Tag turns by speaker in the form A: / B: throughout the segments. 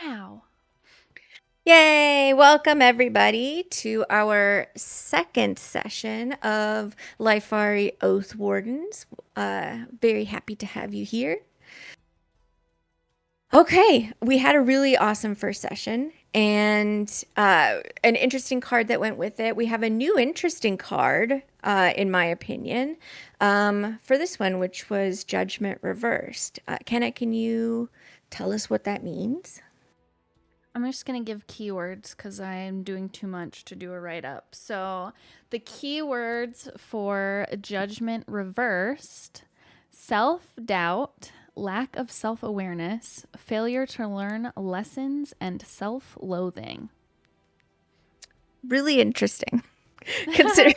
A: Now.
B: Yay! Welcome everybody to our second session of Lyfari Oathwardens. Very happy to have you here. Okay, we had a really awesome first session and an interesting card that went with it. We have a new interesting card, in my opinion, for this one, which was Judgment Reversed. Kenna, can you tell us what that means?
A: I'm just going to give keywords because I'm doing too much to do a write-up. So the keywords for Judgment Reversed: self-doubt, lack of self-awareness, failure to learn lessons, and self-loathing.
B: Really interesting, considering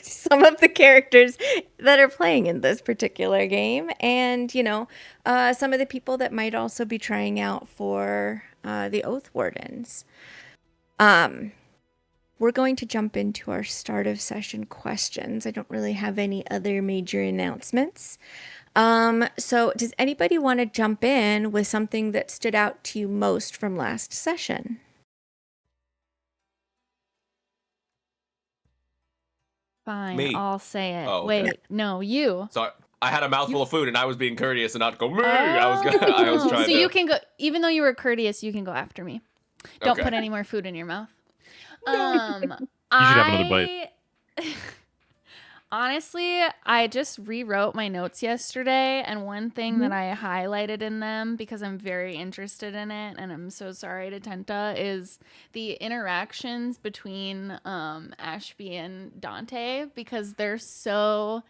B: some of the characters that are playing in this particular game, and you know, some of the people that might also be trying out for the Oathwardens. We're going to jump into our start of session questions. I don't really have any other major announcements. So does anybody want to jump in with something that stood out to you most from last session?
A: Fine,
C: Me.
A: I'll say it.
C: Oh, okay.
A: Wait, no, you.
C: Sorry, I had a mouthful of food and I was being courteous and not go me. I was trying
A: so
C: to.
A: you can go, even though you were courteous, you can go after me. Don't
C: Okay.
A: put any more food in your mouth.
D: You should have another bite.
A: Honestly, I just rewrote my notes yesterday, and one thing that I highlighted in them because I'm very interested in it, and I'm so sorry to Tenta, is the interactions between Ashby and Dante, because they're so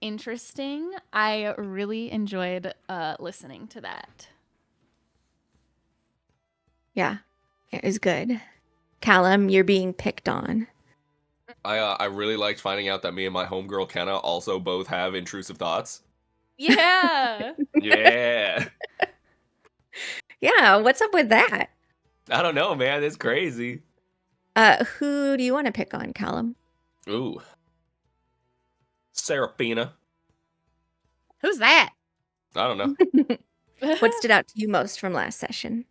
A: interesting. I really enjoyed listening to that.
B: Yeah, it was good. Callum, you're being picked on.
C: I really liked finding out that me and my homegirl Kenna also both have intrusive thoughts.
A: Yeah.
C: Yeah.
B: Yeah, what's up with that?
C: I don't know, man. It's crazy.
B: Who do you want to pick on, Callum?
C: Ooh. Seraphina.
E: Who's that?
C: I don't know.
B: What stood out to you most from last session?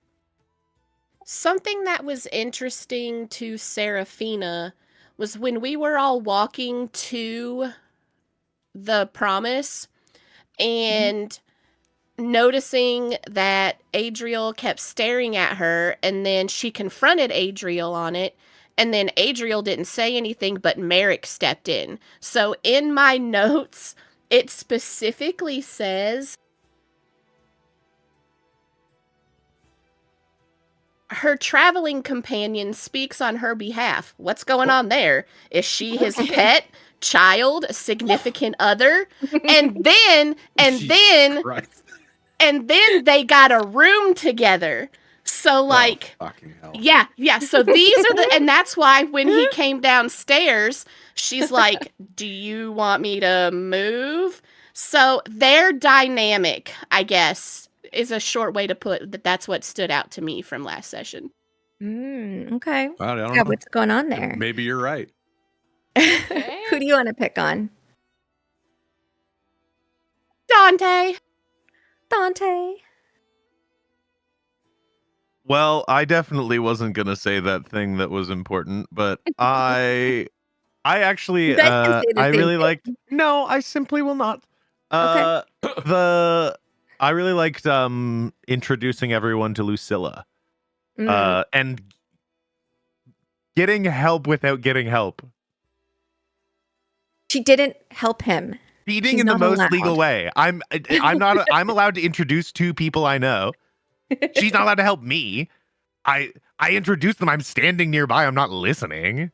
E: Something that was interesting to Seraphina was when we were all walking to the promise and noticing that Adriel kept staring at her, and then she confronted Adriel on it, and then Adriel didn't say anything, but Merrick stepped in. So in my notes, it specifically says her traveling companion speaks on her behalf. What's going on there? Is she his pet, child, significant other? And then they got a room together. So like,
D: fucking hell.
E: yeah. So these are and that's why when he came downstairs, she's like, "Do you want me to move?" So their dynamic, I guess, is a short way to put that. That's what stood out to me from last session.
B: Okay.
D: Well, I don't
B: Yeah,
D: know.
B: what's going on there?
D: Maybe you're right.
B: Who do you want to pick on?
E: Dante.
D: Well, I definitely wasn't gonna say that thing that was important, but I actually
B: You guys can say the
D: I
B: same
D: really
B: thing.
D: liked. No, I simply will not.
B: Okay.
D: I really liked introducing everyone to Lucilla. And getting help without getting help.
B: She didn't help him.
D: Feeding
B: She's
D: in the
B: not
D: most
B: allowed.
D: legal way. I'm not I'm allowed to introduce two people I know. She's not allowed to help me. I introduced them. I'm standing nearby. I'm not listening.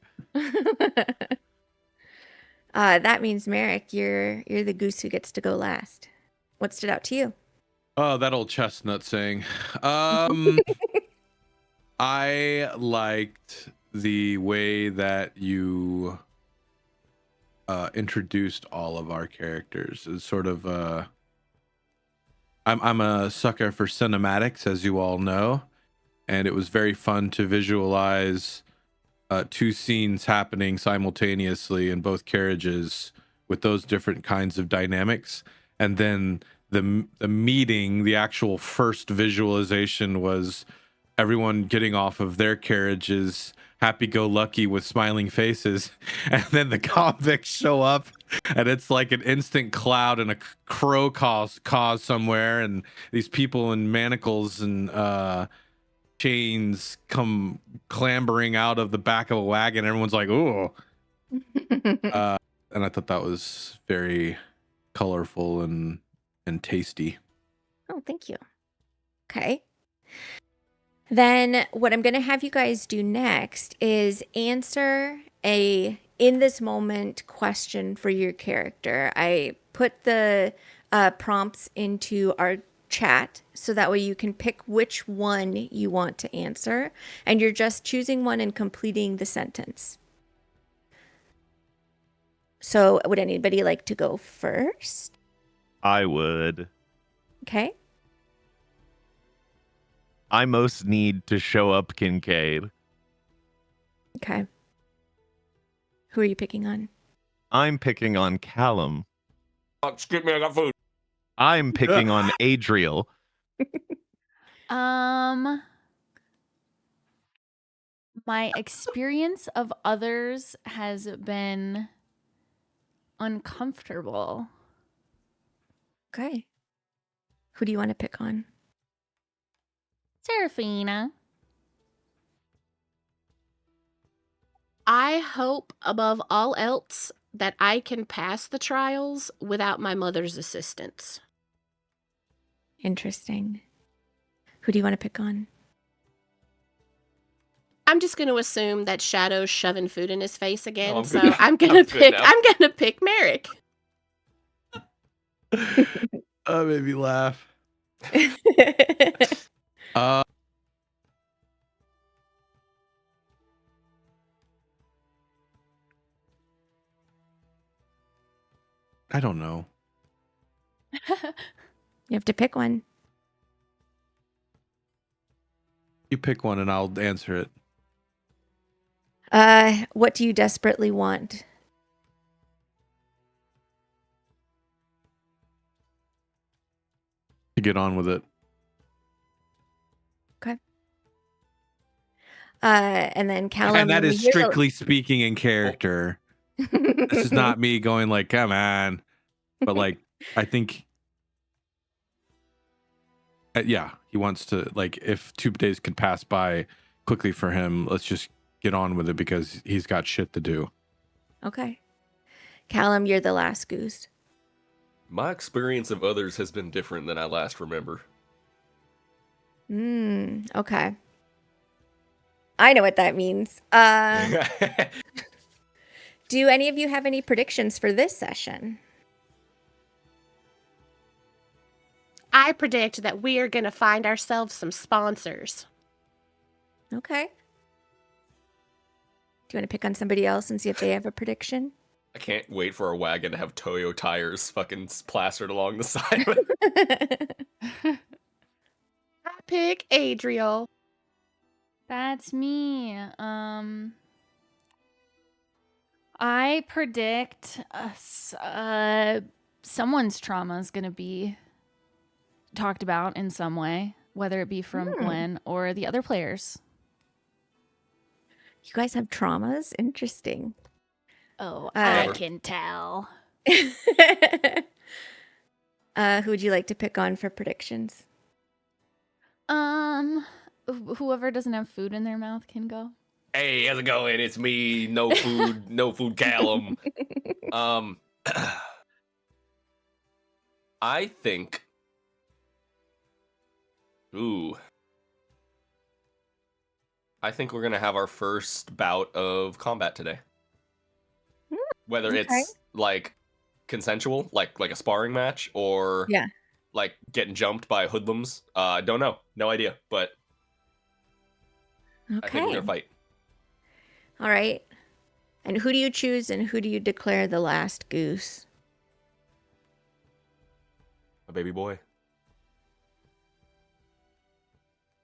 B: That means Merrick, you're the goose who gets to go last. What stood out to you?
F: Oh, that old chestnut saying. I liked the way that you introduced all of our characters. It's sort of I'm a sucker for cinematics, as you all know, and it was very fun to visualize two scenes happening simultaneously in both carriages with those different kinds of dynamics. And then the meeting, the actual first visualization was everyone getting off of their carriages happy-go-lucky with smiling faces, and then the convicts show up, and it's like an instant cloud and a crow cause somewhere, and these people in manacles and chains come clambering out of the back of a wagon. Everyone's like, "Ooh!" And I thought that was very colorful and tasty.
B: Oh, thank you. Okay. Then what I'm going to have you guys do next is answer a in this moment question for your character. I put the prompts into our chat so that way you can pick which one you want to answer, and you're just choosing one and completing the sentence. So would anybody like to go first?
D: I would.
B: Okay.
D: I most need to show up Kincaid.
B: Okay. Who are you picking on?
D: I'm picking on Callum.
C: Oh, excuse me, I got food.
D: I'm picking on Adriel.
A: My experience of others has been uncomfortable.
B: Okay. Who do you want to pick on?
A: Seraphina.
E: I hope above all else that I can pass the trials without my mother's assistance.
B: Interesting. Who do you want to pick on?
E: I'm just going to assume that Shadow's shoving food in his face again,
C: I'm
E: so
C: good.
E: I'm going to
C: I'm good now.
E: I'm going to pick Merrick.
F: That made me laugh. I don't know.
B: You have to pick one.
F: You pick one and I'll answer it.
B: What do you desperately want?
F: To get on with it.
B: Okay. And then Callum.
F: And that
B: when
F: is
B: we hear the-
F: strictly speaking in character. This is not me going like, come on. But like, I think, yeah, he wants to, like, if 2 days could pass by quickly for him, let's just get on with it because he's got shit to do.
B: Okay. Callum, you're the last goose.
C: My experience of others has been different than I last remember.
B: Okay. I know what that means. Do any of you have any predictions for this session?
E: I predict that we are going to find ourselves some sponsors.
B: Okay. Do you want to pick on somebody else and see if they have a prediction?
C: I can't wait for a wagon to have Toyo tires fucking plastered along the side.
E: I pick Adriel.
A: That's me. I predict someone's trauma is going to be talked about in some way, whether it be from Gwen or the other players.
B: You guys have traumas? Interesting.
A: Oh,
C: Never.
A: I can tell.
B: Who would you like to pick on for predictions?
A: Whoever doesn't have food in their mouth can go.
C: Hey, how's it going? It's me, no food Callum. I think. I think we're gonna have our first bout of combat today. Whether it's like consensual, like a sparring match, or like getting jumped by hoodlums. I don't know, no idea, but I think we're gonna fight.
B: All right. And who do you choose and who do you declare the last goose?
C: A baby boy.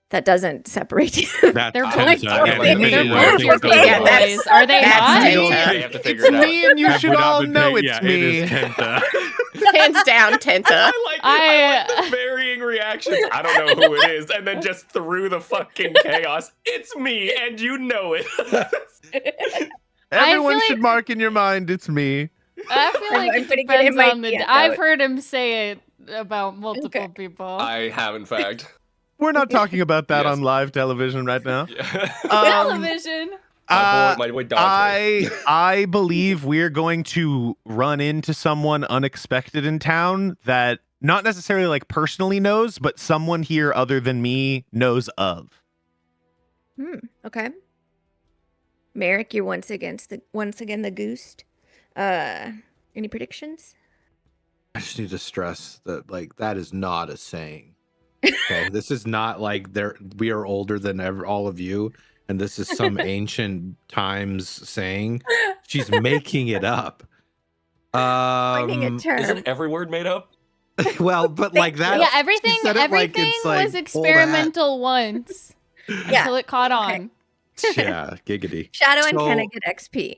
B: That doesn't separate you.
F: That's
A: They're
F: Tensa.
A: both
F: And
A: they're
F: I
A: both
F: think
A: your
F: so.
A: baby
E: that's-
A: boys. Are they
E: that's
A: not?
E: Tensa.
C: I have to figure
D: It's
C: it out.
D: me, and you
F: Have
D: should
F: we not
D: all
F: been
D: know
F: paid?
D: it's
F: Yeah,
D: me.
F: It is Kenta.
E: Hands down, Tenta.
C: I like the varying reactions. I don't know who it is, and then just through the fucking chaos, it's me, and you know it.
D: Everyone
A: like-
D: should mark in your mind, it's me.
A: I feel like
B: I'm
A: it
B: putting it in
A: depends
B: my
A: on the.
B: DM
A: I've
B: note.
A: heard him say it about multiple
B: Okay.
A: people.
C: I have, in fact.
D: We're not talking about that
C: Yes.
D: on live television right now.
C: Yeah.
A: Television.
C: My boy Dante.
D: I believe we're going to run into someone unexpected in town that not necessarily like personally knows, but someone here other than me knows of.
B: Okay. Merrick, you're once again the goose. Any predictions?
F: I just need to stress that like that is not a saying. Okay, this is not like we are older than all of you, and this is some ancient times saying. She's making it up.
B: Finding a term.
C: Isn't every word made up?
F: Well, but like that.
A: Yeah, everything
F: said it like
A: everything
F: it's, like,
A: was
F: pull that.
A: experimental once until it caught on.
F: Yeah, giggity.
B: Shadow and
F: So-
B: Kenna get XP.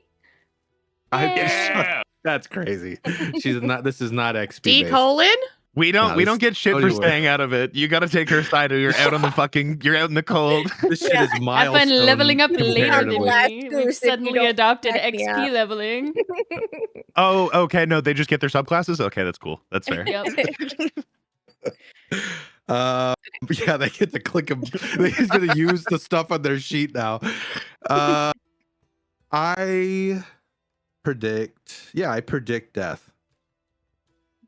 C: Yeah.
F: That's crazy. She's not. This is not XP.
E: D
F: based.
E: colon?
D: We don't
F: No, this-
D: get shit
F: don't
D: for
F: you worry.
D: staying out of it. You got to take her side or you're out on the fucking you're out in the cold.
F: This shit
B: Yeah.
F: is
A: I've
F: milestone.
A: been leveling up later than
F: comparatively.
B: Last
A: me.
B: goose
A: We've
B: if you
A: suddenly
B: don't
A: adopted
B: back me
A: XP
B: up.
A: leveling.
D: Oh, okay. No, they just get their subclasses. Okay, that's cool. That's fair.
A: Yep.
F: Yeah, they get to click them. They're just gonna use the stuff on their sheet now. I predict death.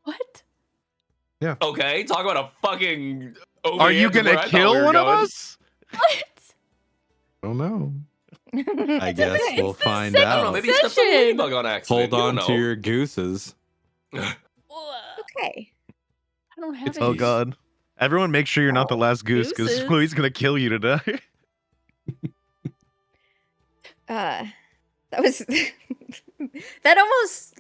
A: What?
C: Okay, talk about a fucking.
D: Are you gonna kill one of us?
A: What?
F: I don't know. I
B: It's
F: guess
B: okay.
F: we'll find
C: I don't know.
F: out.
C: Maybe you stepped on a
A: Session.
C: ladybug on accident.
F: Hold
C: You
F: on
C: don't
F: to
C: know.
F: your gooses.
B: Okay.
A: I don't have
F: It's
A: any.
D: Oh
F: Geese.
D: god. Everyone make sure you're not the last goose because
A: Gooses.
D: Chloe's gonna kill you today.
B: That was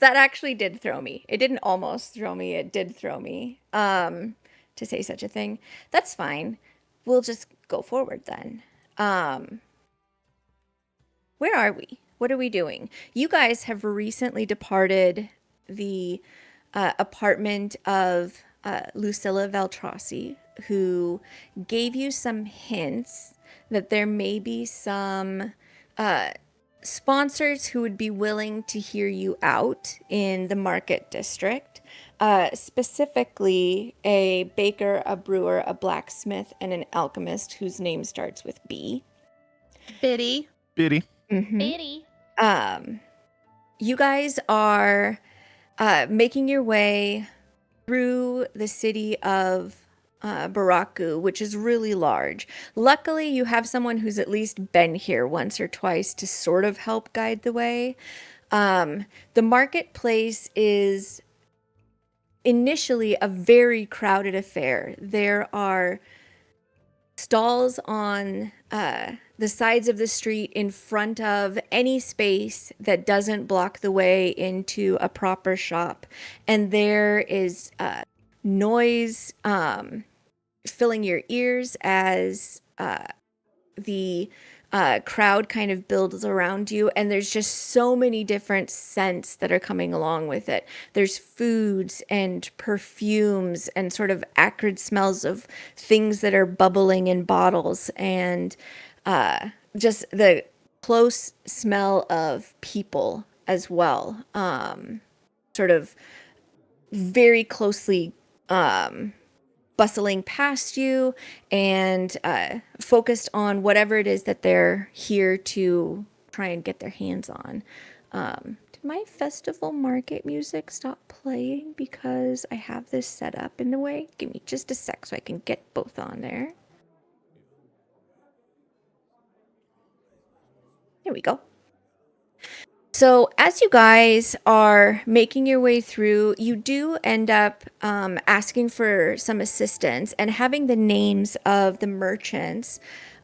B: that actually did throw me. It didn't almost throw me, it did throw me. To say such a thing. That's fine. We'll just go forward then. Where are we? What are we doing? You guys have recently departed the apartment of Lucilla Valtrossi, who gave you some hints that there may be some sponsors who would be willing to hear you out in the market district. Specifically, a baker, a brewer, a blacksmith, and an alchemist whose name starts with B.
E: Biddy.
D: Biddy.
A: Betty.
B: You guys are making your way through the city of Baraku, which is really large. Luckily, you have someone who's at least been here once or twice to sort of help guide the way. The marketplace is initially a very crowded affair. There are stalls on the sides of the street in front of any space that doesn't block the way into a proper shop. And there is noise filling your ears as the crowd kind of builds around you, and there's just so many different scents that are coming along with it. There's foods and perfumes and sort of acrid smells of things that are bubbling in bottles, and just the close smell of people as well, sort of very closely bustling past you and focused on whatever it is that they're here to try and get their hands on. Did my festival market music stop playing because I have this set up in the way? Give me just a sec so I can get both on there. Here we go. So as you guys are making your way through, you do end up asking for some assistance, and having the names of the merchants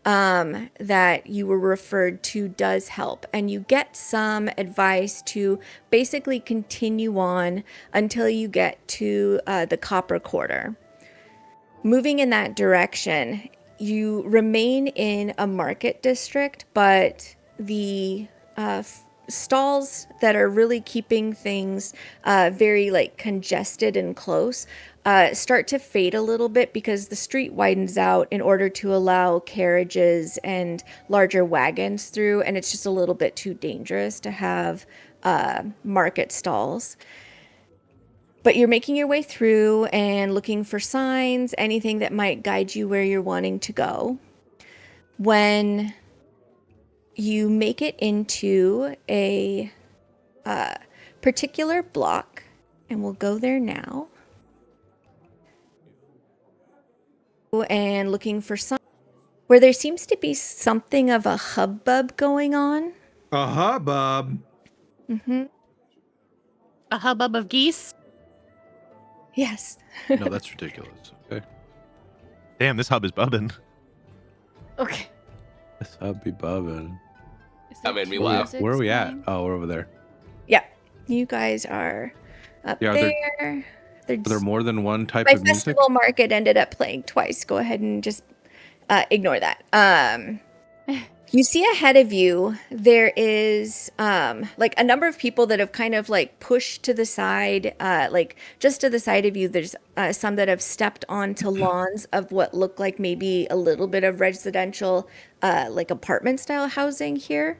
B: that you were referred to does help. And you get some advice to basically continue on until you get to the Copper Quarter. Moving in that direction, you remain in a market district, but the stalls that are really keeping things very like congested and close start to fade a little bit because the street widens out in order to allow carriages and larger wagons through, and it's just a little bit too dangerous to have market stalls. But you're making your way through and looking for signs, anything that might guide you where you're wanting to go. When you make it into a particular block, and we'll go there now, and looking for some where there seems to be something of a hubbub going on.
F: A hubbub?
B: Mm-hmm.
E: A hubbub of geese?
B: Yes.
F: No, that's ridiculous. Okay.
D: Damn, this hub is bubbin'.
A: Okay.
F: This hub be bubbin'.
C: That made me laugh.
F: Where are we at? Oh, we're over there.
B: Yeah. You guys are up there.
F: Are there more than one type
B: My
F: of music?
B: festival market ended up playing twice. Go ahead and just ignore that. You see ahead of you, there is like a number of people that have kind of like pushed to the side, like just to the side of you. There's some that have stepped onto lawns of what look like maybe a little bit of residential, like apartment style housing here.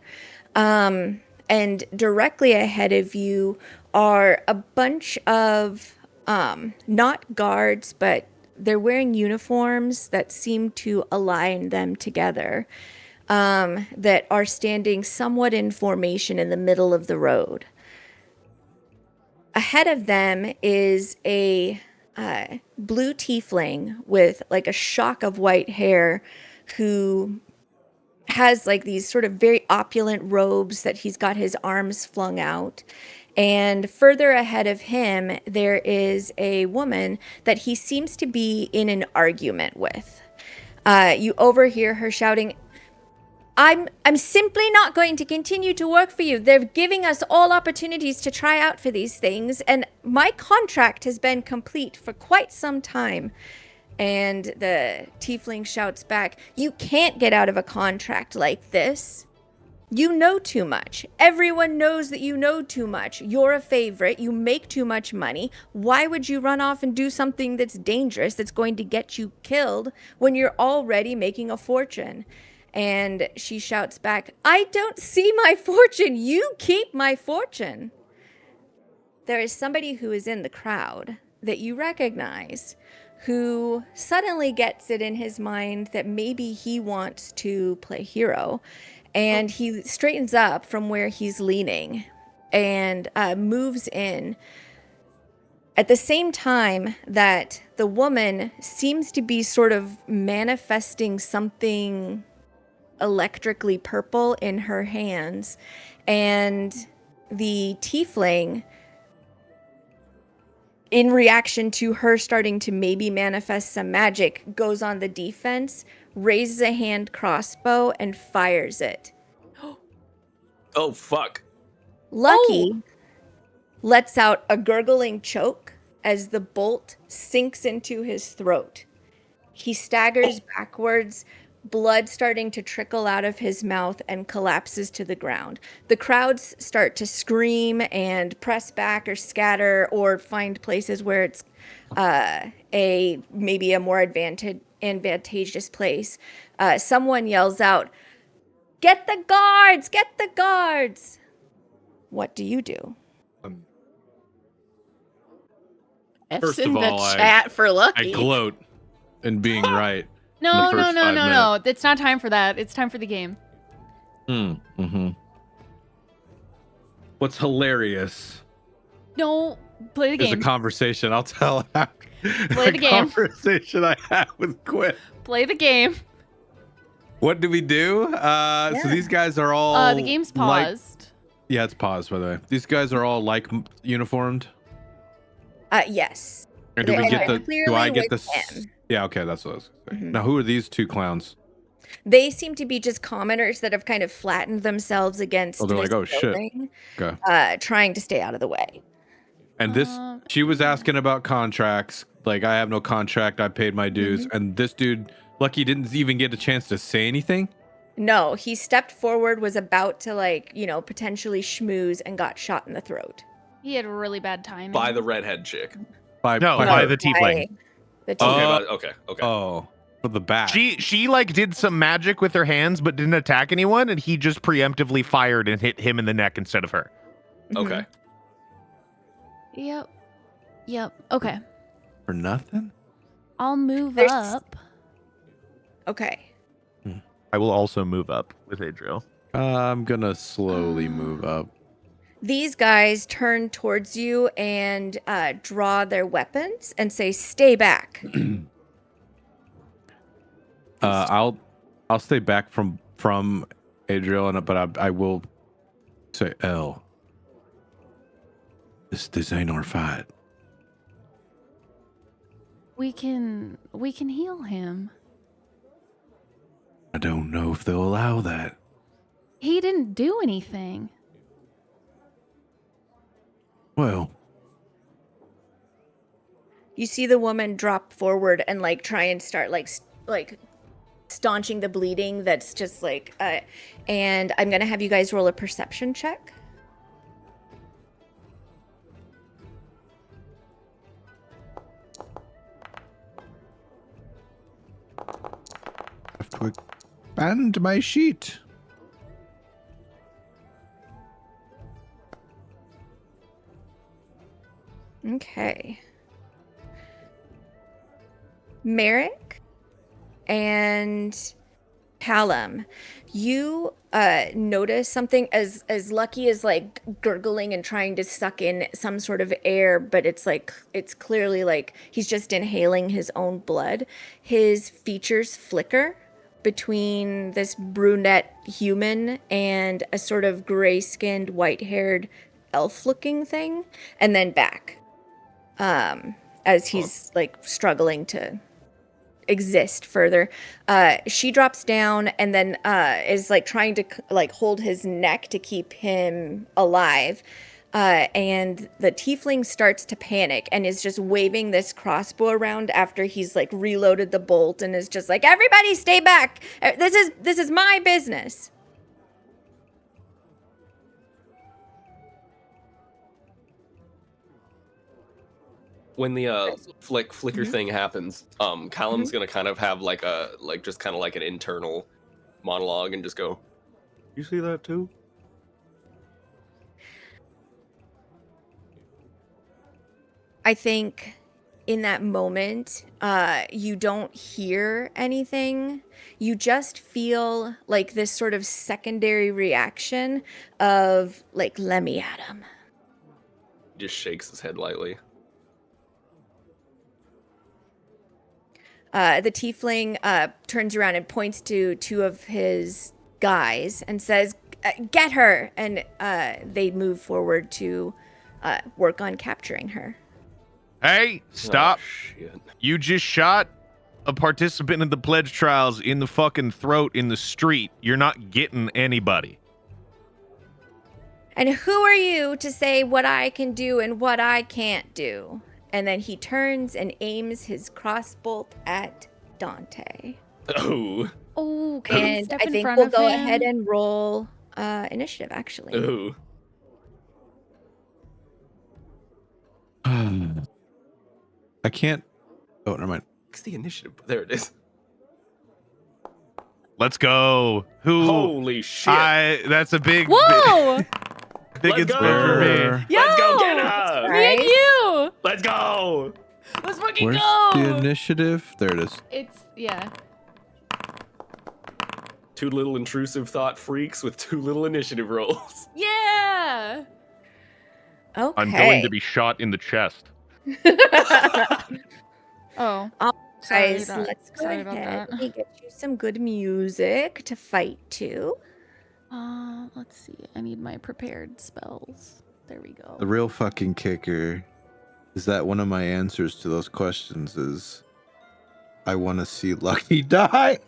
B: And directly ahead of you are a bunch of not guards, but they're wearing uniforms that seem to align them together, that are standing somewhat in formation in the middle of the road. Ahead of them is a blue tiefling with like a shock of white hair who has like these sort of very opulent robes that he's got his arms flung out. And further ahead of him, there is a woman that he seems to be in an argument with. You overhear her shouting, I'm simply not going to continue to work for you. They're giving us all opportunities to try out for these things, and my contract has been complete for quite some time. And the tiefling shouts back, you can't get out of a contract like this. You know too much. Everyone knows that you know too much. You're a favorite. You make too much money. Why would you run off and do something that's dangerous, that's going to get you killed when you're already making a fortune? And she shouts back, I don't see my fortune. You keep my fortune. There is somebody who is in the crowd that you recognize who suddenly gets it in his mind that maybe he wants to play hero. And he straightens up from where he's leaning and moves in. At the same time that the woman seems to be sort of manifesting something electrically purple in her hands. And the tiefling, in reaction to her starting to maybe manifest some magic, goes on the defense, raises a hand crossbow, and fires it.
C: Oh, fuck.
B: Lucky lets out a gurgling choke as the bolt sinks into his throat. He staggers backwards, blood starting to trickle out of his mouth, and collapses to the ground. The crowds start to scream and press back or scatter or find places where it's maybe a more advantageous place. Someone yells out, "Get the guards! Get the guards!" What do you do?
E: F's in the chat for Lucky.
F: I gloat in being right.
A: No. It's not time for that. It's time for the game.
F: What's hilarious?
A: No, play the game.
F: There's a conversation. I'll tell after.
A: Play the game.
F: Conversation I had with Quinn.
A: Play the game.
F: What do we do? So these guys are all.
A: The game's paused.
F: Yeah, it's paused, by the way. These guys are all like uniformed.
B: Yes.
F: And do we get the? Do I get this? Yeah, okay, that's what I was gonna say. Now, who are these two clowns?
B: They seem to be just commoners that have kind of flattened themselves against.
F: Oh, they're like, oh
B: building,
F: shit. Okay.
B: Trying to stay out of the way.
F: And this, she was asking about contracts. Like, I have no contract. I paid my dues. And this dude, Lucky, didn't even get a chance to say anything.
B: No, he stepped forward, was about to potentially schmooze, and got shot in the throat.
A: He had really bad timing.
C: By the redhead chick.
D: By the tiefling.
B: The tiefling.
C: Okay.
F: Oh, for the bat.
D: She like did some magic with her hands, but didn't attack anyone, and he just preemptively fired and hit him in the neck instead of her.
C: Okay.
A: Yep. Okay.
F: For nothing?
A: I'll move
B: There's-
A: up.
B: Okay.
D: I will also move up with Adriel.
F: I'm gonna slowly move up.
B: These guys turn towards you and draw their weapons and say, "Stay back."
F: I'll stay back from Adriel, but I will say, L. This ain't our fight.
A: We can heal him.
F: I don't know if they'll allow that.
A: He didn't do anything.
F: Well,
B: You see the woman drop forward and try and start staunching the bleeding. That's just and I'm gonna have you guys roll a perception check.
F: I have to expand my sheet.
B: Okay. Merrick and Callum, you notice something as Lucky is gurgling and trying to suck in some sort of air, but it's clearly he's just inhaling his own blood. His features flicker between this brunette human and a sort of gray-skinned, white-haired elf-looking thing, and then back. As he's struggling to exist further. She drops down and then is trying to hold his neck to keep him alive. And the tiefling starts to panic and is just waving this crossbow around after he's reloaded the bolt and is just everybody stay back. This is my business.
C: When the flicker thing happens, Callum's gonna kind of have an internal monologue and just go, "You see that too?"
B: I think in that moment, you don't hear anything. You just feel this sort of secondary reaction of let me at him.
C: He just shakes his head lightly.
B: The tiefling turns around and points to two of his guys and says, "Get her!" And they move forward to work on capturing her.
D: Hey, stop.
C: Oh, shit.
D: You just shot a participant in the pledge trials in the fucking throat in the street. You're not getting anybody.
B: And who are you to say what I can do and what I can't do? And then he turns and aims his crossbolt at Dante.
C: Oh.
A: Oh, can I
B: And
A: step
B: I
A: in
B: think
A: front
B: we'll
A: of
B: go
A: him?
B: ahead and roll initiative, actually.
C: Oh.
F: I can't. Oh, never mind.
C: What's the initiative? There it is.
D: Let's go. Who?
C: Holy shit.
D: That's a big,
A: Whoa!
D: big
C: Let's
D: inspiration for me.
A: Yo!
C: Let's go get her!
A: Me and you!
C: Let's go!
A: Let's fucking
F: Where's
A: go!
F: the initiative? There it is.
A: It's, yeah.
C: Two little intrusive thought freaks with two little initiative rolls.
A: Yeah!
B: Okay.
D: I'm going to be shot in the chest.
A: Oh.
B: Guys,
A: Sorry
B: let's go
A: sorry about
B: ahead.
A: that.
B: Let me get you some good music to fight to.
A: Let's see. I need my prepared spells. There we go.
F: The real fucking kicker is that one of my answers to those questions is I want to see Lucky die.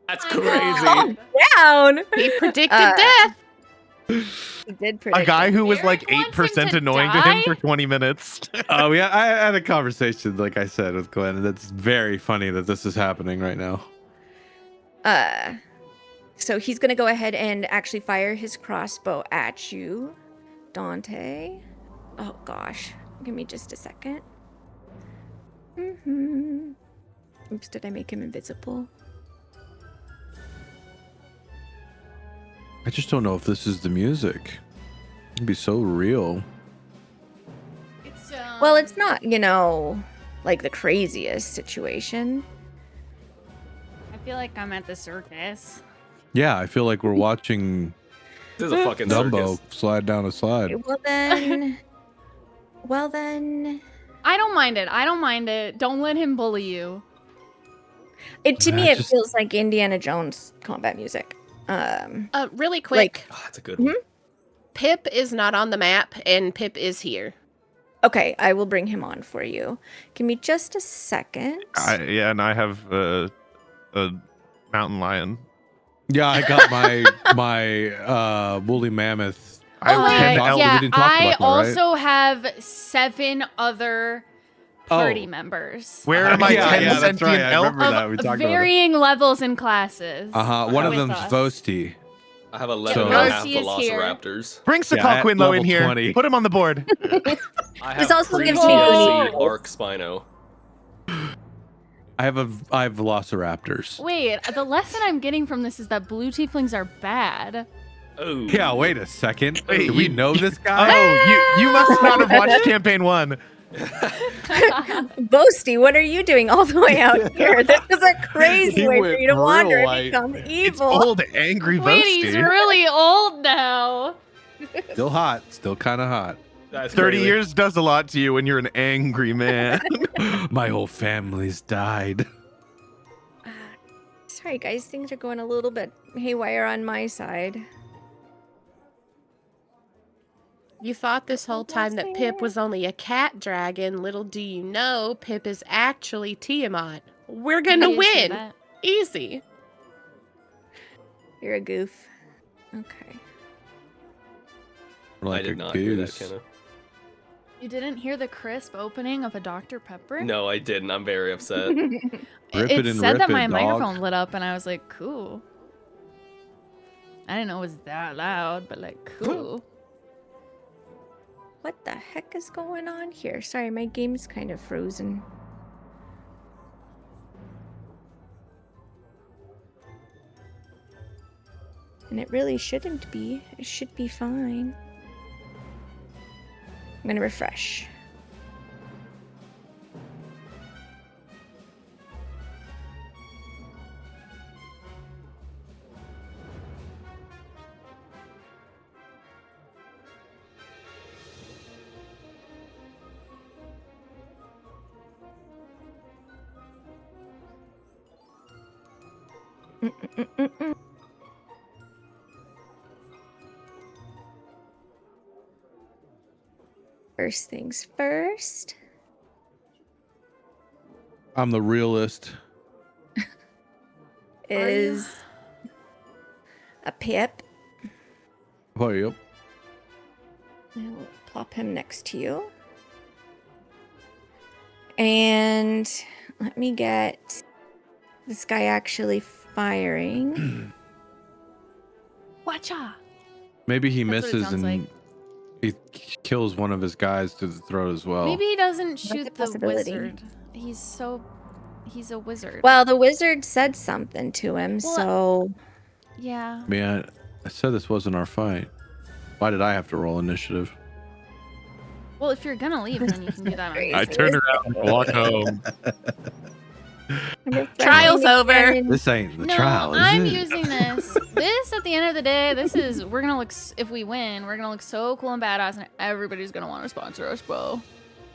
C: That's
A: I know.
C: crazy.
B: Down!
E: He predicted death.
B: He did predict
D: A guy
B: it.
D: who was
A: Eric wants him
D: 8%
A: to
D: annoying to him
A: die?
D: for 20 minutes.
F: Oh yeah, I had a conversation, like I said, with Glenn, and it's very funny that this is happening right now.
B: So he's going to go ahead and actually fire his crossbow at you, Dante. Oh, gosh. Give me just a second. Oops, did I make him invisible?
F: I just don't know if this is the music. It'd be so real.
A: It's
B: Well, it's not, like the craziest situation.
A: I feel like I'm at the circus.
F: Yeah, I feel like we're watching
C: This is a fucking
F: Dumbo
C: circus.
F: slide down a slide.
B: Well then,
A: I don't mind it. Don't let him bully you.
B: to me, it
F: just-
B: feels like Indiana Jones combat music.
E: Really quick.
C: Oh, that's a good one.
E: Pip is not on the map, and Pip is here.
B: Okay, I will bring him on for you. Give me just a second.
D: And I have a mountain lion.
F: Yeah, I got my woolly mammoth.
D: I have
A: wait,
D: 10
F: elk.
D: elk.
F: We
A: yeah,
F: didn't talk
A: I
F: about that, right?
A: also have 7 other party members.
D: Where are my 10
F: that's
D: sentient
F: right. I
D: elk?
F: remember that. We
A: Of
F: talked about it.
A: varying levels and classes.
F: One of
A: with
F: them's
A: us.
F: Vosti.
C: I have 11
F: So-
C: and a half
A: Rosie is here.
C: velociraptors.
D: Bring
F: Yeah,
D: Sakal
F: at
D: Quinlow in
F: level
D: here.
F: 20.
D: Put him on the board.
C: I
B: This
C: have
B: also
C: Cruise
B: gives
A: me
C: DLC
A: Uni.
C: Arc Spino.
F: I have velociraptors.
A: Wait, the lesson I'm getting from this is that blue tieflings are bad.
C: Oh.
F: Yeah, wait a second.
D: Wait,
F: Do we
D: you-
F: know this guy?
D: Oh, you must not have watched campaign 1.
B: Boasty, what are you doing all the way out here? This is a crazy
F: He
B: way for
F: went
B: you to wander
F: real
B: and
F: light.
B: become
D: It's
B: evil.
D: old angry
A: Wait, he's
D: Vosti.
A: really old now.
F: Still hot. Still kind of hot.
C: That's
D: 30
C: crazy.
D: years does a lot to you when you're an angry man.
F: My whole family's died.
B: Sorry, guys, things are going a little bit haywire on my side.
E: You thought this whole time that Pip was only a cat dragon. Little do you know, Pip is actually Tiamat. We're gonna
A: Did you see
E: win.
A: that?
E: Easy.
B: You're a goof. Okay.
F: Like
C: I did
F: a
C: not hear that,
F: goose.
C: Kenna.
A: You didn't hear the crisp opening of a Dr. Pepper?
C: No, I didn't. I'm very upset.
F: Rip
A: It
F: it and
A: said
F: rip
A: that
F: it,
A: my
F: dog.
A: microphone lit up, and I was like, cool. I didn't know it was that loud, but like, cool.
B: What the heck is going on here? Sorry, my game's kind of frozen. And it really shouldn't be. It should be fine. I'm gonna refresh. First things first.
F: I'm the realist.
B: Is a Pip.
F: Oh, yep.
B: I will plop him next to you. And let me get this guy actually firing.
A: Watcha!
F: Maybe he
A: That's what it
F: misses
A: sounds
F: and
A: like.
F: he kills one of his guys to the throat as well.
A: Maybe he doesn't
B: That's a
A: shoot the
B: possibility.
A: wizard. He's a wizard.
B: Well, the wizard said something to him,
A: Well,
B: so
A: yeah.
F: Man, I said this wasn't our fight. Why did I have to roll initiative?
A: Well, if you're gonna leave, then you can do that.
B: Great.
A: On
D: I turn around and walk home.
E: Trial's over.
F: This ain't the
A: No,
F: trial, is
A: I'm
F: it?
A: using this. This at the end of the day, we're gonna look. If we win, we're gonna look so cool and badass, and everybody's gonna want to sponsor us, bro.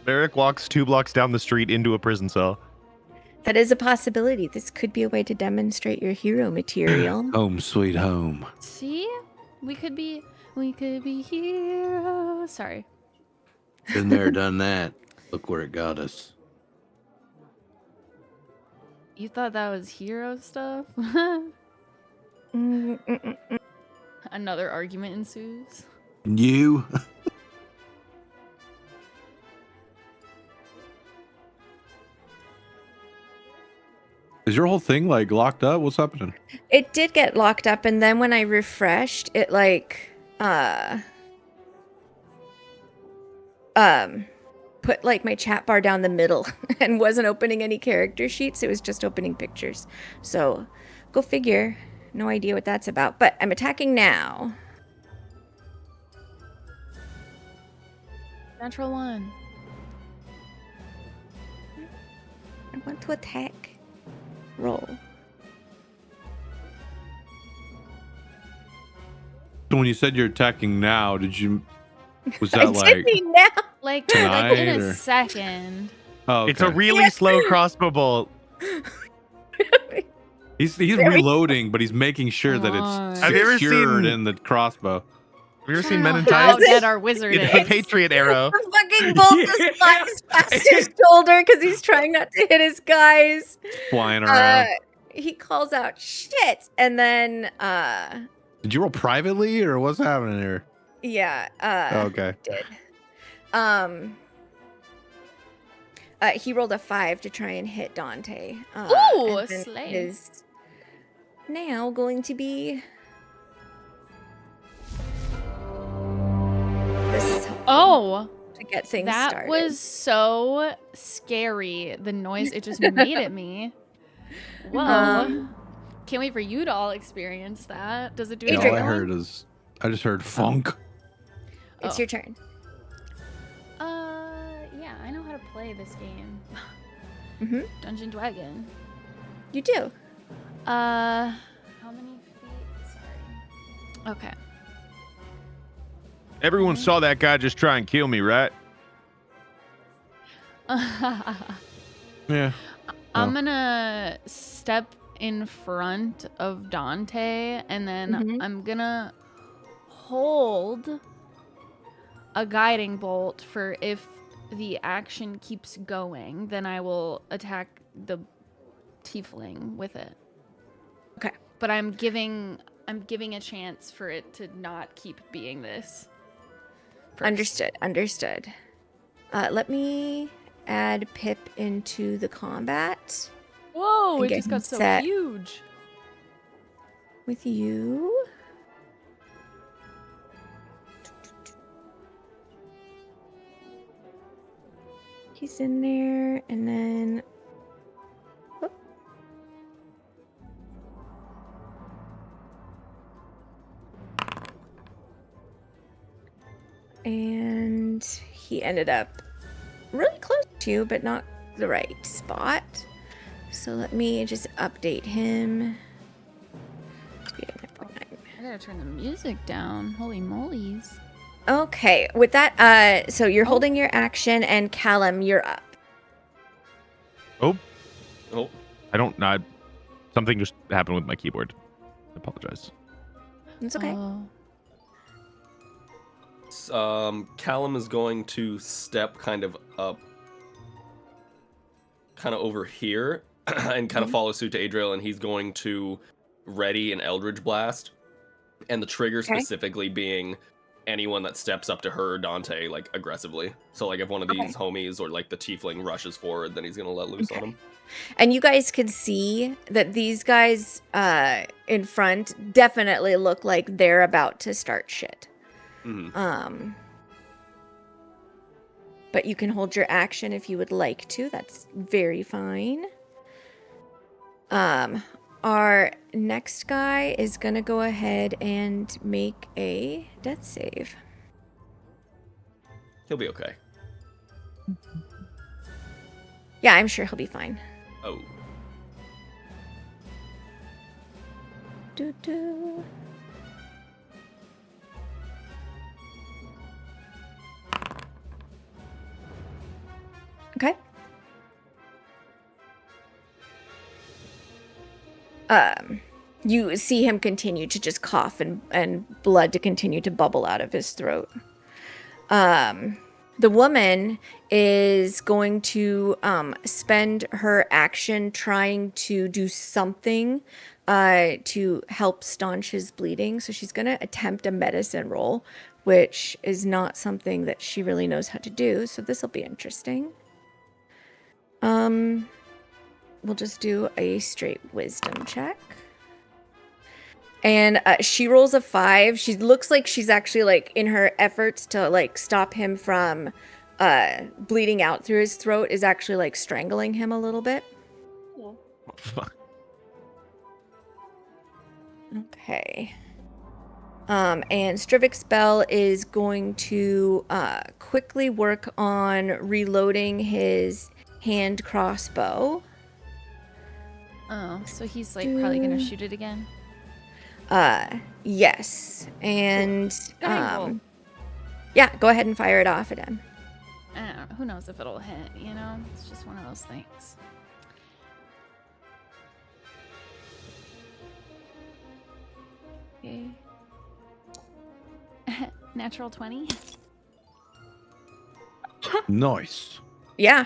D: Merrick walks 2 blocks down the street into a prison cell.
B: that is a possibility. This could be a way to demonstrate your hero material.
F: Home sweet home.
A: See, we could be heroes. Sorry.
G: Been there, done that. Look where it got us.
A: You thought that was hero stuff? Another argument ensues.
G: You?
F: Is your whole thing like locked up? What's happening?
B: It did get locked up, and then when I refreshed, it like put like my chat bar down the middle and wasn't opening any character sheets. It was just opening pictures. So go figure. No idea what that's about. But I'm attacking now.
A: Natural 1.
B: I want to attack. Roll.
F: So when you said you're attacking now, was that
B: I
F: like
B: did mean now.
A: Like
F: Tonight,
A: in a
F: or-
A: second.
F: Oh, okay.
D: It's a really slow crossbow bolt.
F: He's reloading, but he's making sure that
A: Come
F: it's
A: on.
D: Have you ever
F: secured
D: seen-
F: in the crossbow.
D: Have you ever seen Men in
A: How
D: Tights?
A: dead our wizard
D: It's the
A: is.
D: Patriot arrow.
B: The fucking bolt just flies past his shoulder because he's trying not to hit his guys.
F: Flying around.
B: He calls out shit, and then
F: Did you roll privately or what's happening here?
B: yeah,
F: Okay.
B: did. He rolled a 5 to try and hit Dante.
A: Ooh,
B: and then
A: slay.
B: is now going to be. This is helpful
A: Oh,
B: to get things
A: that
B: started.
A: was so scary. The noise it just made at me. Whoa. Can't wait for you to all experience that. Does it do it?
F: Yeah,
B: Adrian.
F: all I heard is I just heard funk.
B: It's
A: Oh.
B: your turn.
A: Yeah, I know how to play this game.
B: Mm-hmm.
A: Dungeon Dragon.
B: You do.
A: How many feet? Sorry. Okay.
D: Everyone saw that guy just try and kill me, right?
F: Yeah.
A: I'm gonna step in front of Dante, and then
B: Mhm.
A: I'm gonna hold a guiding bolt for if the action keeps going, then I will attack the tiefling with it.
B: Okay.
A: But I'm giving a chance for it to not keep being this. first.
B: Understood. Let me add Pip into the combat
A: Whoa,
B: And
A: it
B: get
A: just
B: him
A: got so
B: set.
A: huge.
B: with you. He's in there, and then. Oh. And he ended up really close to you, but not the right spot. So let me just update him.
A: I gotta turn the music down. Holy molies.
B: Okay, with that, so you're
A: Oh.
B: holding your action, and Callum, you're up.
D: Oh,
C: Oh,
D: I don't know. Something just happened with my keyboard. I apologize.
B: It's okay.
C: Callum is going to step kind of up, kind of over here, and kind of follow suit to Adriel, and he's going to ready an Eldritch Blast, and the trigger
B: Okay.
C: specifically being anyone that steps up to her, Dante, like aggressively. So like if one of these homies or like the tiefling rushes forward, then he's gonna let loose on him.
B: And you guys could see that these guys in front definitely look like they're about to start shit.
C: Mhm.
B: But you can hold your action if you would like to. That's very fine. Our next guy is gonna go ahead and make a death save.
C: He'll be okay.
B: Yeah, I'm sure he'll be fine.
C: Oh,
B: Doo-doo. Okay. You see him continue to just cough and blood to continue to bubble out of his throat. The woman is going to spend her action trying to do something to help staunch his bleeding. So she's going to attempt a medicine roll, which is not something that she really knows how to do. So this will be interesting. we'll just do a straight wisdom check. And she rolls a 5. She looks like she's actually like in her efforts to like stop him from bleeding out through his throat is actually like strangling him a little bit. Okay. And Strivik's spell is going to quickly work on reloading his hand crossbow.
A: Oh, so he's like probably gonna shoot it again.
B: Yes. And
A: Cool.
B: yeah, go ahead and fire it off at him.
A: I don't know. Who knows if it'll hit, you know? It's just one of those things. Okay. Natural 20.
F: Nice.
B: Yeah.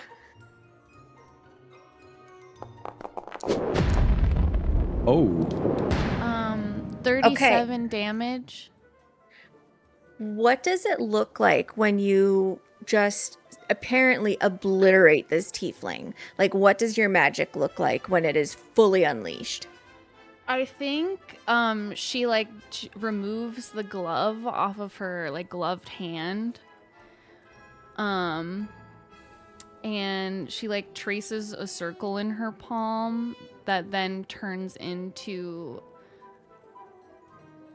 F: Oh.
A: 37 damage.
B: What does it look like when you just apparently obliterate this tiefling? Like, what does your magic look like when it is fully unleashed?
A: I think she like removes the glove off of her like gloved hand. And she like traces a circle in her palm that then turns into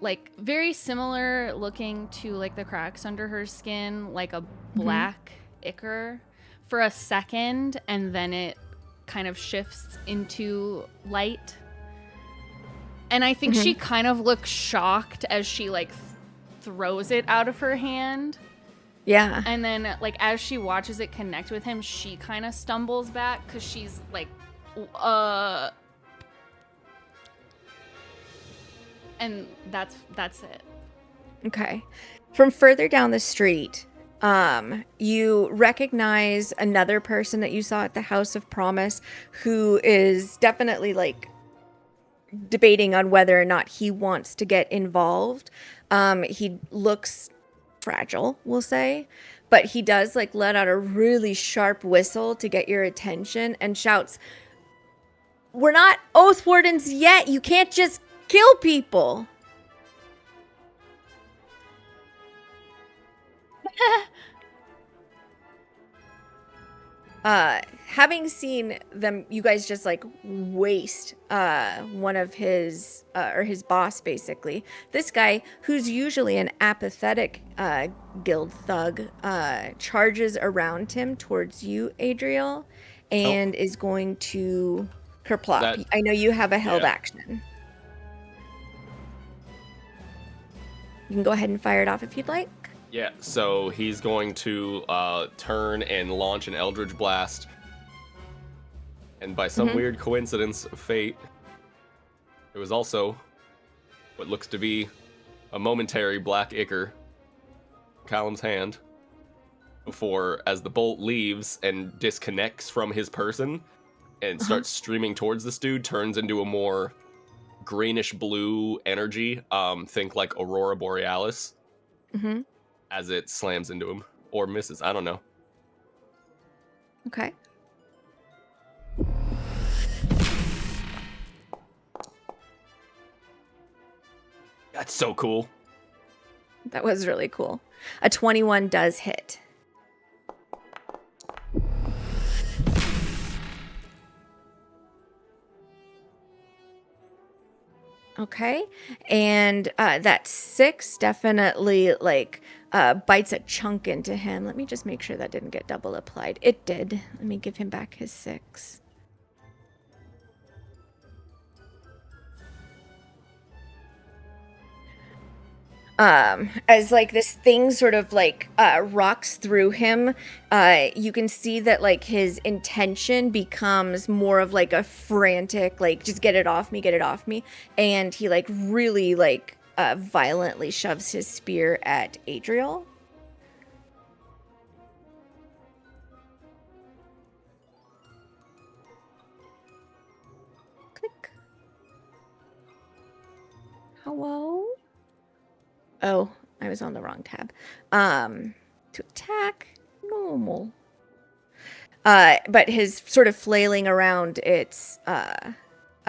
A: like very similar looking to like the cracks under her skin, like a black ichor for a second, and then it kind of shifts into light. And I think she kind of looks shocked as she like throws it out of her hand.
B: Yeah.
A: And then like as she watches it connect with him, she kind of stumbles back because she's like, and that's it.
B: Okay. From further down the street, you recognize another person that you saw at the House of Promise who is definitely like debating on whether or not he wants to get involved. He looks fragile, we'll say, but he does like let out a really sharp whistle to get your attention and shouts, "We're not Oathwardens yet. You can't just kill people." Having seen them, you guys just like waste one of his or his boss, basically. This guy, who's usually an apathetic guild thug, charges around him towards you, Adriel, and is going to kerplop. I know you have a held action. You can go ahead and fire it off if you'd like.
C: Yeah, so he's going to turn and launch an Eldritch Blast. And by some weird coincidence of fate, it was also what looks to be a momentary black ichor in Callum's hand before, as the bolt leaves and disconnects from his person and starts streaming towards this dude, turns into a more greenish blue energy. Think like Aurora Borealis. As it slams into him or misses. I don't know.
B: Okay.
C: That's so cool.
B: That was really cool. A 21 does hit. Okay, and that 6 definitely like bites a chunk into him. Let me just make sure that didn't get double applied. It did. Let me give him back his 6. As like this thing sort of like rocks through him, you can see that like his intention becomes more of like a frantic, like just get it off me, and he like really like violently shoves his spear at Adriel. Click. Hello? Oh, I was on the wrong tab. To attack, normal. But his sort of flailing around, it's a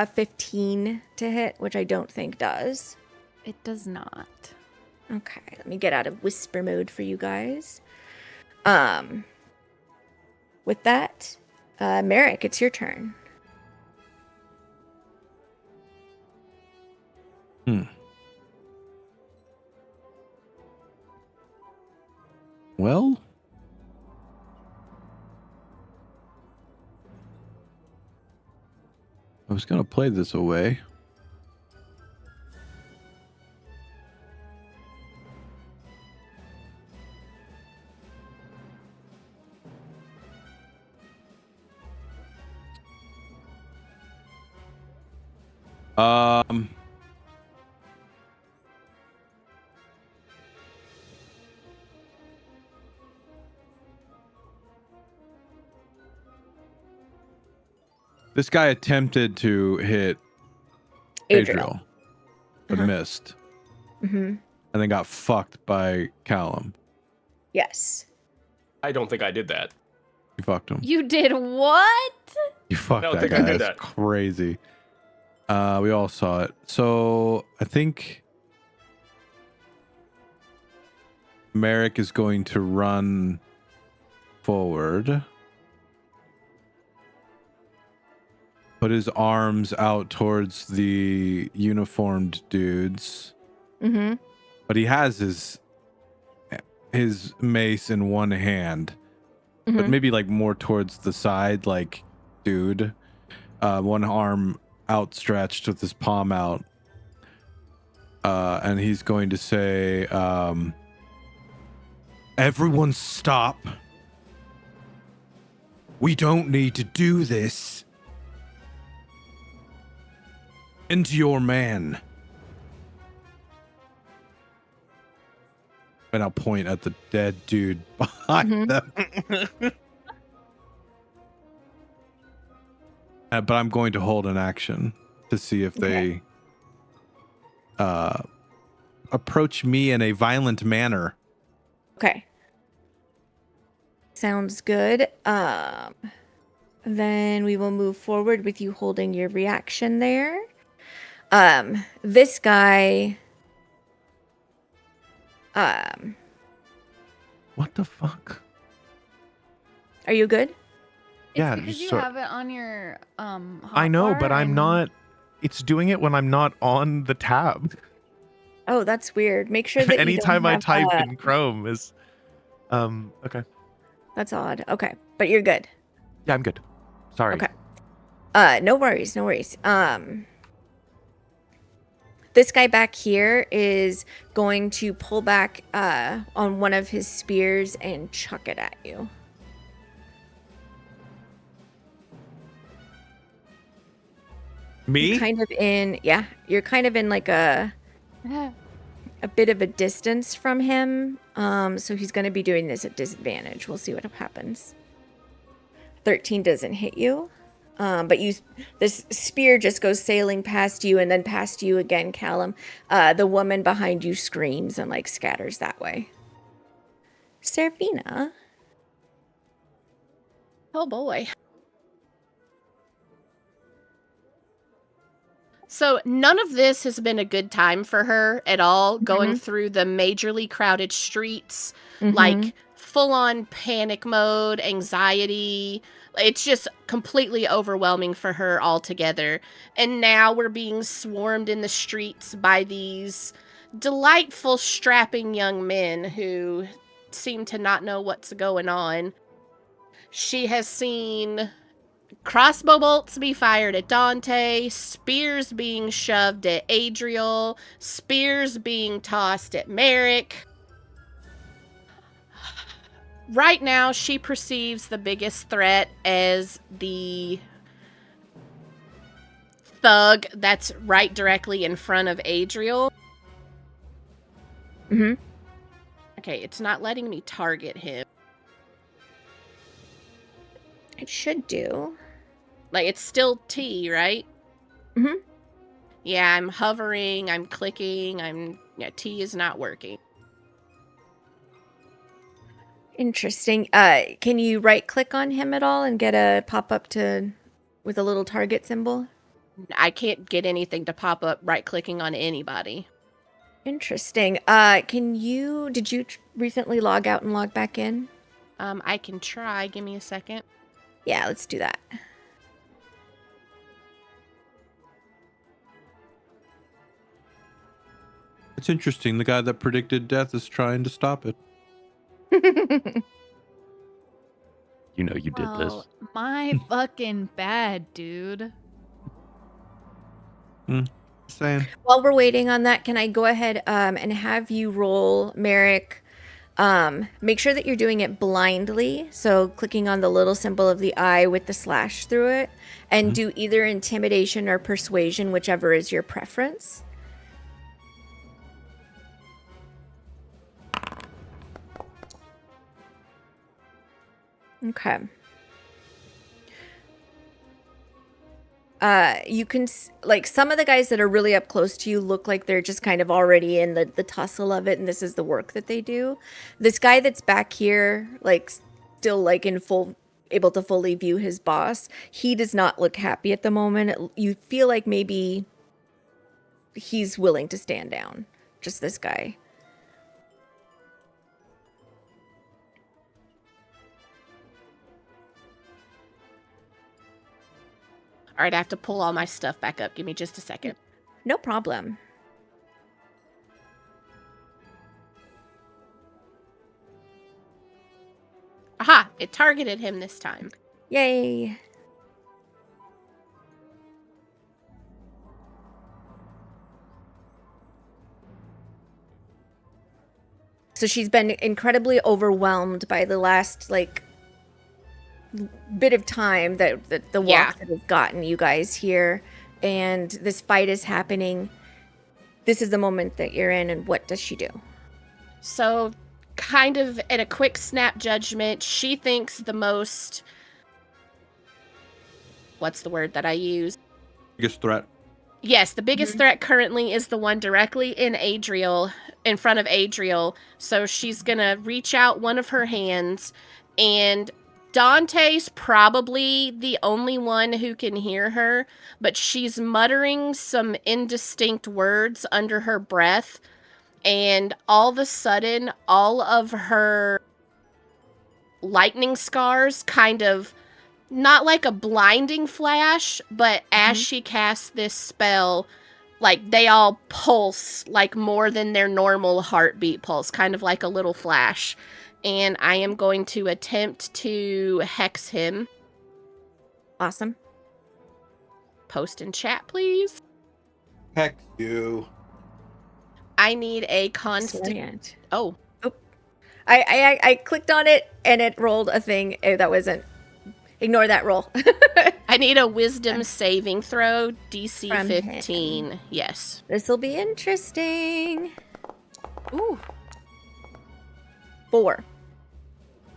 B: 15 to hit, which I don't think does.
A: It does not.
B: Okay, let me get out of whisper mode for you guys. With that, Merrick, it's your turn.
F: Well, I was going to play this away. This guy attempted to hit Adriel, but missed. And then got fucked by Callum.
B: Yes.
C: I don't think I did that.
F: You fucked him.
A: You did what?
F: You fucked
C: I don't
F: that
C: think
F: guy.
C: I did
F: That's
C: that.
F: crazy. We all saw it. So I think Merrick is going to run forward. Put his arms out towards the uniformed dudes. But he has his mace in one hand. But maybe like more towards the side, like, dude. One arm outstretched with his palm out. And he's going to say, everyone stop. We don't need to do this. Into your man. And I'll point at the dead dude behind them. But I'm going to hold an action to see if they approach me in a violent manner.
B: Okay. Sounds good. Then we will move forward with you holding your reaction there. This guy.
D: What the fuck?
B: Are you good?
D: Yeah,
A: Because you
D: so-
A: have it on your
D: I know,
A: hotbar
D: but I'm
A: and-
D: not. It's doing it when I'm not on the tab.
B: Oh, that's weird. Make sure that
D: Anytime
B: you
D: I
B: don't
D: type
B: have,
D: in Chrome is okay.
B: That's odd. Okay, but you're good.
D: Yeah, I'm good. Sorry.
B: Okay. No worries, no worries. This guy back here is going to pull back on one of his spears and chuck it at you.
D: Me?
B: You're kind of in like a bit of a distance from him. So he's going to be doing this at disadvantage. We'll see what happens. 13 doesn't hit you. But this spear just goes sailing past you and then past you again, Callum. The woman behind you screams and like scatters that way. Seraphina.
E: Oh boy. So none of this has been a good time for her at all, going through the majorly crowded streets, like full-on panic mode, anxiety. It's just completely overwhelming for her altogether. And now we're being swarmed in the streets by these delightful, strapping young men who seem to not know what's going on. She has seen crossbow bolts be fired at Dante, spears being shoved at Adriel, spears being tossed at Merrick. Right now, she perceives the biggest threat as the thug that's right directly in front of Adriel. Okay, it's not letting me target him.
B: It should do.
E: Like, it's still T, right? Yeah, I'm hovering, I'm clicking, T is not working.
B: Interesting. Can you right click on him at all and get a pop up with a little target symbol?
E: I can't get anything to pop up right clicking on anybody.
B: Interesting. Did you recently log out and log back in?
E: I can try. Give me a second.
B: Yeah, let's do that.
F: It's interesting. The guy that predicted death is trying to stop it.
D: You know you did this.
A: My fucking bad, dude.
F: Saying.
B: While we're waiting on that, can I go ahead and have you roll, Merrick? Make sure that you're doing it blindly. So clicking on the little symbol of the eye with the slash through it, and do either intimidation or persuasion, whichever is your preference. Okay. You can, like, some of the guys that are really up close to you look like they're just kind of already in the tussle of it, and this is the work that they do. This guy that's back here, like, still, like, able to fully view his boss, he does not look happy at the moment. You feel like maybe he's willing to stand down. Just this guy.
E: All right, I have to pull all my stuff back up. Give me just a second.
B: No problem.
E: Aha! It targeted him this time.
B: Yay. So she's been incredibly overwhelmed by the last, like, bit of time that the walk that has gotten you guys here, and this fight is happening. This is the moment that you're in, and what does she do?
E: So, kind of at a quick snap judgment, she thinks the most... What's the word that I use?
F: Biggest threat.
E: Yes, the biggest threat currently is the one directly in front of Adriel. So she's gonna reach out one of her hands, and Dante's probably the only one who can hear her, but she's muttering some indistinct words under her breath, and all of a sudden, all of her lightning scars kind of, not like a blinding flash, but as she casts this spell, like, they all pulse, like, more than their normal heartbeat pulse, kind of like a little flash. And I am going to attempt to hex him.
B: Awesome.
E: Post in chat, please.
F: Heck you.
E: I need a constant... Oh.
B: I clicked on it, and it rolled a thing that wasn't... Ignore that roll.
E: I need a wisdom saving throw, DC
B: From
E: 15.
B: him.
E: Yes.
B: This will be interesting.
E: Ooh.
B: 4.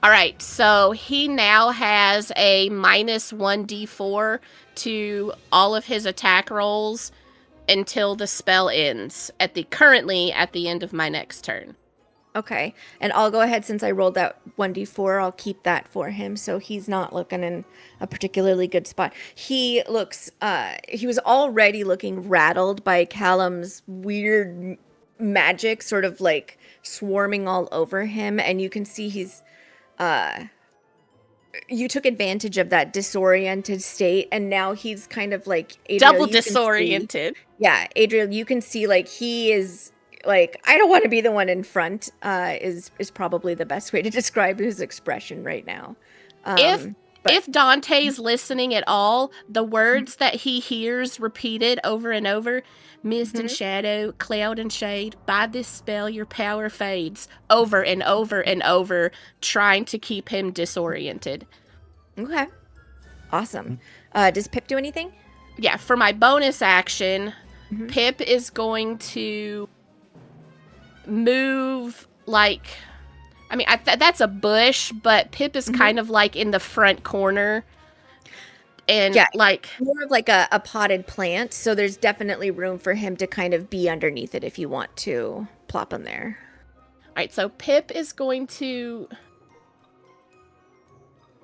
E: All right, so he now has a minus 1d4 to all of his attack rolls until the spell ends, currently at the end of my next turn.
B: Okay, and I'll go ahead, since I rolled that 1d4, I'll keep that for him, so he's not looking in a particularly good spot. He looks, he was already looking rattled by Callum's weird magic sort of like swarming all over him, and you can see he's, you took advantage of that disoriented state, and now he's kind of like... Adriel,
E: double disoriented.
B: Adriel, you can see, like, he is... Like, I don't want to be the one in front, is probably the best way to describe his expression right now.
E: If Dante's listening at all, the words that he hears repeated over and over, mist and shadow, cloud and shade, by this spell your power fades, over and over and over, trying to keep him disoriented.
B: Okay. Awesome. Does Pip do anything?
E: Yeah, for my bonus action, Pip is going to move, like, I mean, that's a bush, but Pip is kind of like in the front corner, and like
B: more of like a potted plant, so there's definitely room for him to kind of be underneath it if you want to plop him there.
E: All right, so Pip is going to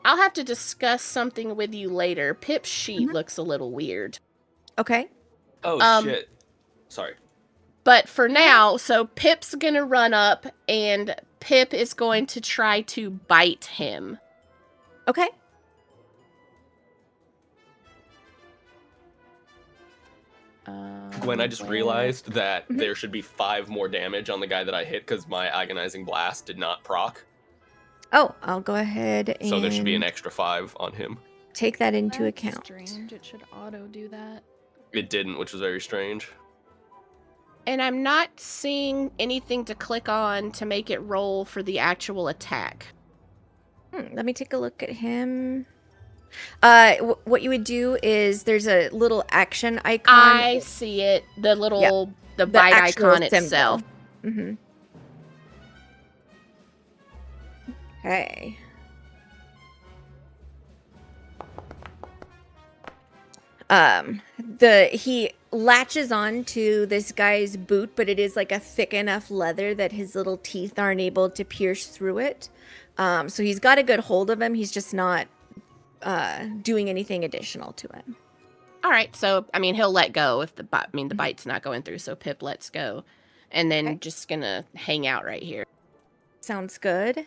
E: I'll have to discuss something with you later. Pip's sheet looks a little weird.
B: Okay.
C: Oh, shit. Sorry.
E: But for now, so Pip's going to run up, and Pip is going to try to bite him.
B: Okay.
C: Gwen, I just realized that there should be 5 more damage on the guy that I hit because my agonizing blast did not proc.
B: Oh, I'll go ahead and...
C: So there should be an extra 5 on him.
B: Take that into
A: That's
B: account.
A: strange. It should auto do that.
C: It didn't, which was very strange.
E: And I'm not seeing anything to click on to make it roll for the actual attack.
B: Let me take a look at him. What you would do is there's a little action icon.
E: I see it. The little, the bite icon itself.
B: Mm-hmm. Okay. He latches on to this guy's boot, but it is like a thick enough leather that his little teeth aren't able to pierce through it. So he's got a good hold of him. He's just not doing anything additional to him.
E: All right, so I mean he'll let go if the bite's not going through, so Pip lets go, and then just gonna hang out right here.
B: Sounds good.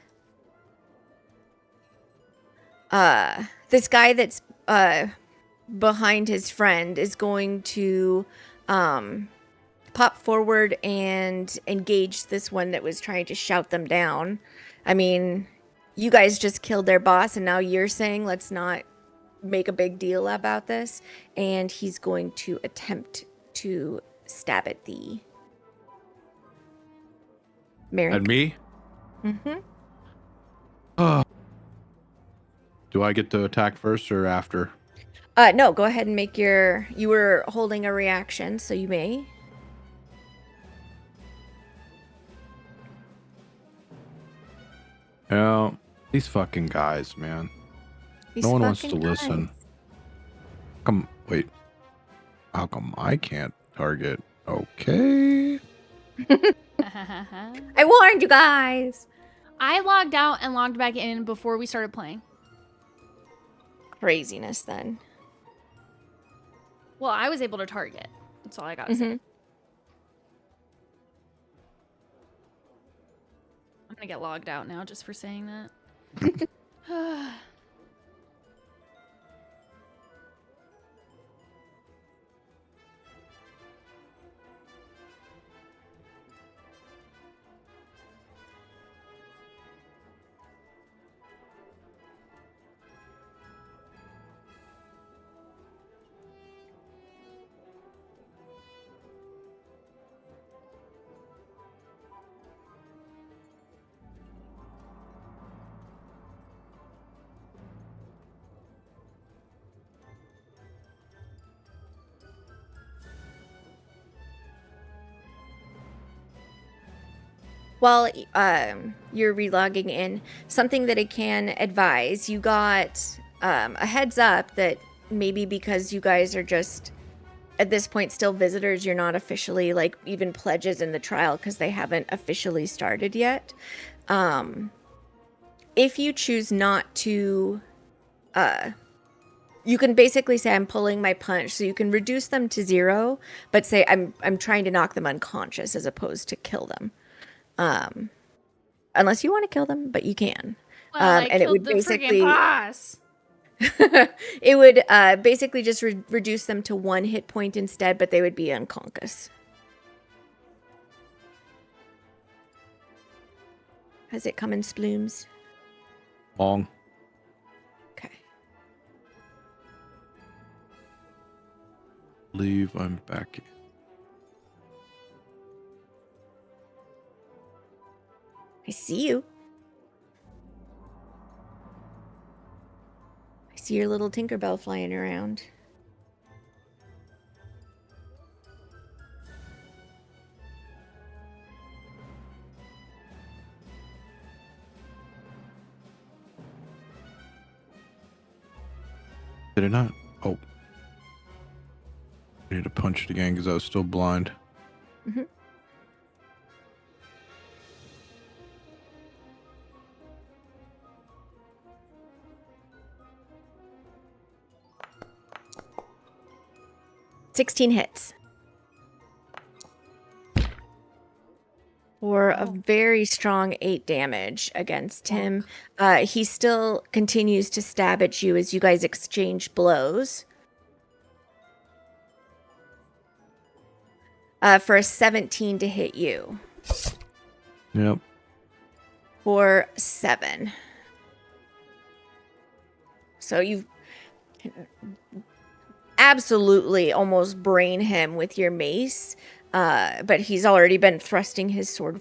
B: This guy that's behind his friend is going to pop forward and engage this one that was trying to shout them down. I mean, you guys just killed their boss, and now you're saying let's not make a big deal about this. And he's going to attempt to stab at the Merrick.
F: And me?
B: Mm-hmm.
F: Do I get to attack first or after?
B: No, go ahead and make your... You were holding a reaction, so you may.
F: Yeah, these fucking guys, man. No one wants to listen. Wait. How come I can't target? Okay.
B: I warned you guys.
A: I logged out and logged back in before we started playing.
B: Craziness, then.
A: Well, I was able to target. That's all I gotta say. I'm gonna get logged out now just for saying that.
B: While you're relogging in, something that I can advise, you got a heads up that maybe because you guys are just, at this point, still visitors, you're not officially, like, even pledges in the trial because they haven't officially started yet. If you choose not to, you can basically say, I'm pulling my punch, so you can reduce them to 0, but say, I'm trying to knock them unconscious as opposed to kill them. Unless you want to kill them, but you can.
A: Well, I
B: and it would
A: the
B: basically
A: boss.
B: it would basically just reduce them to 1 hit point instead, but they would be unconscious. Has it come in splooms?
F: Long.
B: Okay.
F: Leave. I'm back.
B: I see you. I see your little Tinkerbell flying around.
F: Did it not? Oh. I need to punch it again because I was still blind.
B: Mm-hmm. 16 hits. For a very strong 8 damage against him. He still continues to stab at you as you guys exchange blows. For a 17 to hit you.
F: Yep.
B: For 7. So you've absolutely almost brain him with your mace. But he's already been thrusting his sword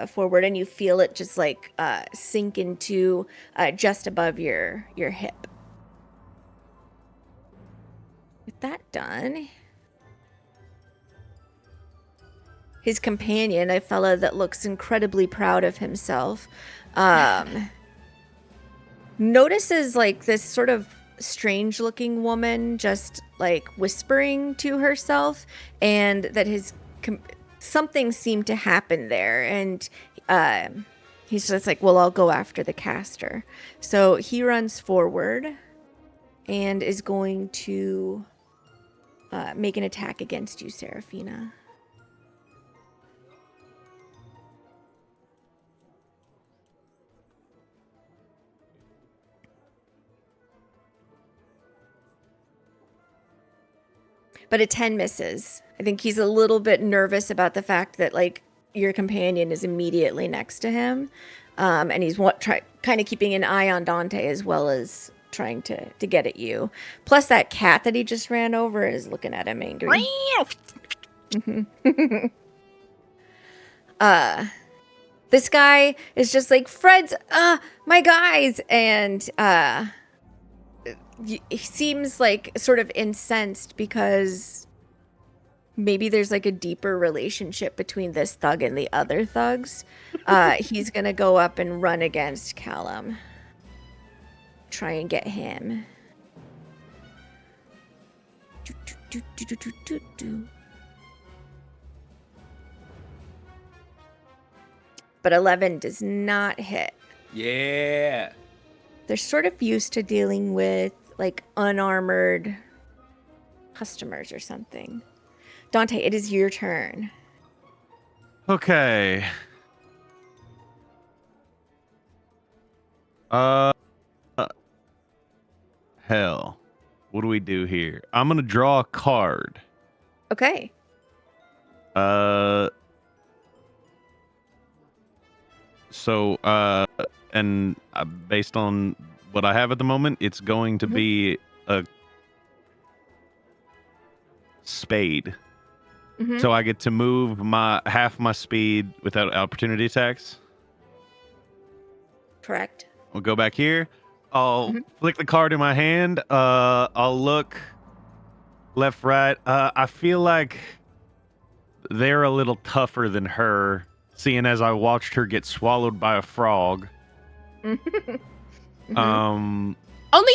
B: forward, and you feel it just like sink into just above your hip. With that done, his companion, a fellow that looks incredibly proud of himself, notices like this sort of strange looking woman just like whispering to herself, and that something seemed to happen there, and he's just like, well, I'll go after the caster. So he runs forward and is going to make an attack against you, Seraphina. But a 10 misses. I think he's a little bit nervous about the fact that like your companion is immediately next to him, and he's kind of keeping an eye on Dante as well as trying to get at you. Plus, that cat that he just ran over is looking at him angry. This guy is just like, Fred's, my guys, and he seems like sort of incensed because maybe there's like a deeper relationship between this thug and the other thugs. He's gonna go up and run against Callum. Try and get him. But 11 does not hit.
C: Yeah.
B: They're sort of used to dealing with like unarmored customers or something. Dante, it is your turn.
D: Okay. Hell. What do we do here? I'm gonna draw a card.
B: Okay.
D: So, and based on what I have at the moment, it's going to be a spade. So I get to move half my speed without opportunity attacks.
B: Correct.
D: We'll go back here. I'll flick the card in my hand. I'll look left, right. I feel like they're a little tougher than her, seeing as I watched her get swallowed by a frog.
E: Only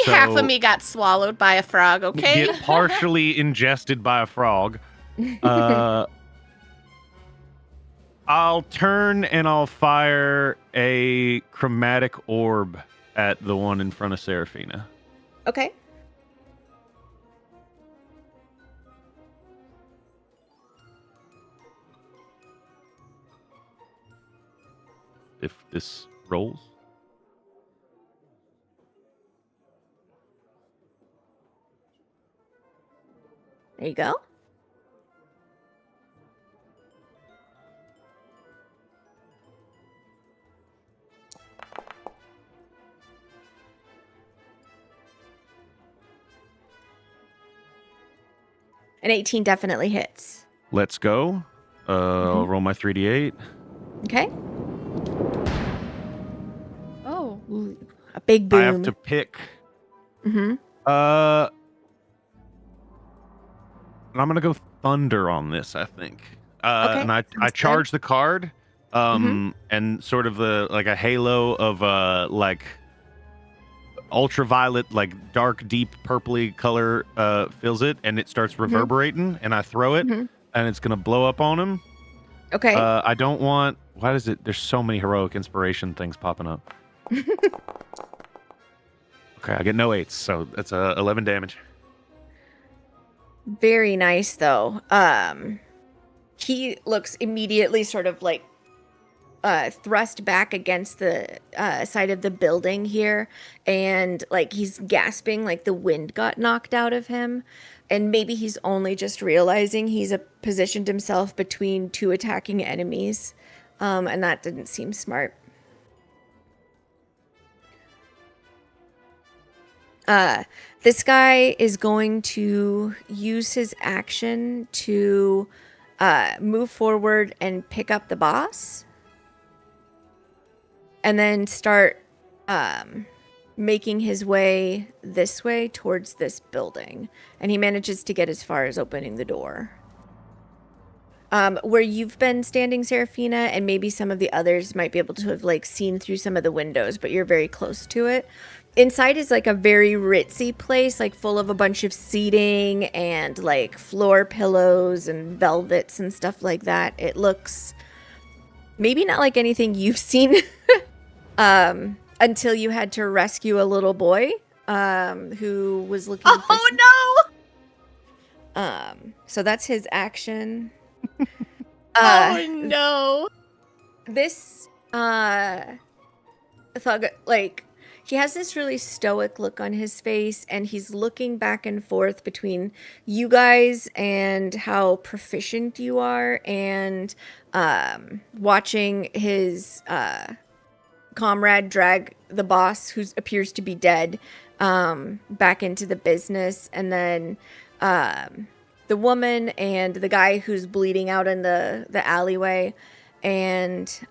E: half of me got swallowed by a frog, okay?
D: Get partially ingested by a frog. I'll turn and I'll fire a chromatic orb at the one in front of Seraphina.
B: Okay.
D: If this rolls.
B: There you go. An 18 definitely hits.
D: Let's go. I'll roll my 3d8.
B: Okay.
A: Oh.
B: Ooh, a big boom.
D: I have to pick.
B: Mm-hmm.
D: And I'm gonna go thunder on this, I think.
B: Okay,
D: And I
B: sounds
D: charge the card, and sort of like a halo of like ultraviolet, like dark, deep purpley color fills it, and it starts reverberating, and I throw it, and it's gonna blow up on him.
B: Okay.
D: I don't want. Why is it? There's so many heroic inspiration things popping up. Okay, I get no 8s, so that's 11 damage.
B: Very nice, though. He looks immediately sort of like thrust back against the side of the building here, and like he's gasping, like the wind got knocked out of him, and maybe he's only just realizing he's positioned himself between two attacking enemies, and that didn't seem smart. This guy is going to use his action to move forward and pick up the boss, and then start making his way this way towards this building. And he manages to get as far as opening the door. Where you've been standing, Seraphina, and maybe some of the others might be able to have like seen through some of the windows, but you're very close to it. Inside is like a very ritzy place, like full of a bunch of seating and like floor pillows and velvets and stuff like that. It looks maybe not like anything you've seen until you had to rescue a little boy who was looking for so that's his action.
E: Oh no.
B: This thug, like, he has this really stoic look on his face, and he's looking back and forth between you guys and how proficient you are, and watching his comrade drag the boss, who appears to be dead, back into the business, and then the woman and the guy who's bleeding out in the alleyway, and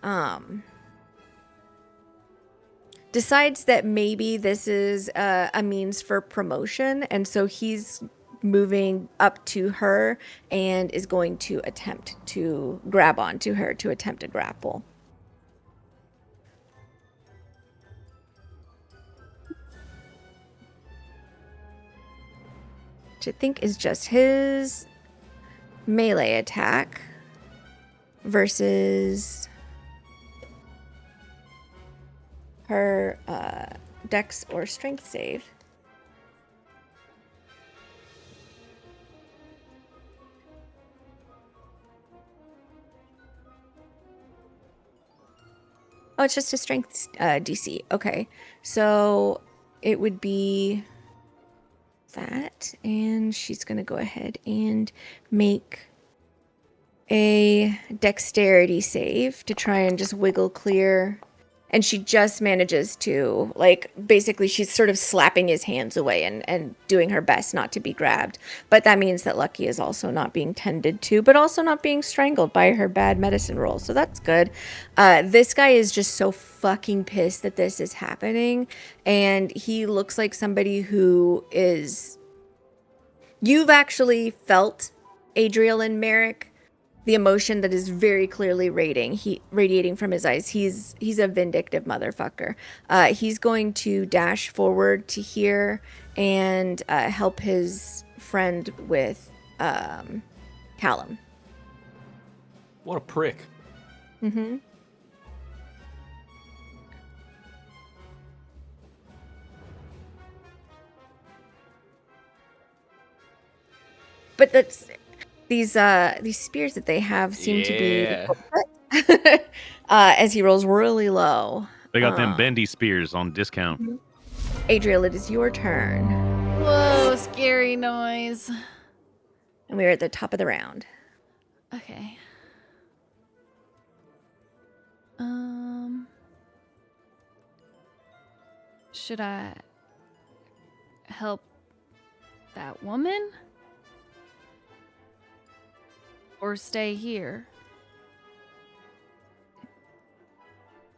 B: decides that maybe this is a means for promotion, and so he's moving up to her and is going to attempt to grab onto her to attempt a grapple. Which I think is just his melee attack versus her dex or strength save. Oh, it's just a strength DC. Okay, so it would be that, and she's gonna go ahead and make a dexterity save to try and just wiggle clear. And she just manages to, like, basically she's sort of slapping his hands away and doing her best not to be grabbed. But that means that Lucky is also not being tended to, but also not being strangled by her bad medicine roll. So that's good. This guy is just so fucking pissed that this is happening. And he looks like somebody who is... You've actually felt, Adriel and Merrick, the emotion that is very clearly radiating from his eyes. He's a vindictive motherfucker. He's going to dash forward to here and help his friend with Callum.
C: What a prick.
B: Mm-hmm. But that's... These spears that they have seem to be as he rolls really low.
D: They got them bendy spears on discount.
B: Adriel, it is your turn.
A: Whoa, scary noise.
B: And we're at the top of the round.
A: Okay. Should I help that woman? Or stay here?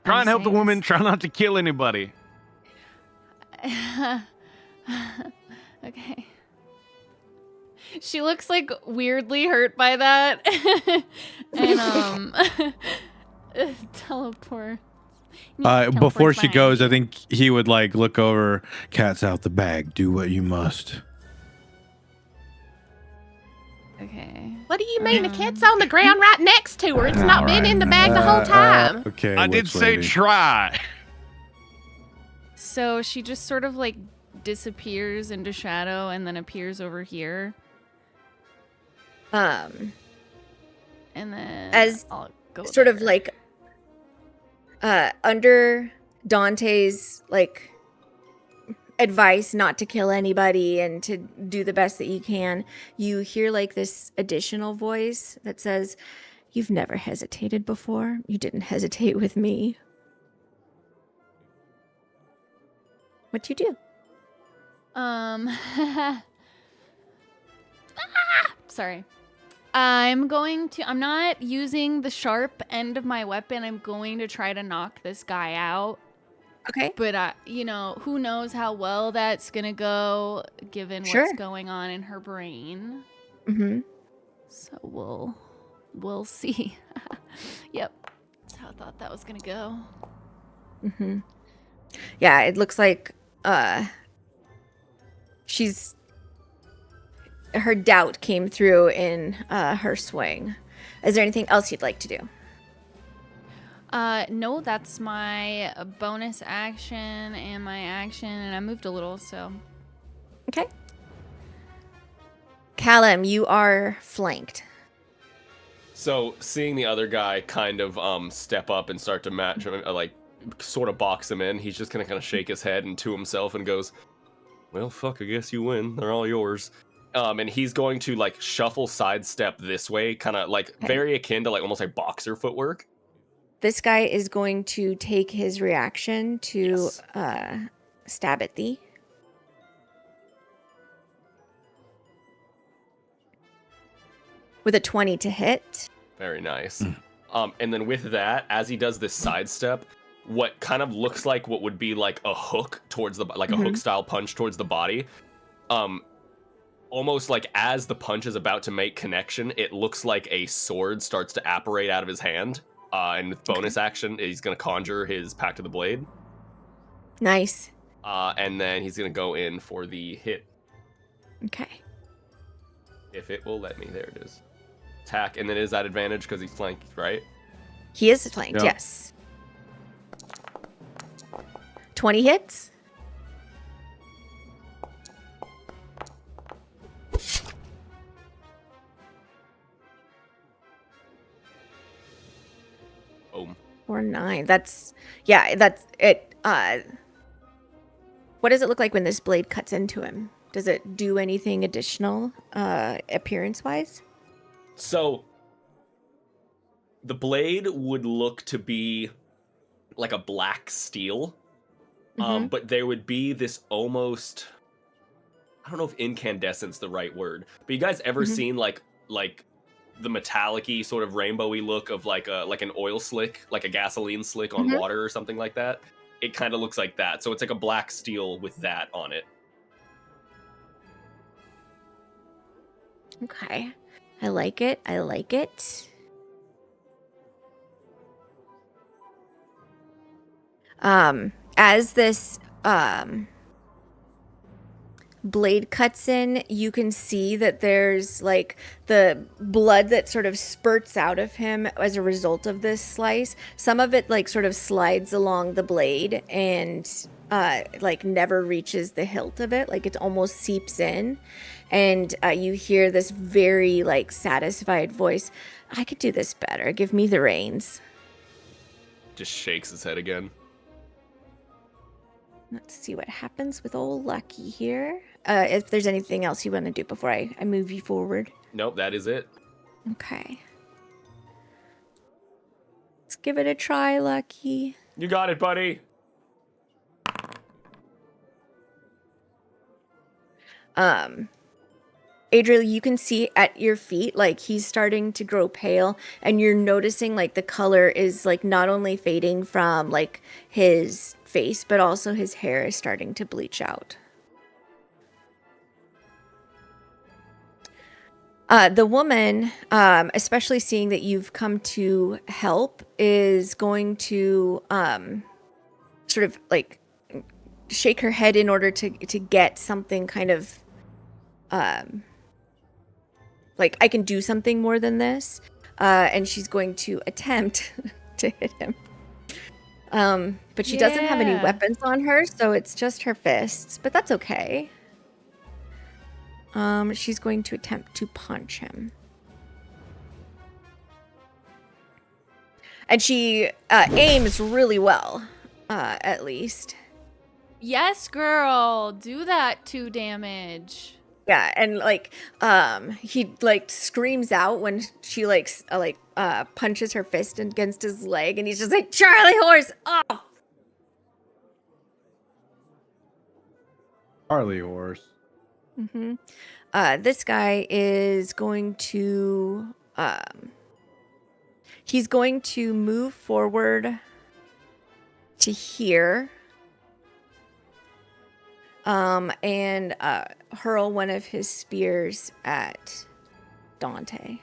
D: Try and help the woman. Try not to kill anybody.
A: Okay. She looks like weirdly hurt by that. And teleport.
F: Before she goes, I think he would like look over. Cat's out the bag. Do what you must.
A: Okay.
E: What do you mean? The cat's on the ground right next to her. It's not been in the bag the whole time.
F: Okay.
D: I did say try.
A: So she just sort of like disappears into shadow and then appears over here.
B: Um,
A: and then
B: as
A: I'll go
B: sort of
A: there.
B: like under Dante's like advice not to kill anybody and to do the best that you can, you hear like this additional voice that says, "You've never hesitated before. You didn't hesitate with me." What do you do?
A: Sorry. I'm not using the sharp end of my weapon. I'm going to try to knock this guy out.
B: Okay.
A: But, who knows how well that's going to go given what's going on in her brain.
B: Mm-hmm.
A: So we'll see. Yep. That's how I thought that was going to go.
B: Mm-hmm. Yeah, it looks like her doubt came through in her swing. Is there anything else you'd like to do?
A: No, that's my bonus action and my action, and I moved a little, so.
B: Okay. Callum, you are flanked.
C: So seeing the other guy kind of step up and start to match him, like sort of box him in, he's just gonna kind of shake his head and to himself and goes, "Well, fuck, I guess you win. They're all yours." And he's going to like shuffle sidestep this way, kind of like very akin to like almost like boxer footwork.
B: This guy is going to take his reaction to stab at thee. With a 20 to hit.
C: Very nice. And then with that, as he does this sidestep, what kind of looks like what would be like a hook towards the, like a hook style punch towards the body, almost like as the punch is about to make connection, it looks like a sword starts to apparate out of his hand. And with bonus action, he's going to conjure his Pact of the Blade.
B: Nice.
C: And then he's going to go in for the hit.
B: Okay.
C: If it will let me. There it is. Attack. And then is that advantage because he's flanked, right?
B: He is flanked, yes. 20 hits.
C: Boom.
B: Or 9. That's it. What does it look like when this blade cuts into him? Does it do anything additional, appearance-wise?
C: So, the blade would look to be like a black steel, but there would be this almost, I don't know if incandescent's the right word, but you guys ever seen like the metallic-y sort of rainbowy look of like an oil slick, like a gasoline slick on water or something like that? It kind of looks like that. So it's like a black steel with that on it.
B: Okay. I like it. I like it. As this blade cuts in, you can see that there's like the blood that sort of spurts out of him as a result of this slice. Some of it like sort of slides along the blade and like never reaches the hilt of it, like it almost seeps in. And you hear this very like satisfied voice, "I could do this better. Give me the reins."
C: Just shakes his head again.
B: Let's see what happens with old Lucky here. If there's anything else you want to do before I move you forward.
C: Nope, that is it.
B: Okay. Let's give it a try, Lucky.
C: You got it, buddy.
B: Adriel, you can see at your feet, like he's starting to grow pale, and you're noticing like the color is like not only fading from like his face, but also his hair is starting to bleach out. The woman, especially seeing that you've come to help, is going to sort of like shake her head in order to get something kind of like, I can do something more than this. And she's going to attempt to hit him. But she doesn't have any weapons on her, so it's just her fists. But that's okay. She's going to attempt to punch him. And she aims really well, at least.
A: Yes, girl. Do that 2 damage.
B: Yeah, and like he like screams out when she punches her fist against his leg, and he's just like, Charlie horse off.
F: Charlie horse.
B: Mm-hmm. This guy is going to he's going to move forward to here. And hurl one of his spears at Dante.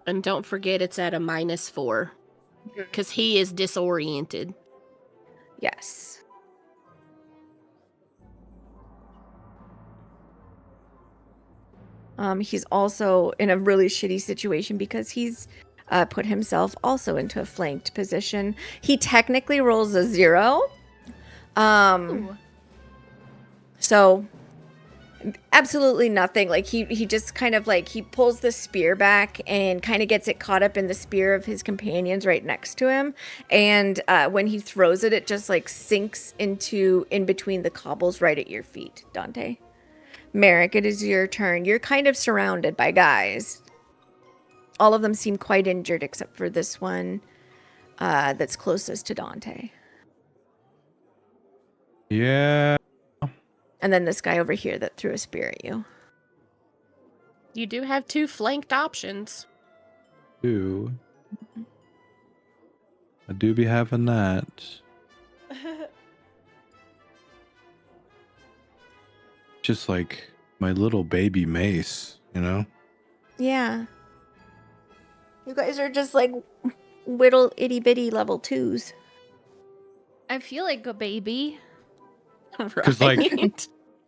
E: And don't forget it's at a -4. Because he is disoriented.
B: Yes. He's also in a really shitty situation because he's put himself also into a flanked position. He technically rolls a 0.
A: Ooh.
B: So absolutely nothing. Like he just kind of like he pulls the spear back and kind of gets it caught up in the spear of his companions right next to him. And when he throws it, it just like sinks into in between the cobbles right at your feet, Dante. Merrick, it is your turn. You're kind of surrounded by guys. All of them seem quite injured except for this one that's closest to Dante.
F: Yeah.
B: And then this guy over here that threw a spear at you.
E: You do have 2 flanked options.
F: I do be having that. Just like my little baby mace, you know?
B: Yeah. You guys are just like little itty bitty level 2s.
A: I feel like a baby.
D: Because, like,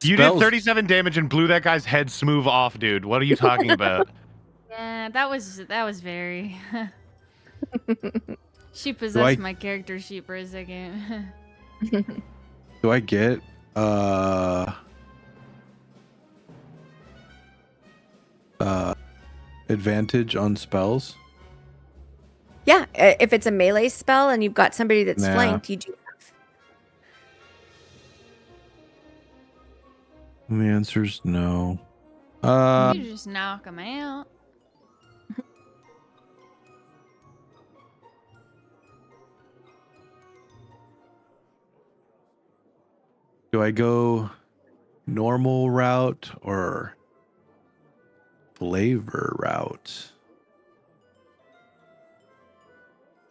D: you did 37 damage and blew that guy's head smooth off, dude. What are you talking about?
A: Yeah, that was very... She possessed my character sheet for a second.
F: Do I get advantage on spells?
B: Yeah, if it's a melee spell and you've got somebody that's flanked, you do.
F: The answer's no.
A: You just knock him out.
F: Do I go normal route or flavor route?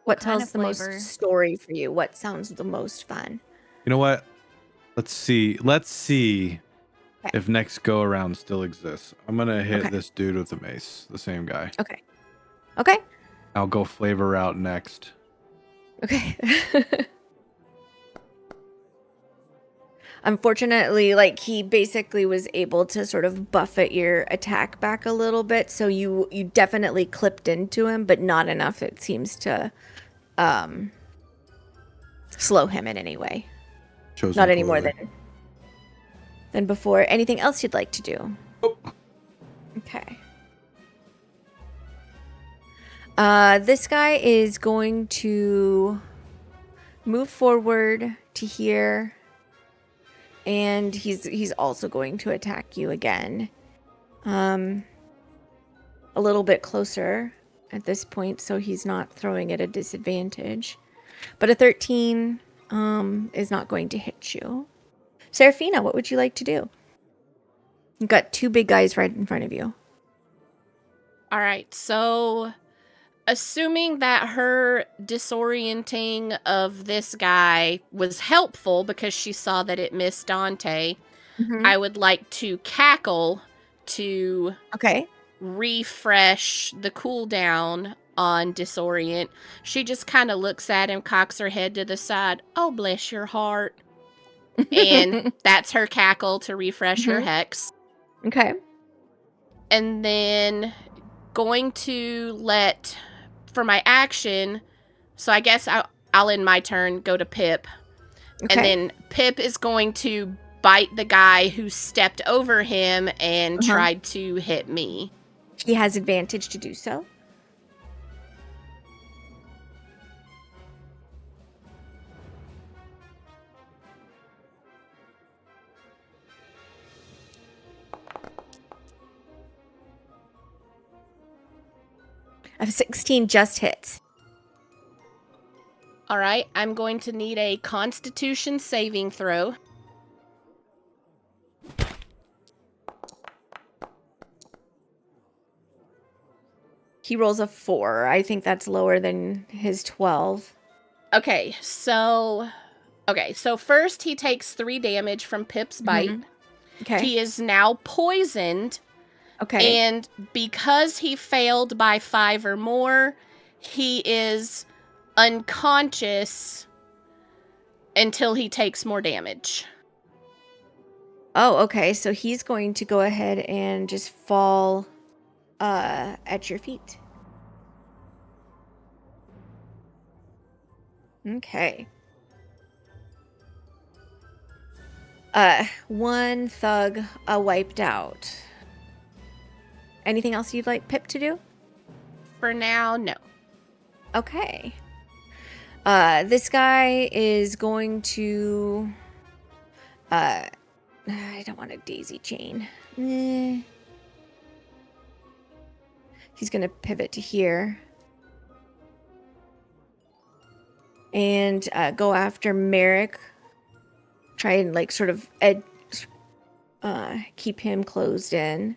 B: What tells the most story for you? What sounds the most fun?
F: You know what? Let's see. If next go around still exists. I'm gonna hit this dude with the mace, the same guy.
B: Okay.
F: I'll go flavor route next.
B: Okay. Unfortunately, like he basically was able to sort of buffet your attack back a little bit, so you definitely clipped into him, but not enough, it seems, to slow him in any way. Not any more than before. Anything else you'd like to do? Okay. This guy is going to move forward to here, and he's also going to attack you again. A little bit closer at this point, so he's not throwing at a disadvantage. But a 13 is not going to hit you. Seraphina, what would you like to do? You've got 2 big guys right in front of you.
E: All right, so assuming that her disorienting of this guy was helpful because she saw that it missed Dante, I would like to cackle to refresh the cooldown on disorient. She just kind of looks at him, cocks her head to the side. Oh, bless your heart. And that's her cackle to refresh her hex.
B: Okay.
E: And then going to let, for my action, so I guess I'll end my turn, go to Pip. And then Pip is going to bite the guy who stepped over him and tried to hit me.
B: He has advantage to do so. A 16 just hits.
E: All right, I'm going to need a Constitution saving throw.
B: He rolls a 4. I think that's lower than his 12.
E: Okay, so first he takes 3 damage from Pip's bite.
B: Okay.
E: He is now poisoned.
B: Okay.
E: And because he failed by 5 or more, he is unconscious until he takes more damage.
B: Oh, okay. So he's going to go ahead and just fall at your feet. Okay. One thug wiped out. Anything else you'd like Pip to do?
E: For now, no.
B: Okay. This guy is going to I don't want a daisy chain. He's going to pivot to here. And go after Merrick. Try and like sort of keep him closed in.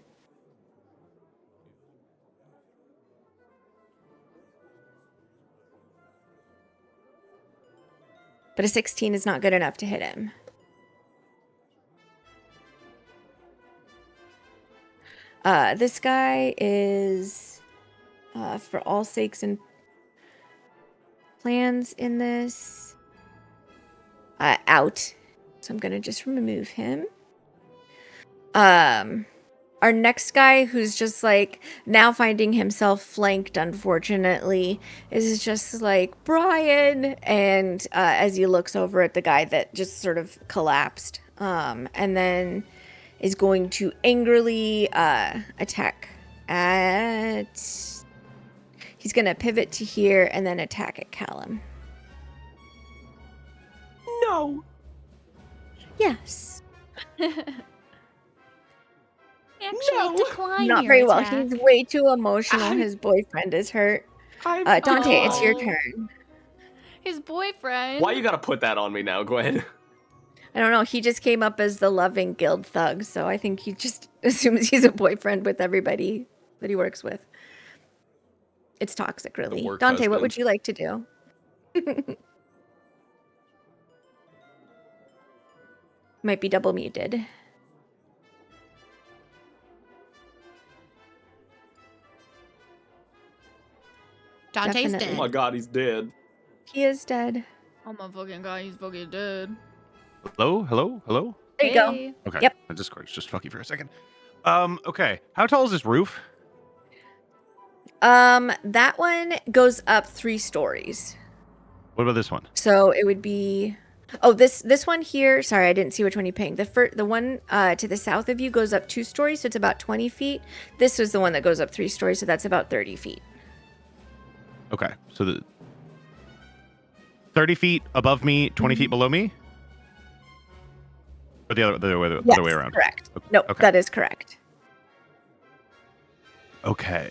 B: But a 16 is not good enough to hit him. This guy is, for all sakes and plans in this, out. So I'm going to just remove him. Our next guy, who's just like now finding himself flanked, unfortunately, is just like, Brian. And as he looks over at the guy that just sort of collapsed, and then is going to angrily attack at. He's going to pivot to here and then attack at Callum.
C: No.
B: Yes.
A: Actually, decline
B: Not
A: your
B: very well.
A: attack.
B: He's way too emotional. His boyfriend is hurt. Dante, it's your turn.
A: His boyfriend.
C: Why you gotta put that on me now? Go ahead.
B: I don't know. He just came up as the loving guild thug, so I think he just assumes he's a boyfriend with everybody that he works with. It's toxic, really. Dante, what would you like to do? Might be double muted.
E: Dante's
B: Definitely.
E: dead.
C: Oh my god, he's dead.
B: He is dead.
A: Oh my fucking god, he's fucking dead.
D: Hello? Hello? Hello?
B: There you go.
A: Hey.
D: Okay.
B: Yep.
D: My Discord's just funky for a second. Okay. How tall is this roof?
B: That one goes up 3 stories.
D: What about this one?
B: So it would be. Oh, this one here. Sorry, I didn't see which one you pinged. The one to the south of you goes up 2 stories, so it's about 20 feet. This was the one that goes up 3 stories, so that's about 30 feet.
D: Okay. So the 30 feet above me, 20 feet below me? Or the other way around?
B: Correct.
D: Okay.
B: No,
D: Okay.
B: that is correct.
D: Okay.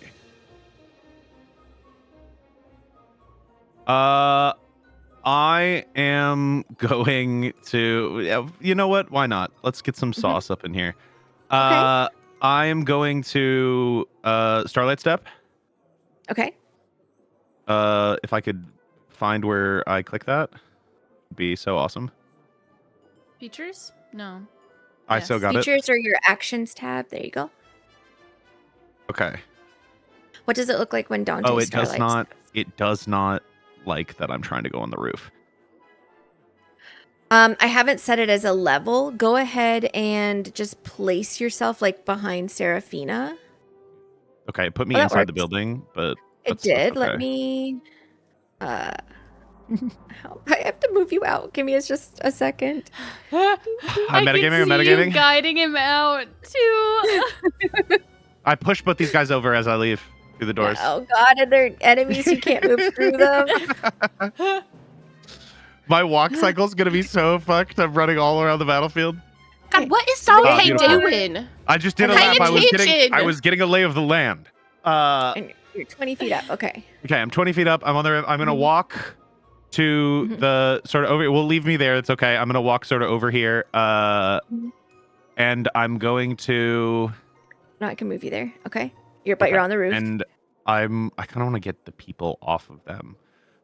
D: I am going to. You know what? Why not? Let's get some sauce up in here. I am going to Starlight Step.
B: Okay.
D: If I could find where I click that, would be so awesome.
A: Features? No.
D: I still got
B: Features are your actions tab. There you go.
D: Okay.
B: What does it look like when Dante
D: Oh, it does
B: Starlight
D: not.
B: steps?
D: It does not like that I'm trying to go on the roof.
B: I haven't set it as a level. Go ahead and just place yourself like behind Seraphina.
D: Okay, it put me
B: that
D: inside the
B: works.
D: building, but
B: It
D: that's
B: did.
D: okay.
B: Let me. I have to move you out. Give me just a second.
D: I'm metagaming. I'm
A: You
D: metagaming.
A: guiding him out too.
D: I push both these guys over as I leave through the doors.
B: Oh God, are there enemies you can't move through them?
D: My walk cycle's gonna be so fucked. I'm running all around the battlefield.
E: God, what is Dante
D: beautiful.
E: doing?
D: I just did a
E: Pay
D: lap. I was
E: attention.
D: getting a lay of the land.
B: And You're 20 feet up. Okay.
D: Okay, I'm 20 feet up. I'm on the. I'm gonna walk to the sort of over. We'll leave me there. It's okay. I'm gonna walk sort of over here. And I'm going to.
B: No, I can move you there. Okay. You're on the roof.
D: And I kind of want to get the people off of them.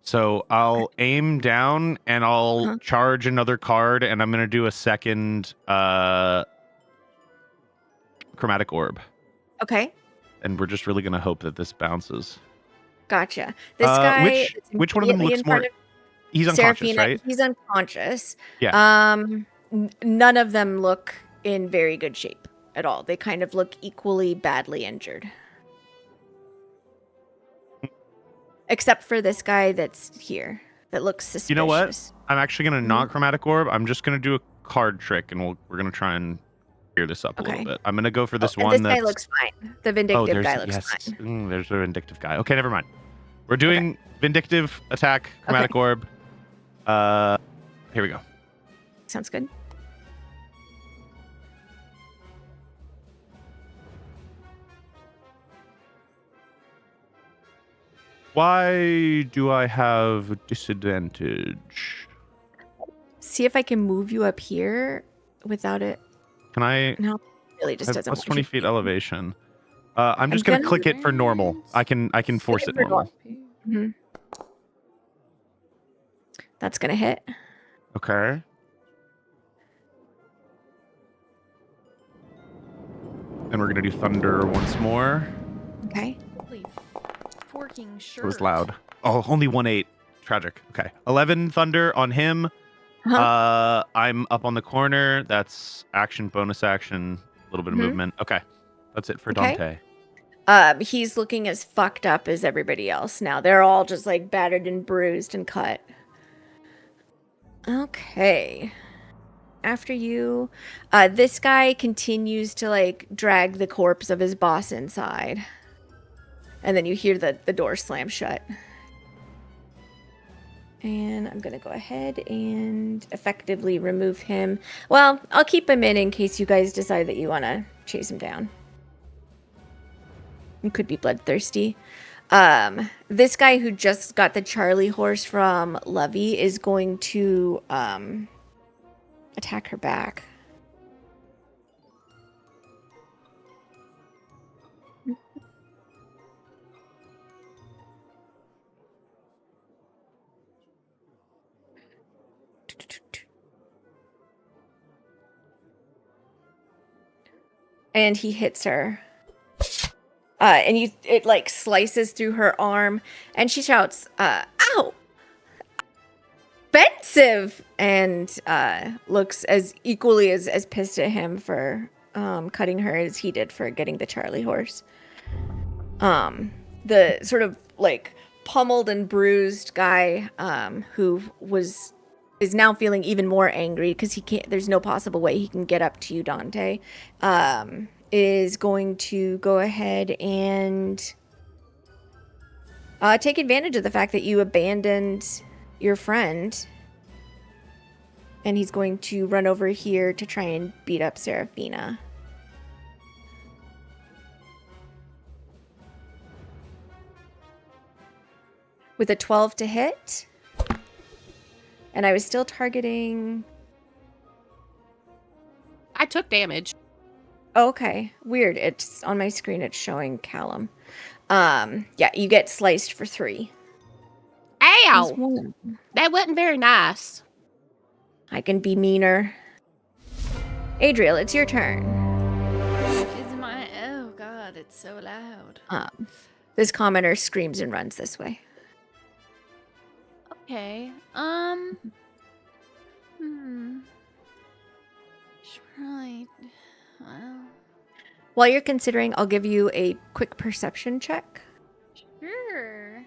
D: So I'll aim down and I'll charge another card, and I'm gonna do a second chromatic orb.
B: Okay.
D: And we're just really gonna hope that this bounces.
B: Gotcha. This guy.
D: Which one of them looks more? He's unconscious,
B: Seraphina,
D: right?
B: He's unconscious.
D: Yeah.
B: None of them look in very good shape at all. They kind of look equally badly injured. Except for this guy that's here that looks suspicious.
D: You know what? I'm actually going to not chromatic orb. I'm just going to do a card trick, and we're going to try and clear this up a little bit. I'm going to go for this one.
B: This guy looks fine. The vindictive guy looks fine.
D: There's a vindictive guy. Okay, never mind. We're doing vindictive attack, chromatic orb. Here we go.
B: Sounds good.
D: Why do I have disadvantage?
B: See if I can move you up here without it.
D: Can I?
B: No, really just doesn't.
D: Plus 20 feet elevation. I'm just gonna click it for normal. I can force it normal.
B: Mm-hmm. That's gonna hit.
D: Okay. Then we're gonna do thunder once more.
B: Okay.
A: Forking shirt.
D: It was loud. Oh, only 1/8. Tragic. Okay. 11 thunder on him. I'm up on the corner. That's action, bonus action, a little bit of movement. Okay. That's it for Dante.
B: He's looking as fucked up as everybody else now. They're all just like battered and bruised and cut. Okay. After you, this guy continues to like drag the corpse of his boss inside. And then you hear the door slam shut. And I'm going to go ahead and effectively remove him. Well, I'll keep him in case you guys decide that you want to chase him down. He could be bloodthirsty. This guy who just got the Charlie horse from Lovey is going to attack her back. And he hits her. And it like slices through her arm, and she shouts, "Ow! Expensive!" And looks as equally as pissed at him for cutting her as he did for getting the Charlie horse. The sort of like pummeled and bruised guy who is now feeling even more angry because he can't. There's no possible way he can get up to you, Dante. Is going to go ahead and take advantage of the fact that you abandoned your friend. And he's going to run over here to try and beat up Seraphina. With a 12 to hit. And I was still targeting...
E: I took damage.
B: Okay, weird. It's on my screen. It's showing Callum. Yeah, you get sliced for 3.
E: Ow! That wasn't very nice.
B: I can be meaner. Adriel, it's your turn.
A: Oh god, it's so loud.
B: This commenter screams and runs this way.
A: Okay. Should probably. Well.
B: While you're considering, I'll give you a quick perception check.
A: Sure.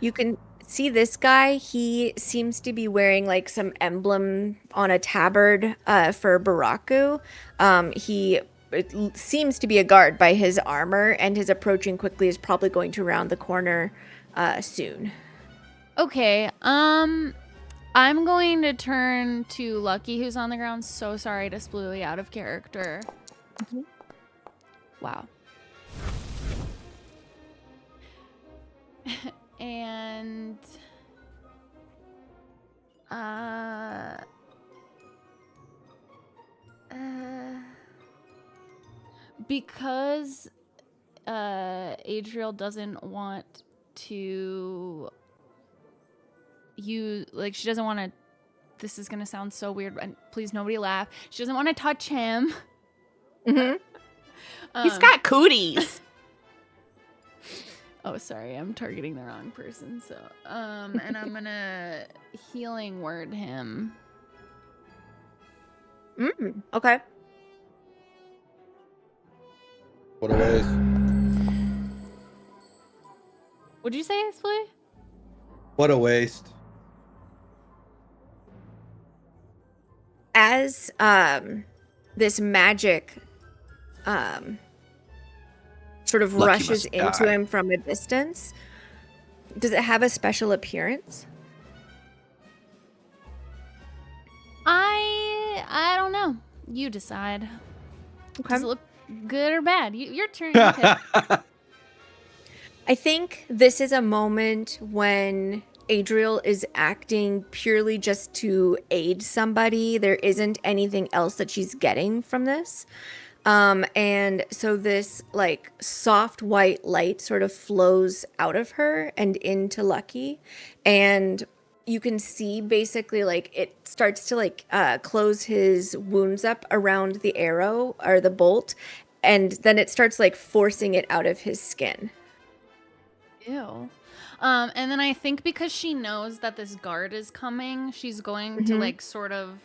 B: You can see this guy. He seems to be wearing like some emblem on a tabard for Baraku. It seems to be a guard by his armor, and his approaching quickly is probably going to round the corner soon.
A: Okay. I'm going to turn to Lucky, who's on the ground. So sorry to Splooey, out of character.
B: Mm-hmm.
A: Wow. And because Adriel doesn't want to she doesn't want to, this is gonna sound so weird, and please nobody laugh, she doesn't want to touch him.
E: He's got cooties.
A: Oh, sorry, I'm targeting the wrong person. So and I'm gonna healing word him.
B: Okay.
H: What a waste.
A: What'd you say, Splooey?
H: What a waste.
B: As this magic sort of
F: Lucky
B: rushes
F: must
B: into
F: die.
B: him from a distance, does it have a special appearance?
A: I don't know. You decide.
B: Okay.
A: Does it look good or bad? Your turn. Okay.
B: I think this is a moment when Adriel is acting purely just to aid somebody. There isn't anything else that she's getting from this. And so this like soft white light sort of flows out of her and into Lucky. And you can see basically like it starts to like close his wounds up around the arrow or the bolt. And then it starts like forcing it out of his skin.
A: Ew. And then I think because she knows that this guard is coming, she's going to like sort of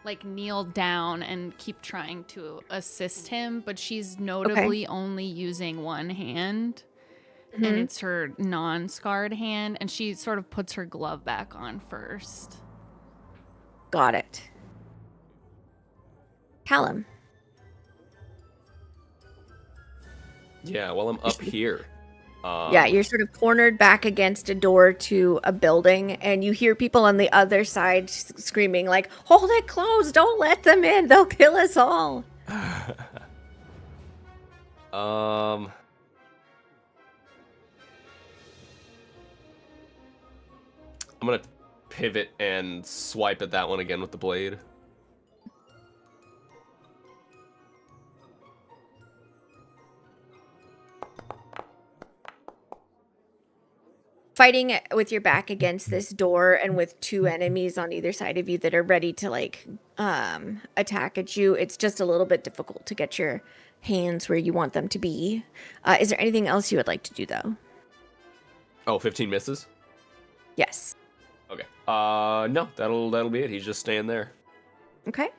A: like kneel down and keep trying to assist him, but she's notably only using one hand, and it's her non-scarred hand, and she sort of puts her glove back on first.
B: Got it. Callum.
C: Yeah, well, I'm up here.
B: Yeah, you're sort of cornered back against a door to a building, and you hear people on the other side screaming like, "Hold it closed! Don't let them in! They'll kill us all!"
C: I'm gonna pivot and swipe at that one again with the blade.
B: Fighting with your back against this door and with two enemies on either side of you that are ready to like attack at you, it's just a little bit difficult to get your hands where you want them to be. Is there anything else you would like to do though?
C: Oh, 15 misses?
B: Yes.
C: Okay. No, that'll be it. He's just staying there.
B: Okay.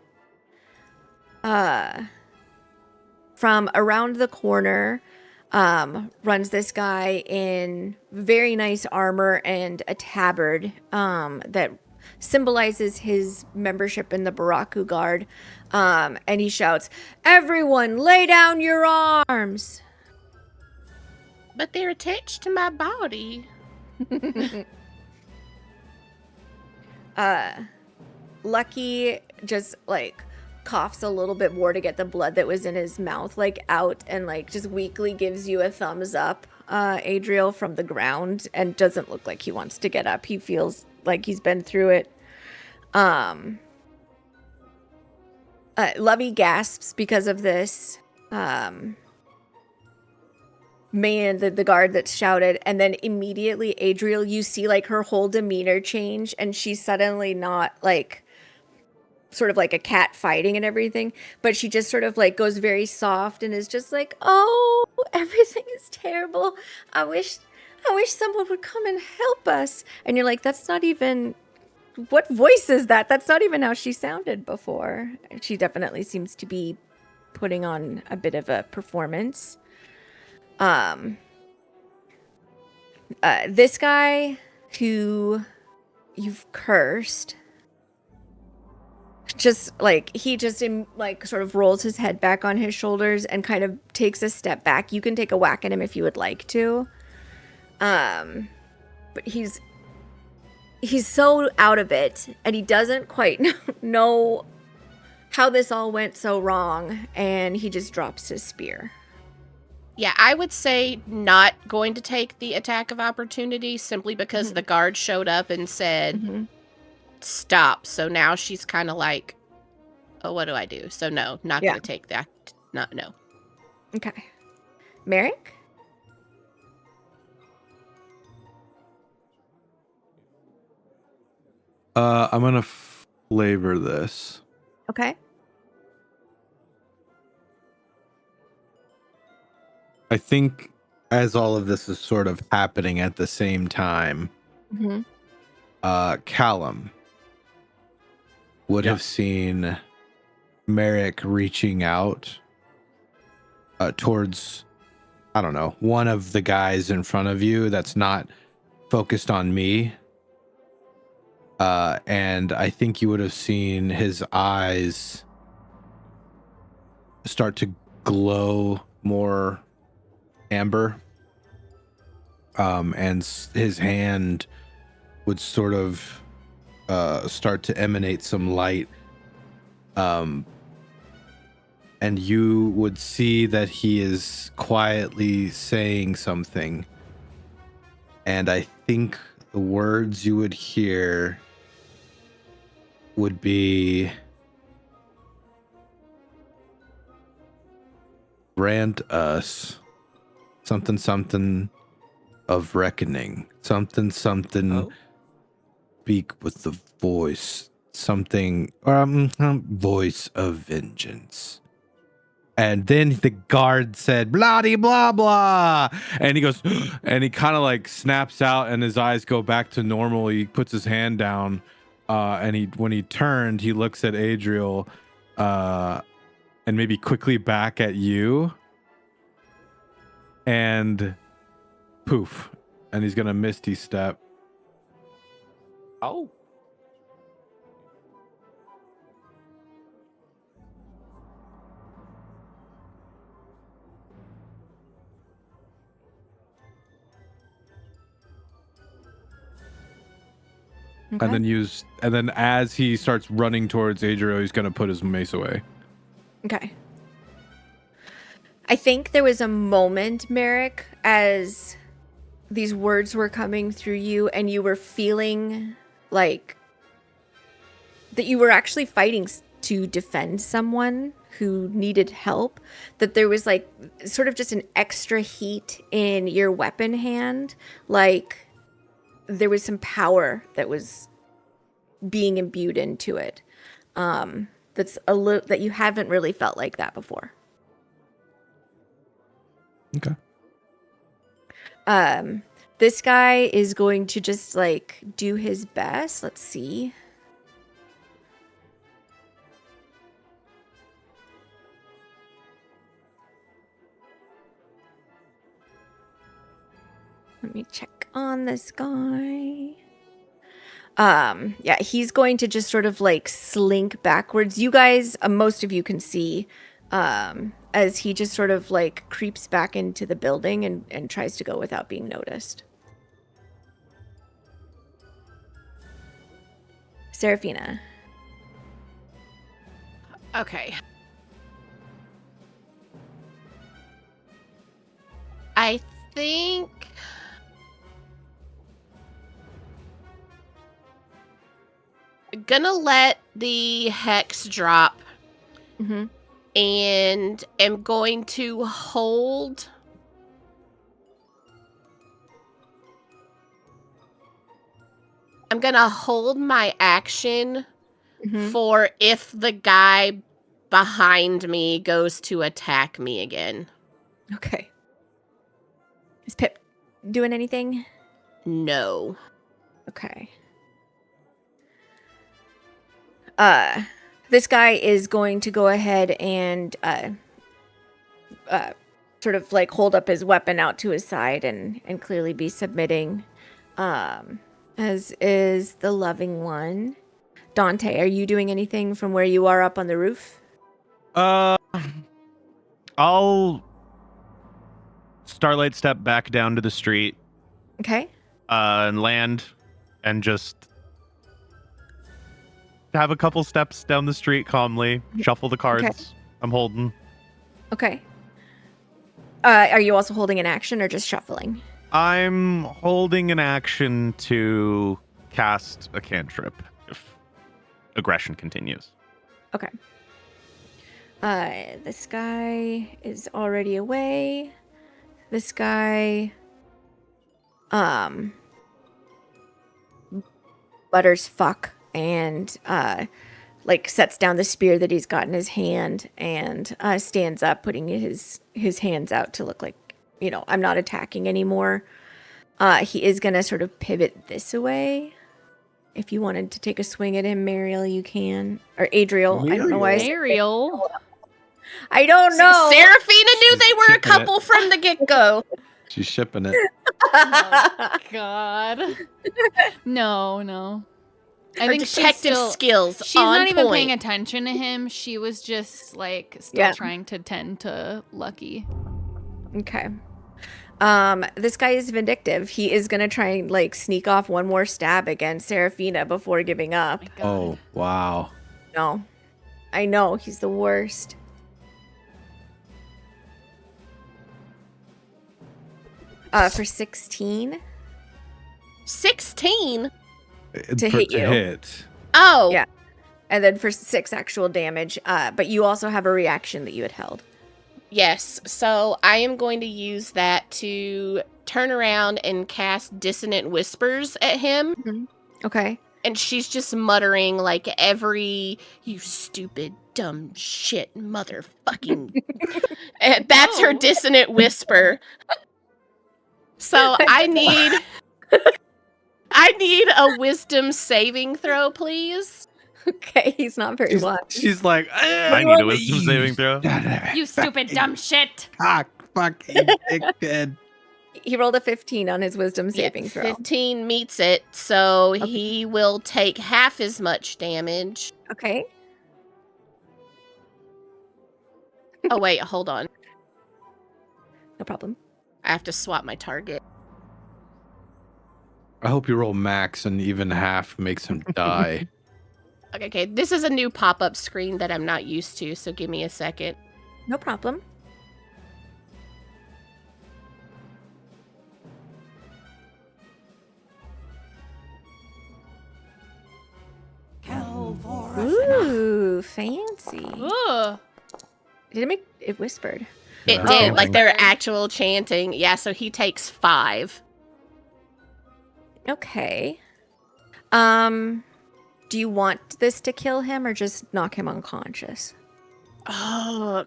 B: From around the corner runs this guy in very nice armor and a tabard that symbolizes his membership in the Baraku Guard. And he shouts, "Everyone, lay down your arms!"
E: But they're attached to my body.
B: Lucky just like coughs a little bit more to get the blood that was in his mouth like out, and like just weakly gives you a thumbs up, Adriel, from the ground, and doesn't look like he wants to get up. He feels like he's been through it. Lovey gasps because of this. Man, the guard that shouted, and then immediately Adriel, you see like her whole demeanor change, and she's suddenly not like sort of like a cat fighting and everything, but she just sort of like goes very soft and is just like, "Oh, everything is terrible. I wish someone would come and help us." And you're like, "That's not even, what voice is that? That's not even how she sounded before." She definitely seems to be putting on a bit of a performance. This guy who you've cursed, just like he just like sort of rolls his head back on his shoulders and kind of takes a step back. You can take a whack at him if you would like to. But he's he's so out of it, and he doesn't quite know how this all went so wrong, and he just drops his spear.
E: Yeah, I would say not going to take the attack of opportunity simply because the guard showed up and said, stop. So now she's kind of like, oh, what do I do? So no, not going to take that. No.
B: Okay. Merrick?
F: I'm gonna flavor this.
B: Okay.
F: I think as all of this is sort of happening at the same time, Callum would have seen Merrick reaching out towards, I don't know, one of the guys in front of you that's not focused on me. And I think you would have seen his eyes start to glow more amber. And his hand would sort of start to emanate some light. And you would see that he is quietly saying something. And I think the words you would hear would be, grant us something of reckoning, something speak with the voice, something voice of vengeance. And then the guard said, blah, blah, blah. And he goes, and he kind of like snaps out and his eyes go back to normal. He puts his hand down. And when he turned, he looks at Adriel and maybe quickly back at you. And poof. And he's going to Misty Step.
C: Oh.
B: Okay.
F: And then as he starts running towards Adriel, he's going to put his mace away.
B: Okay. I think there was a moment, Merrick, as these words were coming through you and you were feeling like that you were actually fighting to defend someone who needed help, that there was like sort of just an extra heat in your weapon hand, like there was some power that was being imbued into it. That's a little that you haven't really felt like that before.
F: Okay.
B: This guy is going to just like do his best. Let's see. Let me check on this guy. Yeah, he's going to just sort of like slink backwards. You guys, most of you can see, as he just sort of like creeps back into the building and tries to go without being noticed. Seraphina.
E: Okay. I think gonna let the hex drop and am going to hold my action for if the guy behind me goes to attack me again.
B: Okay. Is Pip doing anything?
E: No.
B: Okay. This guy is going to go ahead and sort of like hold up his weapon out to his side and clearly be submitting, as is the loving one. Dante, are you doing anything from where you are up on the roof?
D: I'll Starlight step back down to the street.
B: Okay.
D: And land and just have a couple steps down the street calmly, shuffle the cards
B: Okay.
D: I'm holding.
B: Okay. Are you also holding an action or just shuffling?
D: I'm holding an action to cast a cantrip if aggression continues.
B: Okay. This guy is already away. This guy, butters fuck and like sets down the spear that he's got in his hand and stands up, putting his hands out to look like, you know, I'm not attacking anymore. He is gonna sort of pivot this way. If you wanted to take a swing at him, Mariel, you can. Or Adriel. I don't know why I said
A: Ariel.
B: I don't know.
E: Seraphina knew they were a
F: shipping it.
E: couple from the get-go.
F: She's shipping it.
A: Oh, God. No. I
E: Her
A: think
E: detective skills
A: she's
E: on
A: not even
E: point.
A: paying attention to him. She was just like still trying to tend to Lucky.
B: Okay. This guy is vindictive. He is gonna try and like sneak off one more stab against Seraphina before giving up.
A: My God.
F: Oh, wow.
B: No. I know, he's the worst. For 16.
E: 16?
B: To hit you.
F: Hit.
E: Oh.
B: Yeah. And then for 6 actual damage. But you also have a reaction that you had held.
E: Yes. So I am going to use that to turn around and cast Dissonant Whispers at him.
B: Okay.
E: And she's just muttering like every, you stupid, dumb shit, motherfucking. And that's her
A: No.
E: dissonant whisper. So I need a wisdom saving throw, please.
B: Okay, he's not very wise.
F: She's like,
D: I need a wisdom saving throw.
A: You stupid dumb shit.
F: Fucking dickhead.
B: He rolled a 15 on his wisdom saving throw.
E: 15 meets it, so he will take half as much damage.
B: Okay.
E: Oh, wait, hold on.
B: No problem.
E: I have to swap my target.
F: I hope you roll max and even half makes him die.
E: Okay, this is a new pop-up screen that I'm not used to, so give me a second.
B: No problem. Ooh, fancy.
A: Ugh.
B: Did it make it whispered?
E: It
F: Yeah.
E: did,
B: Oh.
E: like their actual chanting. Yeah, so he takes 5.
B: Okay. Do you want this to kill him or just knock him unconscious?
E: Oh,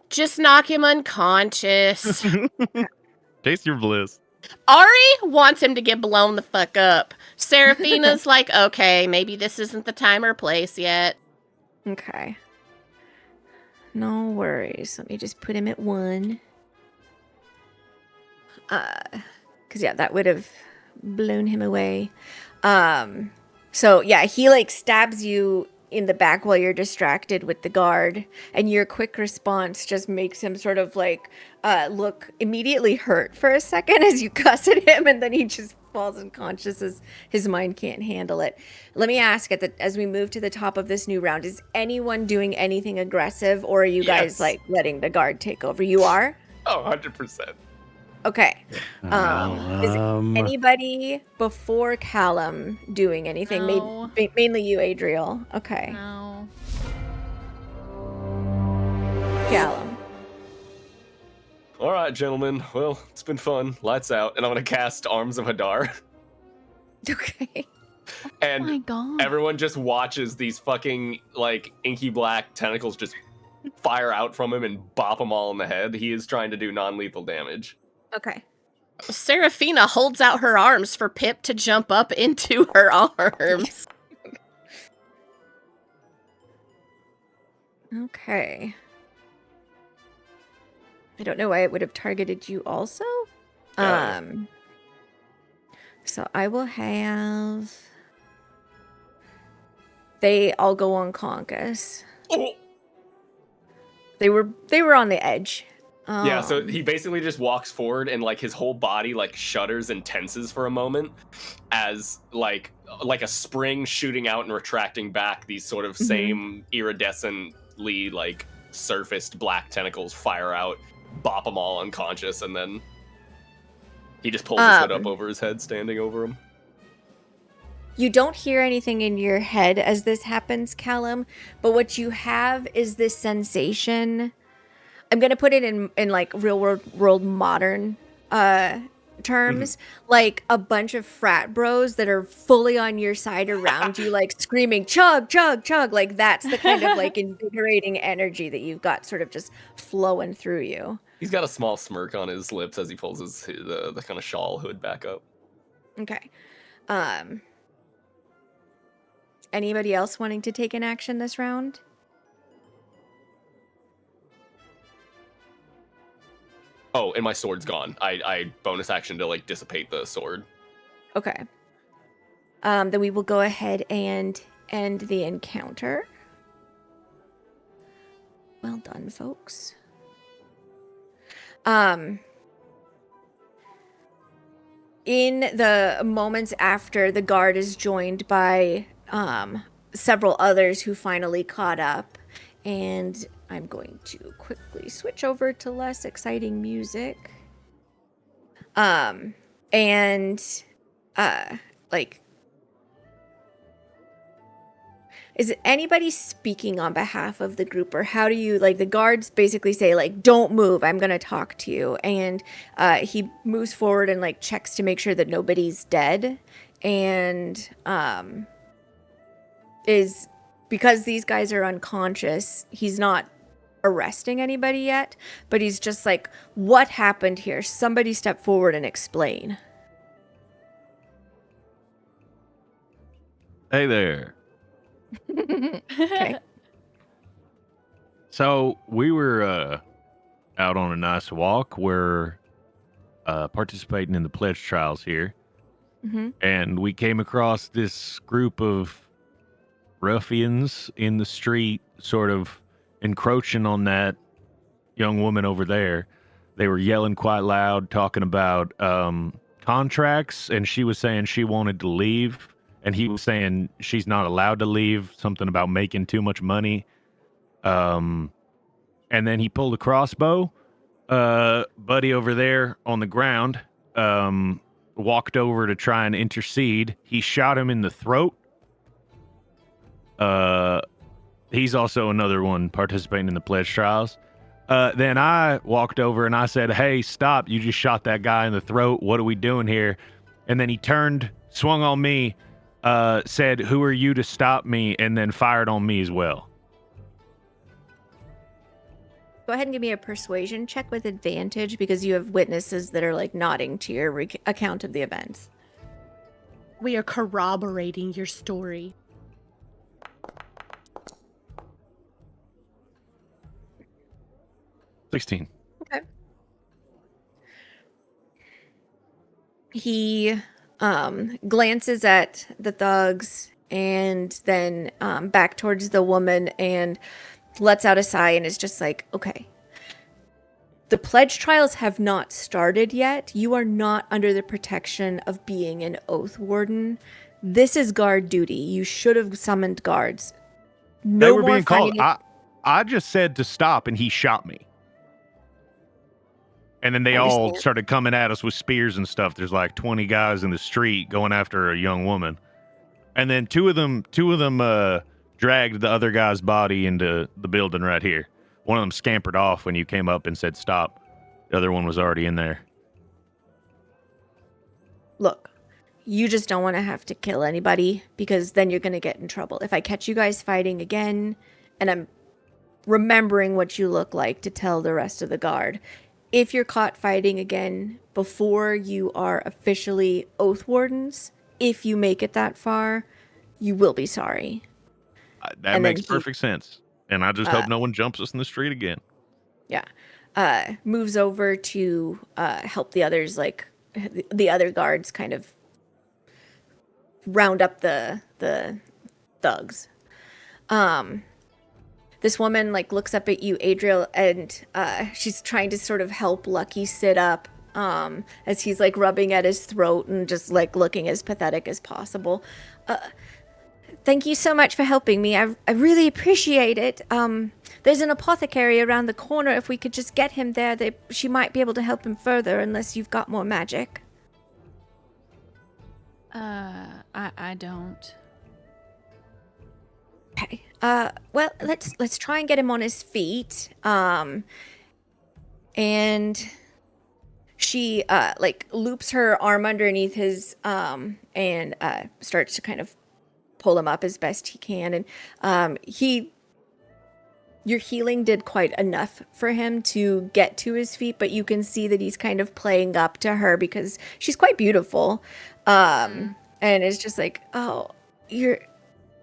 E: just knock him unconscious.
D: Taste your bliss.
E: Ari wants him to get blown the fuck up. Seraphina's like, okay, maybe this isn't the time or place yet.
B: Okay. No worries. Let me just put him at 1. Because yeah, that would have blown him away. So yeah, he like stabs you in the back while you're distracted with the guard, and your quick response just makes him sort of like look immediately hurt for a second as you cuss at him, and then he just falls unconscious as his mind can't handle it. Let me ask as we move to the top of this new round, is anyone doing anything aggressive, or are you guys like letting the guard take over? You are?
C: Oh, 100%.
B: Okay. Is anybody before Callum doing anything?
A: No.
B: Mainly you, Adriel. Okay.
A: No.
B: Callum.
C: All right, gentlemen. Well, it's been fun. Lights out. And I'm going to cast Arms of Hadar.
B: Okay.
C: And
A: Oh my God.
C: everyone just watches these fucking, like, inky black tentacles just fire out from him and bop them all in the head. He is trying to do non-lethal damage.
B: Okay.
E: Seraphina holds out her arms for Pip to jump up into her arms.
B: Okay. I don't know why it would have targeted you also. So I will have. They all go unconscious.
C: Oh.
B: They were on the edge.
C: Yeah, so he basically just walks forward and like his whole body like shudders and tenses for a moment as like a spring shooting out and retracting back. These sort of same iridescently like surfaced black tentacles fire out, bop them all unconscious, and then he just pulls his hood up over his head, standing over him.
B: You don't hear anything in your head as this happens, Callum, but what you have is this sensation. I'm going to put it in like real world modern terms, like a bunch of frat bros that are fully on your side around you, like screaming, chug, chug, chug. Like that's the kind of like invigorating energy that you've got sort of just flowing through you.
C: He's got a small smirk on his lips as he pulls the kind of shawl hood back up.
B: Okay. Anybody else wanting to take an action this round?
C: Oh, and my sword's gone. I bonus action to like dissipate the sword.
B: Okay. Then we will go ahead and end the encounter. Well done, folks. In the moments after, the guard is joined by several others who finally caught up, and I'm going to quickly switch over to less exciting music. Is anybody speaking on behalf of the group, or how do you, like, the guards basically say, like, don't move, I'm gonna talk to you, and he moves forward and like checks to make sure that nobody's dead, and is, because these guys are unconscious, he's not arresting anybody yet, but he's just like, what happened here? Somebody step forward and explain.
D: Hey there.
B: Okay.
D: So we were out on a nice walk. We're participating in the pledge trials here. And we came across this group of ruffians in the street, sort of encroaching on that young woman over there. They were yelling quite loud, talking about contracts, and she was saying she wanted to leave, and he was saying she's not allowed to leave, something about making too much money. And then he pulled a crossbow. Buddy over there on the ground walked over to try and intercede. He shot him in the throat. He's also another one participating in the pledge trials. Then I walked over and I said, hey, stop. You just shot that guy in the throat. What are we doing here? And then he turned, swung on me, said, who are you to stop me? And then fired on me as well.
B: Go ahead and give me a persuasion check with advantage, because you have witnesses that are like nodding to your account of the events.
E: We are corroborating your story.
D: $16.
B: Okay. He glances at the thugs and then back towards the woman and lets out a sigh and is just like, okay, the pledge trials have not started yet. You are not under the protection of being an Oathwarden. This is guard duty. You should have summoned guards. No
D: they were
B: more
D: being called.
B: fighting.
D: I just said to stop, and he shot me. And then they all started coming at us with spears and stuff. There's like 20 guys in the street going after a young woman. And then two of them dragged the other guy's body into the building right here. One of them scampered off when you came up and said stop. The other one was already in there.
B: Look, you just don't want to have to kill anybody, because then you're going to get in trouble. If I catch you guys fighting again, and I'm remembering what you look like to tell the rest of the guard, if you're caught fighting again before you are officially Oathwardens, if you make it that far, you will be sorry.
D: That makes perfect sense. And I just hope no one jumps us in the street again.
B: Yeah. Moves over to help the others, like the other guards kind of round up the thugs. this woman like looks up at you, Adriel, and she's trying to sort of help Lucky sit up as he's like rubbing at his throat and just like looking as pathetic as possible. Thank you so much for helping me. I really appreciate it. There's an apothecary around the corner. If we could just get him there, she might be able to help him further, unless you've got more magic.
A: I don't.
B: Okay. Well, let's try and get him on his feet. And she like loops her arm underneath his and starts to kind of pull him up as best he can. And your healing did quite enough for him to get to his feet, but you can see that he's kind of playing up to her because she's quite beautiful. And it's just like, oh, you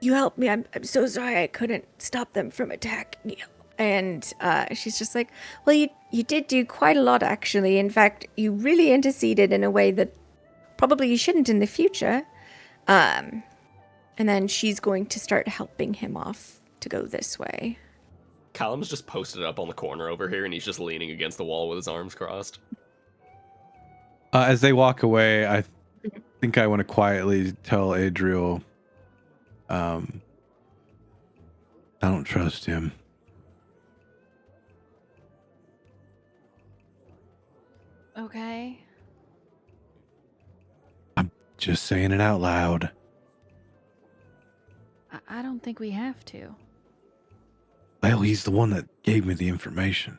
B: helped me. I'm so sorry I couldn't stop them from attacking you. And she's just like, well, you did do quite a lot, actually. In fact, you really interceded in a way that probably you shouldn't in the future. And then she's going to start helping him off to go this way.
C: Callum's just posted up on the corner over here, and he's just leaning against the wall with his arms crossed.
F: As they walk away, I think I want to quietly tell Adriel, I don't trust him.
A: Okay.
F: I'm just saying it out loud.
A: I don't think we have to.
F: Well, he's the one that gave me the information.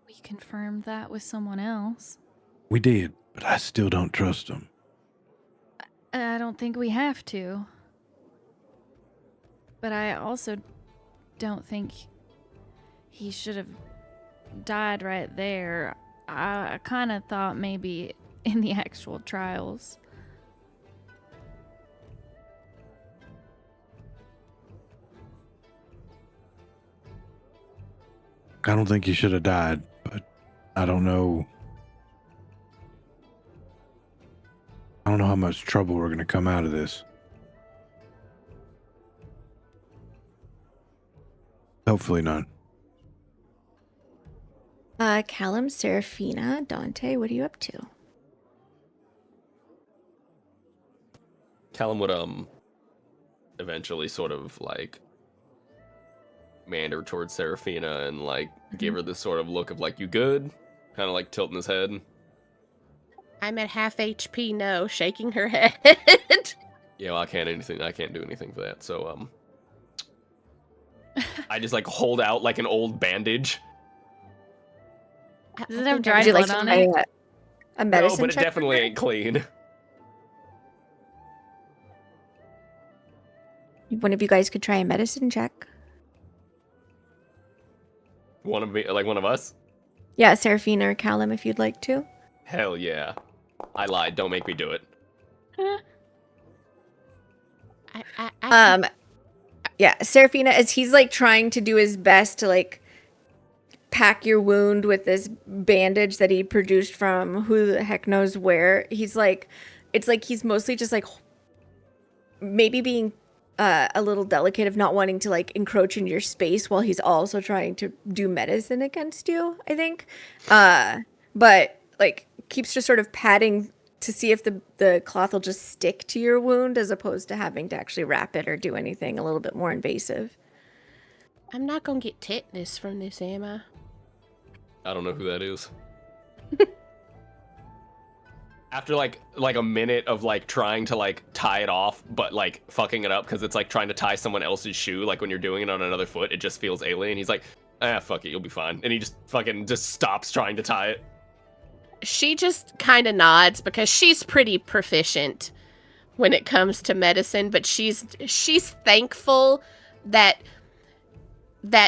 A: We confirmed that with someone else.
F: We did, but I still don't trust him.
A: I don't think we have to. But I also don't think he should have died right there. I kind of thought maybe in the actual trials.
F: I don't think he should have died, but I don't know. I don't know how much trouble we're going to come out of this. Hopefully not.
B: Callum, Seraphina, Dante, what are you up to?
C: Callum would eventually sort of like meander towards Seraphina and like give her this sort of look of like, you good? Kind of like tilting his head.
E: I'm at half HP, no, shaking her head.
C: Yeah, well, I can't do anything for that. So I just like hold out like an old bandage.
A: Does it have dried
B: Would you like
A: blood
B: to
A: on it?
B: try a medicine
C: No, but it
B: check?
C: definitely ain't clean.
B: One of you guys could try a medicine check.
C: One of us?
B: Yeah, Seraphina or Callum, if you'd like to.
C: Hell yeah. I lied. Don't make me do it.
B: Yeah, Seraphina, as he's like trying to do his best to like pack your wound with this bandage that he produced from who the heck knows where, he's like, it's like he's mostly just like maybe being a little delicate of not wanting to like encroach into your space while he's also trying to do medicine against you, I think. But like keeps just sort of patting to see if the cloth will just stick to your wound as opposed to having to actually wrap it or do anything a little bit more invasive.
E: I'm not gonna get tetanus from this, am I?
C: I don't know who that is. After like a minute of like trying to like tie it off, but like fucking it up because it's like trying to tie someone else's shoe, like when you're doing it on another foot, it just feels alien. He's like, fuck it, you'll be fine. And he just fucking just stops trying to tie it.
E: She just kind of nods because she's pretty proficient when it comes to medicine, but she's thankful that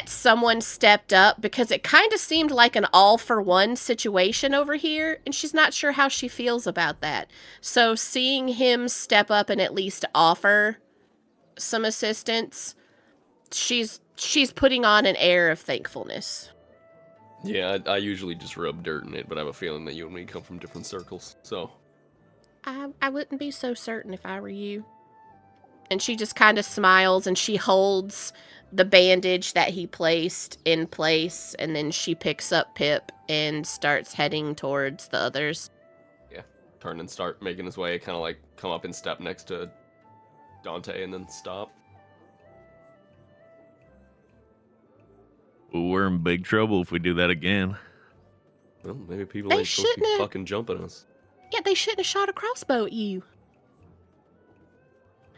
E: someone stepped up because it kind of seemed like an all-for-one situation over here, and she's not sure how she feels about that. So seeing him step up and at least offer some assistance, she's putting on an air of thankfulness.
C: Yeah, I usually just rub dirt in it, but I have a feeling that you and me come from different circles, so.
E: I wouldn't be so certain if I were you. And she just kind of smiles and she holds the bandage that he placed in place, and then she picks up Pip and starts heading towards the others.
C: Yeah, turn and start making his way, kind of like come up and step next to Dante and then stop.
D: Ooh, we're in big trouble if we do that again.
C: Well, maybe people ain't supposed to be fucking jumping us.
E: Yeah, they shouldn't have shot a crossbow at you.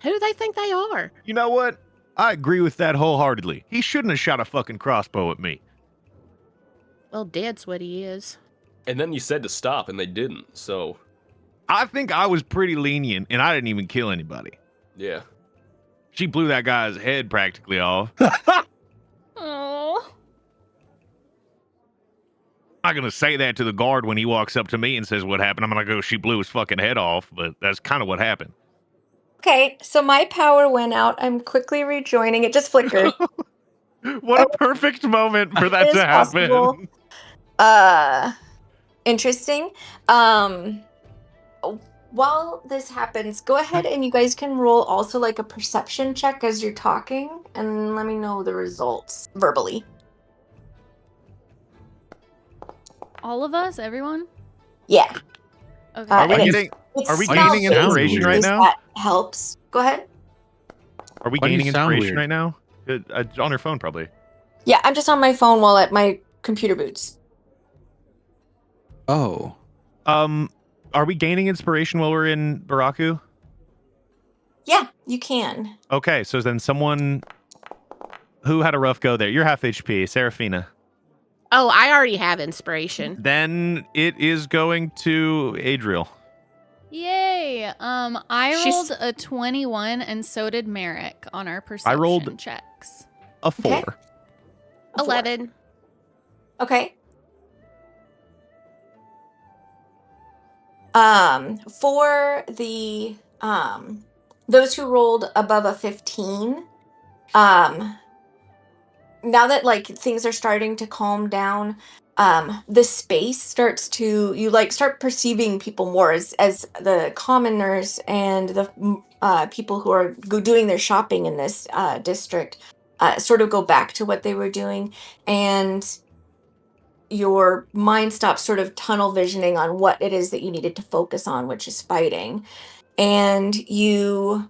E: Who do they think they are?
D: You know what? I agree with that wholeheartedly. He shouldn't have shot a fucking crossbow at me.
E: Well, dead's what he is.
C: And then you said to stop, and they didn't, so...
D: I think I was pretty lenient, and I didn't even kill anybody.
C: Yeah.
D: She blew that guy's head practically off.
A: Oh.
D: I'm not going to say that to the guard when he walks up to me and says what happened. I'm going to go, she blew his fucking head off, but that's kind of what happened.
B: Okay, so my power went out. I'm quickly rejoining. It just flickered.
D: What a perfect moment for that to happen.
B: Interesting. While this happens, go ahead and you guys can roll also like a perception check as you're talking, and let me know the results verbally.
A: All of us? Everyone?
B: Yeah.
A: Okay.
D: Are we gaining inspiration right now?
B: That helps. Go ahead.
D: Are we
F: Why do you
D: gaining
F: sound
D: inspiration
F: weird?
D: right now? On her phone, probably.
B: Yeah, I'm just on my phone while at my computer boots.
F: Oh.
D: Are we gaining inspiration while we're in Baraku?
B: Yeah, you can.
D: Okay, so then someone who had a rough go there. You're half HP, Serafina.
E: Oh, I already have inspiration.
D: Then it is going to Adriel.
A: Yay! I rolled a 21, and so did Merrick on our perception
D: rolled
A: checks.
D: A 4.
B: Okay.
E: 11.
B: Okay. For the those who rolled above a 15, now that like things are starting to calm down, the space starts to start perceiving people more as the commoners and the people who are doing their shopping in this district sort of go back to what they were doing, and your mind stops sort of tunnel visioning on what it is that you needed to focus on, which is fighting. And you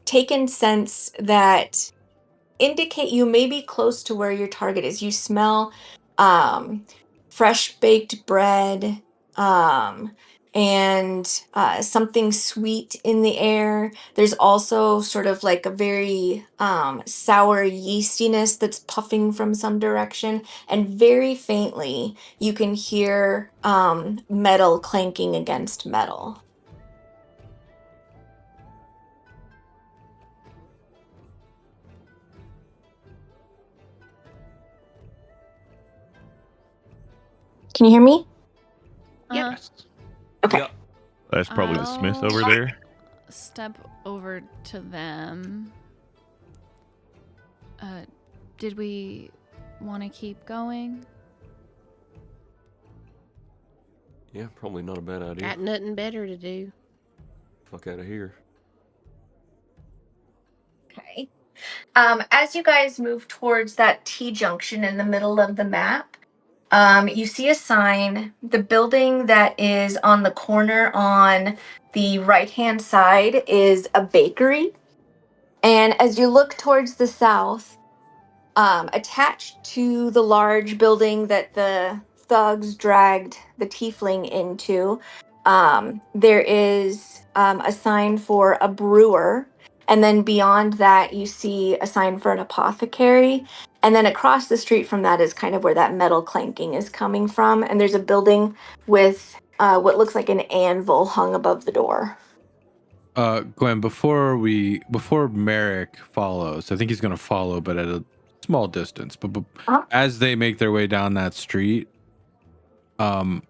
B: take in scents that indicate you may be close to where your target is. You smell fresh baked bread and something sweet in the air. There's also sort of like a very sour yeastiness that's puffing from some direction. And very faintly, you can hear metal clanking against metal. Can you hear me?
E: Yep.
B: Okay.
C: Yep.
D: That's probably the Smith over there.
A: Step over to them. Did we want to keep going?
C: Yeah, probably not a bad idea.
E: Got nothing better to do.
C: Fuck out of here.
B: Okay. As you guys move towards that T-junction in the middle of the map, you see a sign. The building that is on the corner on the right-hand side is a bakery. And as you look towards the south, attached to the large building that the thugs dragged the tiefling into, there is a sign for a brewer. And then beyond that, you see a sign for an apothecary. And then across the street from that is kind of where that metal clanking is coming from. And there's a building with what looks like an anvil hung above the door.
F: Gwen, before Merrick follows, I think he's going to follow, but at a small distance. But as they make their way down that street, I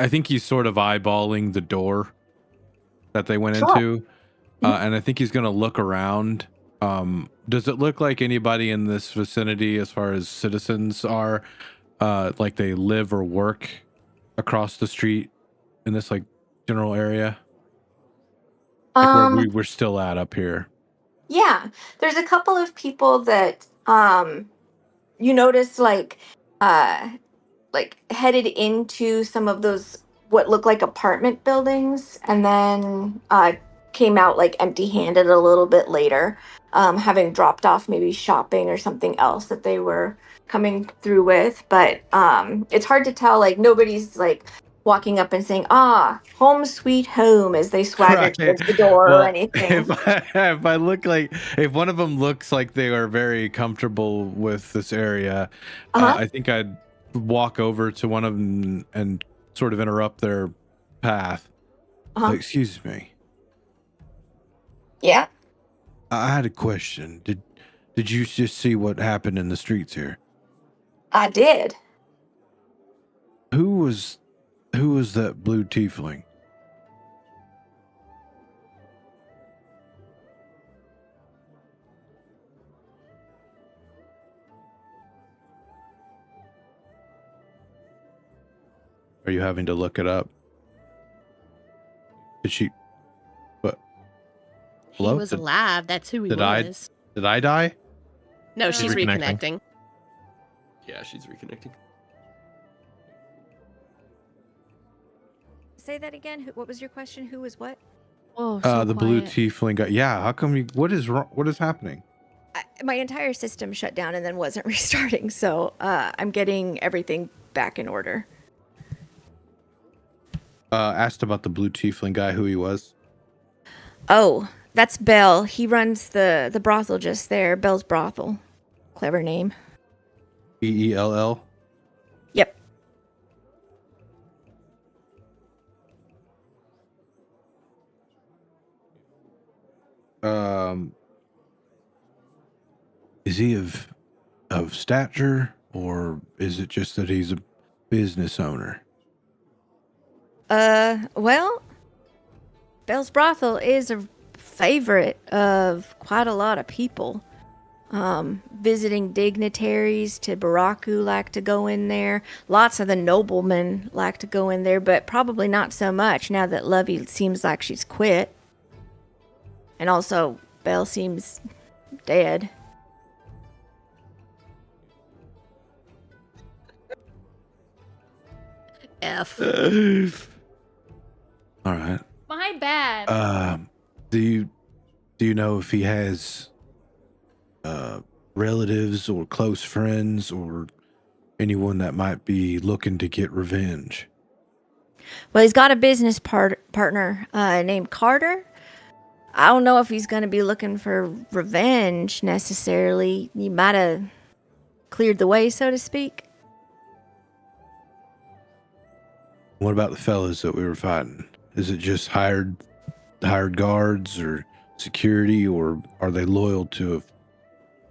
F: think he's sort of eyeballing the door that they went into. And I think he's going to look around. Does it look like anybody in this vicinity, as far as citizens are, like they live or work across the street in this like general area? Like where we were still at up here.
B: Yeah, there's a couple of people that you notice like headed into some of those what look like apartment buildings, and then came out like empty-handed a little bit later, having dropped off maybe shopping or something else that they were coming through with. But it's hard to tell. Like nobody's like walking up and saying, "Ah, home sweet home," as they swagger
F: Right.
B: towards the door or
F: Well,
B: anything.
F: if I look like, if one of them looks like they are very comfortable with this area, I think I'd walk over to one of them and sort of interrupt their path. Excuse me.
B: Yeah.
F: I had a question. Did you just see what happened in the streets here?
B: I did.
F: Who was that blue tiefling? Are you having to look it up? Did she? What? Hello?
E: He was alive. That's who he
F: did
E: was.
F: Did I die?
E: No, she's
D: Reconnecting.
E: reconnecting.
C: Yeah, she's reconnecting.
B: Say that again. What was your question? Who was what?
A: Oh,
F: The blue tiefling guy. Yeah. How come you? What is wrong? What is happening?
B: My entire system shut down and then wasn't restarting, so I'm getting everything back in order.
F: Asked about the blue tiefling guy, who he was.
B: Oh, that's Bell. He runs the brothel just there. Bell's Brothel. Clever name.
F: Bell.
B: Yep.
F: Is he of stature, or is it just that he's a business owner?
B: Well, Bell's Brothel is a favorite of quite a lot of people. Visiting dignitaries to Baraku like to go in there. Lots of the noblemen like to go in there, but probably not so much now that Lovey seems like she's quit. And also, Bell seems dead.
E: F.
F: All right.
A: My bad.
F: Do you know if he has relatives or close friends or anyone that might be looking to get revenge?
B: Well, he's got a business partner named Carter. I don't know if he's going to be looking for revenge necessarily. He might have cleared the way, so to speak.
F: What about the fellas that we were fighting? Is it just hired guards or security, or are they loyal to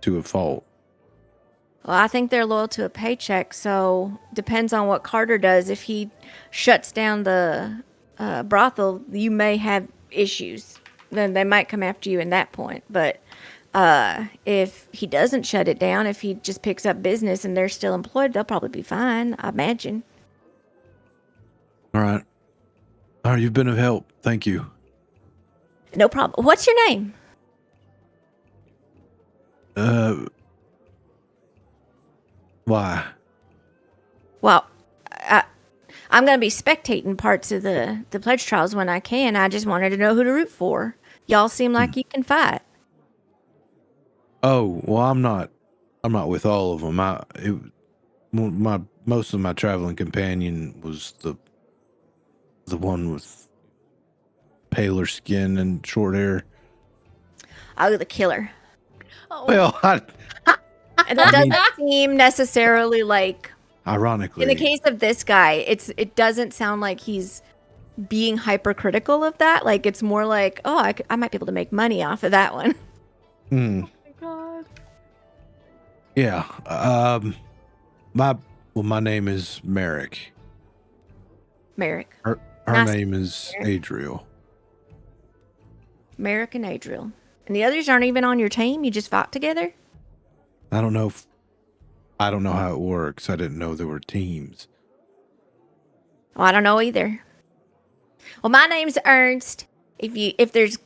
F: a fault?
B: Well, I think they're loyal to a paycheck, so depends on what Carter does. If he shuts down the brothel, you may have issues. Then they might come after you in that point. But if he doesn't shut it down, if he just picks up business and they're still employed, they'll probably be fine, I imagine.
F: All right. You've been of help. Thank you.
B: No problem. What's your name?
F: Why?
B: Well, I'm going to be spectating parts of the pledge trials when I can. I just wanted to know who to root for. Y'all seem like you can fight.
F: Oh, well, I'm not with all of them. Most of my traveling companion was the one with paler skin and short hair.
B: Oh, the killer.
A: Oh.
F: Well,
B: And that doesn't seem necessarily like.
F: Ironically,
B: In the case of this guy, it doesn't sound like he's being hypercritical of that. Like it's more like, oh, I might be able to make money off of that one.
A: Oh my god.
F: Yeah. My name is Merrick.
B: Merrick.
F: Her
B: Nice.
F: name is Adriel.
B: Merrick and Adriel. And the others aren't even on your team? You just fought together?
F: I don't know how it works. I didn't know there were teams.
B: Oh, I don't know either. Well, my name's Ernst. If there's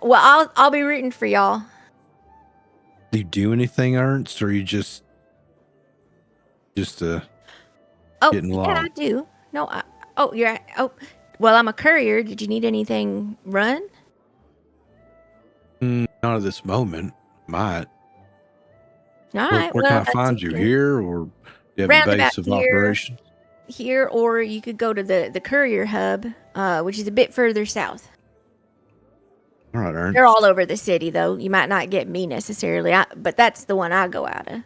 B: Well, I'll be rooting for y'all.
F: Do you do anything, Ernst, or are you just getting along?
B: Yeah, I do. No, well, I'm a courier. Did you need anything run?
F: Not at this moment. Might.
B: All right.
F: Where
B: Well,
F: can I
B: that's
F: find you?
B: okay.
F: Here, or do you have a
B: Roundabout
F: base of
B: here.
F: operations?
B: Here, or you could go to the courier hub, which is a bit further south.
F: All right, Ernst.
B: They're all over the city, though. You might not get me necessarily, but that's the one I go out of.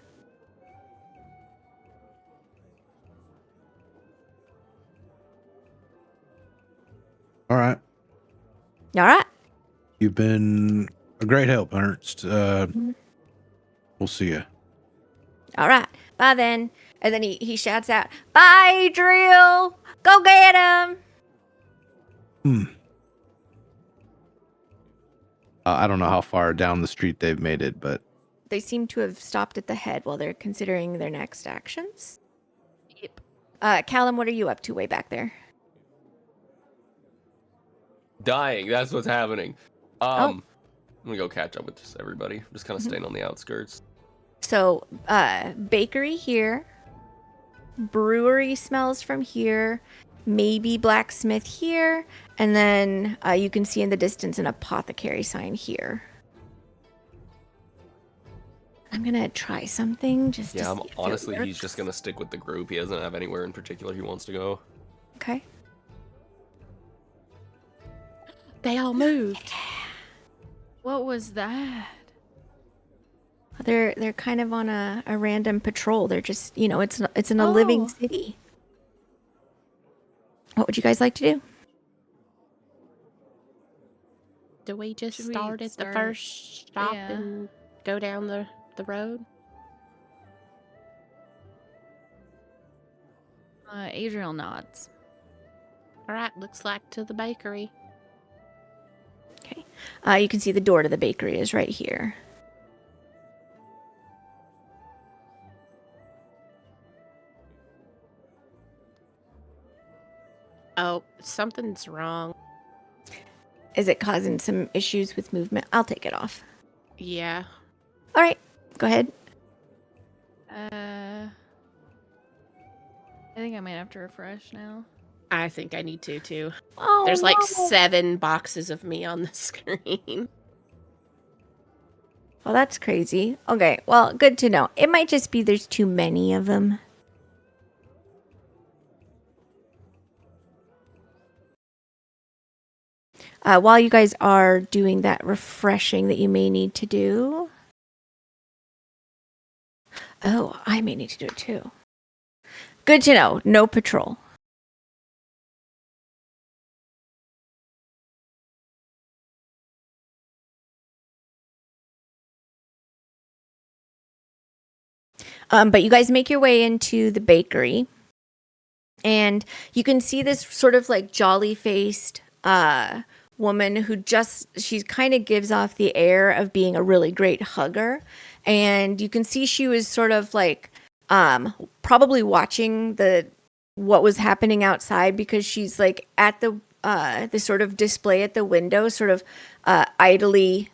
F: All right.
B: All right.
F: You've been a great help, Ernst. We'll see you.
B: All right. Bye then. And then he shouts out, "Bye, Drill! Go get him!"
F: I don't know how far down the street they've made it, but
B: They seem to have stopped at the head while they're considering their next actions.
A: Yep.
B: Callum, what are you up to way back there?
C: Dying. That's what's happening.
B: Oh.
C: I'm gonna go catch up with just everybody. I'm just kind of staying on the outskirts.
B: So, bakery here, brewery smells from here, maybe blacksmith here, and then you can see in the distance an apothecary sign here. I'm gonna try something just to see if
C: honestly,
B: it
C: he's just gonna stick with the group. He doesn't have anywhere in particular he wants to go.
B: Okay.
E: They all moved.
A: What was that?
B: They're kind of on a random patrol. They're just, it's in a living city. What would you guys like to do?
E: Do we just
A: Should we
E: start at the
A: start-
E: first stop
A: yeah.
E: and go down the road?
A: Adriel nods.
E: All right, looks like to the bakery.
B: Okay. You can see the door to the bakery is right here.
E: Oh, something's wrong.
B: Is it causing some issues with movement? I'll take it off.
E: Yeah.
B: All right. Go ahead.
A: I think I might have to refresh now.
E: I think I need to too.
B: Oh,
E: There's like
B: no.
E: 7 boxes of me on the screen.
B: Well, that's crazy. Okay. Well, good to know. It might just be there's too many of them. While you guys are doing that refreshing that you may need to do. Oh, I may need to do it too. Good to know. No patrol. But you guys make your way into the bakery. And you can see this sort of like jolly-faced woman who she kind of gives off the air of being a really great hugger. And you can see she was sort of like probably watching what was happening outside, because she's like at the sort of display at the window, sort of idly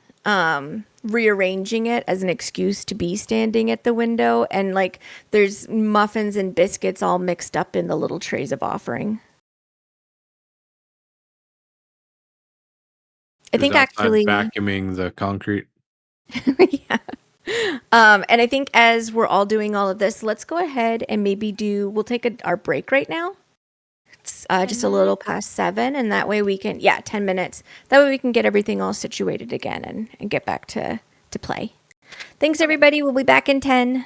B: rearranging it as an excuse to be standing at the window, and like there's muffins and biscuits all mixed up in the little trays of offering. I think actually
F: vacuuming the concrete.
B: yeah. And I think as we're all doing all of this, let's go ahead and maybe we'll take our break right now. It's just a little past 7, and that way we can, 10 minutes. That way we can get everything all situated again and get back to play. Thanks, everybody. We'll be back in 10.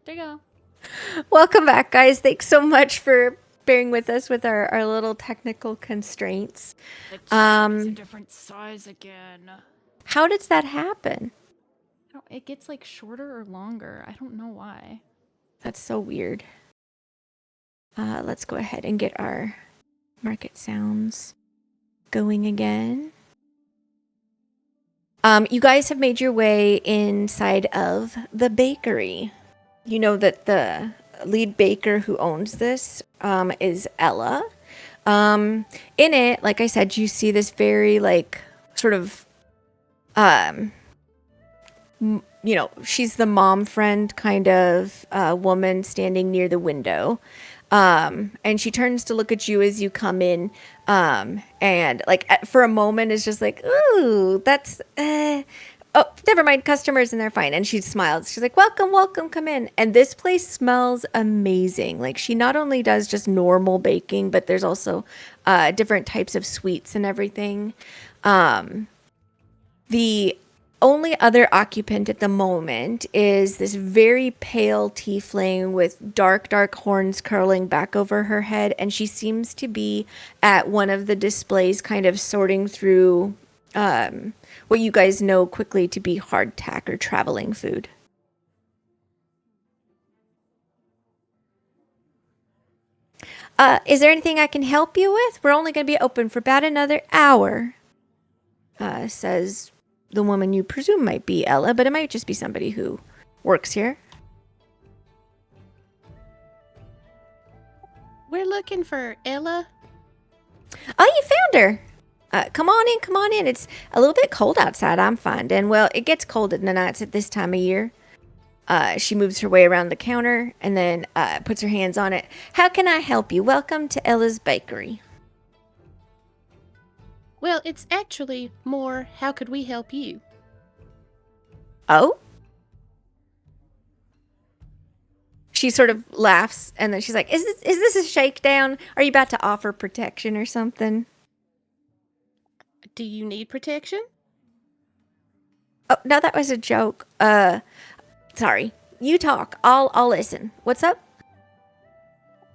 A: There you go.
B: Welcome back, guys. Thanks so much for bearing with us with our little technical constraints.
A: It's a different size again.
B: How does that happen?
A: It gets like shorter or longer. I don't know why.
B: That's so weird. Let's go ahead and get our market sounds going again. You guys have made your way inside of the bakery. You know that the lead baker who owns this is Ella. In it, like I said, you see this very like sort of she's the mom friend kind of woman standing near the window. And she turns to look at you as you come in. And like for a moment is just like, ooh, that's, oh, never mind, customers and they're fine. And she smiles. She's like, welcome, come in. And this place smells amazing. Like she not only does just normal baking, but there's also different types of sweets and everything. The only other occupant at the moment is this very pale tiefling with dark horns curling back over her head, and she seems to be at one of the displays kind of sorting through what you guys know quickly to be hardtack or traveling food. Is there anything I can help you with? We're only going to be open for about another hour, says the woman you presume might be Ella, but it might just be somebody who works here.
E: We're looking for Ella.
B: Oh, you found her. Come on in. It's a little bit cold outside, I'm finding. Well, it gets cold in the nights at this time of year. She moves her way around the counter and then puts her hands on it. How can I help you? Welcome to Ella's Bakery.
E: Well, it's actually more, how could we help you?
B: Oh? She sort of laughs and then she's like, is this a shakedown? Are you about to offer protection or something?
E: Do you need protection?
B: Oh, no, that was a joke. Sorry. You talk. I'll listen. What's up?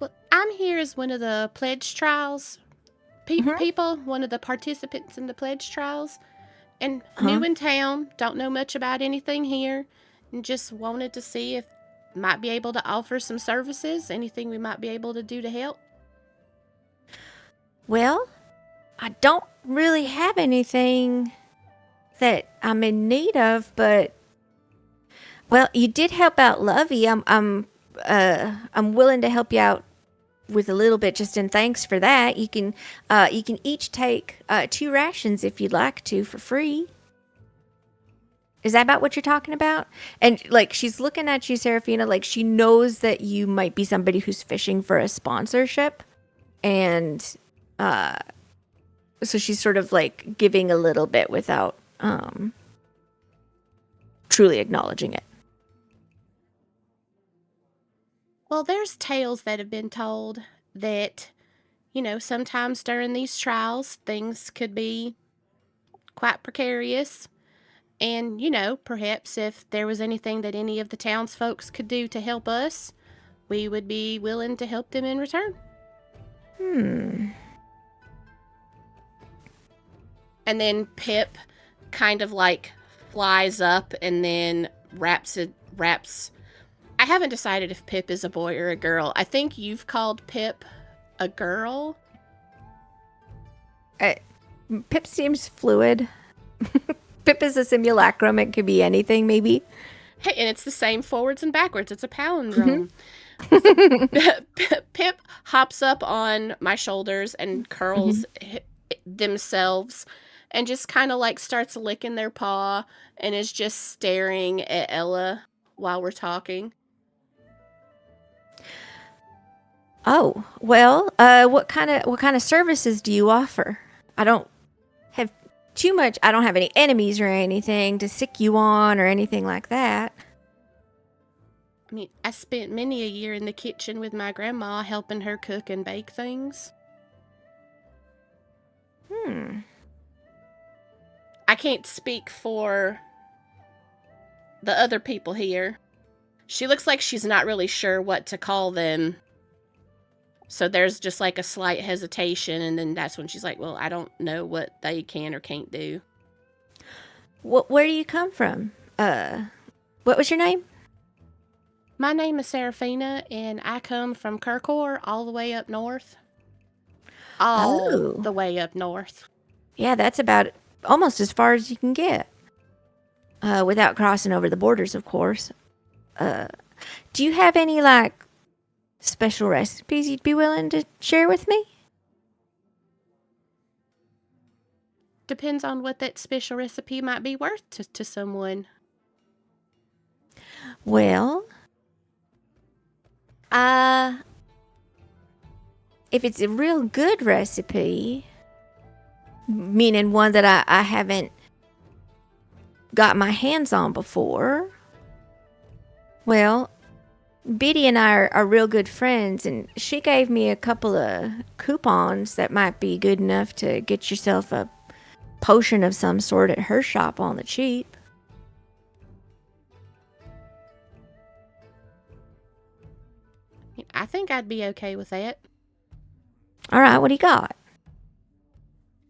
E: Well, I'm here as one of the pledge trials people, one of the participants in the pledge trials, and new in town, don't know much about anything here, and just wanted to see if might be able to offer some services, anything we might be able to do to help.
B: Well, I don't really have anything that I'm in need of, but well, you did help out Lovey. I'm willing to help you out with a little bit just in thanks for that. You can each take 2 rations if you'd like to for free. Is that about what you're talking about? And like she's looking at you, Seraphina, like she knows that you might be somebody who's fishing for a sponsorship, and so she's sort of like giving a little bit without truly acknowledging it.
E: Well, there's tales that have been told that, sometimes during these trials, things could be quite precarious. And, perhaps if there was anything that any of the townsfolk could do to help us, we would be willing to help them in return. And then Pip kind of like flies up and then wraps. I haven't decided if Pip is a boy or a girl. I think you've called Pip a girl.
B: Pip seems fluid. Pip is a simulacrum. It could be anything, maybe.
E: Hey, and it's the same forwards and backwards. It's a palindrome. Pip hops up on my shoulders and curls themselves and just kind of like starts licking their paw and is just staring at Ella while we're talking.
B: Oh, well, what kind of services do you offer? I don't have too much. I don't have any enemies or anything to sick you on or anything like that.
E: I mean, I spent many a year in the kitchen with my grandma helping her cook and bake things. I can't speak for the other people here. She looks like she's not really sure what to call them. So there's just like a slight hesitation, and then that's when she's like, well, I don't know what they can or can't do.
B: Where do you come from? What was your name?
E: My name is Seraphina, and I come from Kirkor all the way up north. All the way up north.
B: Yeah, that's about almost as far as you can get. Without crossing over the borders, of course. Do you have any, like, special recipes you'd be willing to share with me?
E: Depends on what that special recipe might be worth to someone.
B: Well, if it's a real good recipe, meaning one that I haven't got my hands on before, well, Biddy and I are real good friends, and she gave me a couple of coupons that might be good enough to get yourself a potion of some sort at her shop on the cheap.
E: I think I'd be okay with that.
B: All right, what do you got?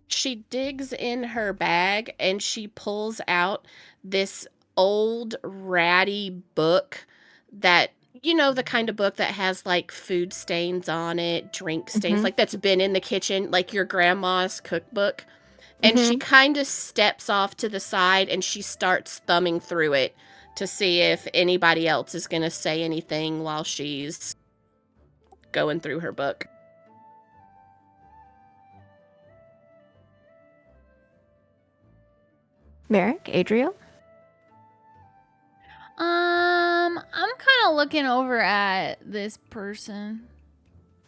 E: She digs in her bag and she pulls out this old ratty book that, you know, the kind of book that has like food stains on it, drink stains, like that's been in the kitchen, like your grandma's cookbook. And she kind of steps off to the side and she starts thumbing through it to see if anybody else is going to say anything while she's going through her book.
B: Merrick, Adriel?
A: I'm kind of looking over at this person.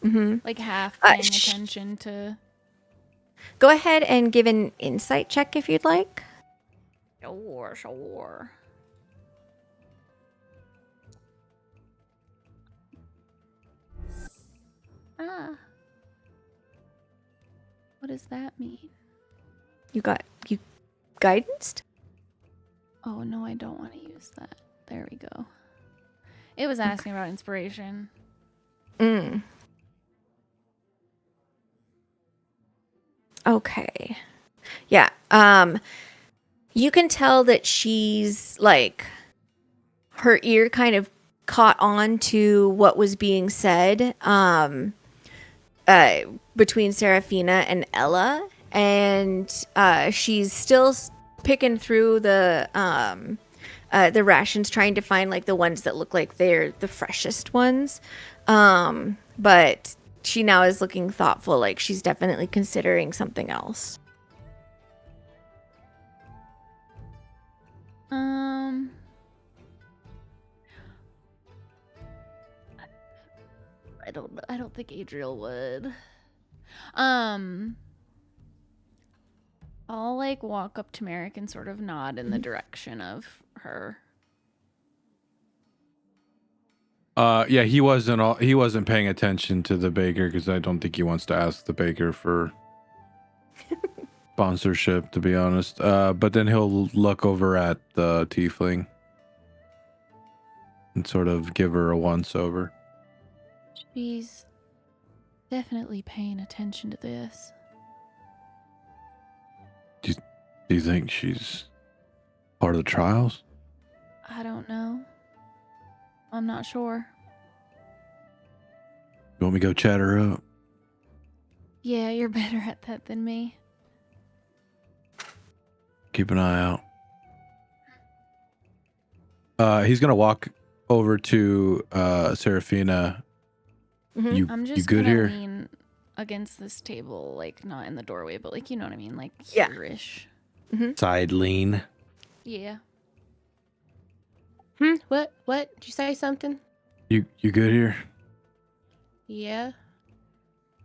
A: Like half paying attention to...
B: Go ahead and give an insight check if you'd like.
A: Sure. What does that mean?
B: You guidanced?
A: Oh, no, I don't want to use that. There we go. It was asking about inspiration.
B: Okay. Yeah. You can tell that she's like, her ear kind of caught on to what was being said between Seraphina and Ella, and she's still picking through the rations, trying to find like the ones that look like they're the freshest ones. But she now is looking thoughtful, like she's definitely considering something else.
A: I don't think Adriel would. I'll like walk up to Merrick and sort of nod in the direction of her.
F: Yeah, he wasn't paying attention to the baker because I don't think he wants to ask the baker for sponsorship, to be honest. But then he'll look over at the tiefling and sort of give her a once over.
A: She's definitely paying attention to this.
F: Do you think she's part of the trials?
A: I don't know. I'm not sure.
F: You want me to go chat her up?
A: Yeah, you're better at that than me.
F: Keep an eye out. He's gonna walk over to Seraphina.
A: I'm just
F: you good
A: gonna
F: here?
A: lean against this table, like not in the doorway, but like you know what I mean, like
B: Yeah.
A: here-ish.
G: Side lean.
A: Yeah.
E: What? Did you say something?
F: You good here?
E: Yeah.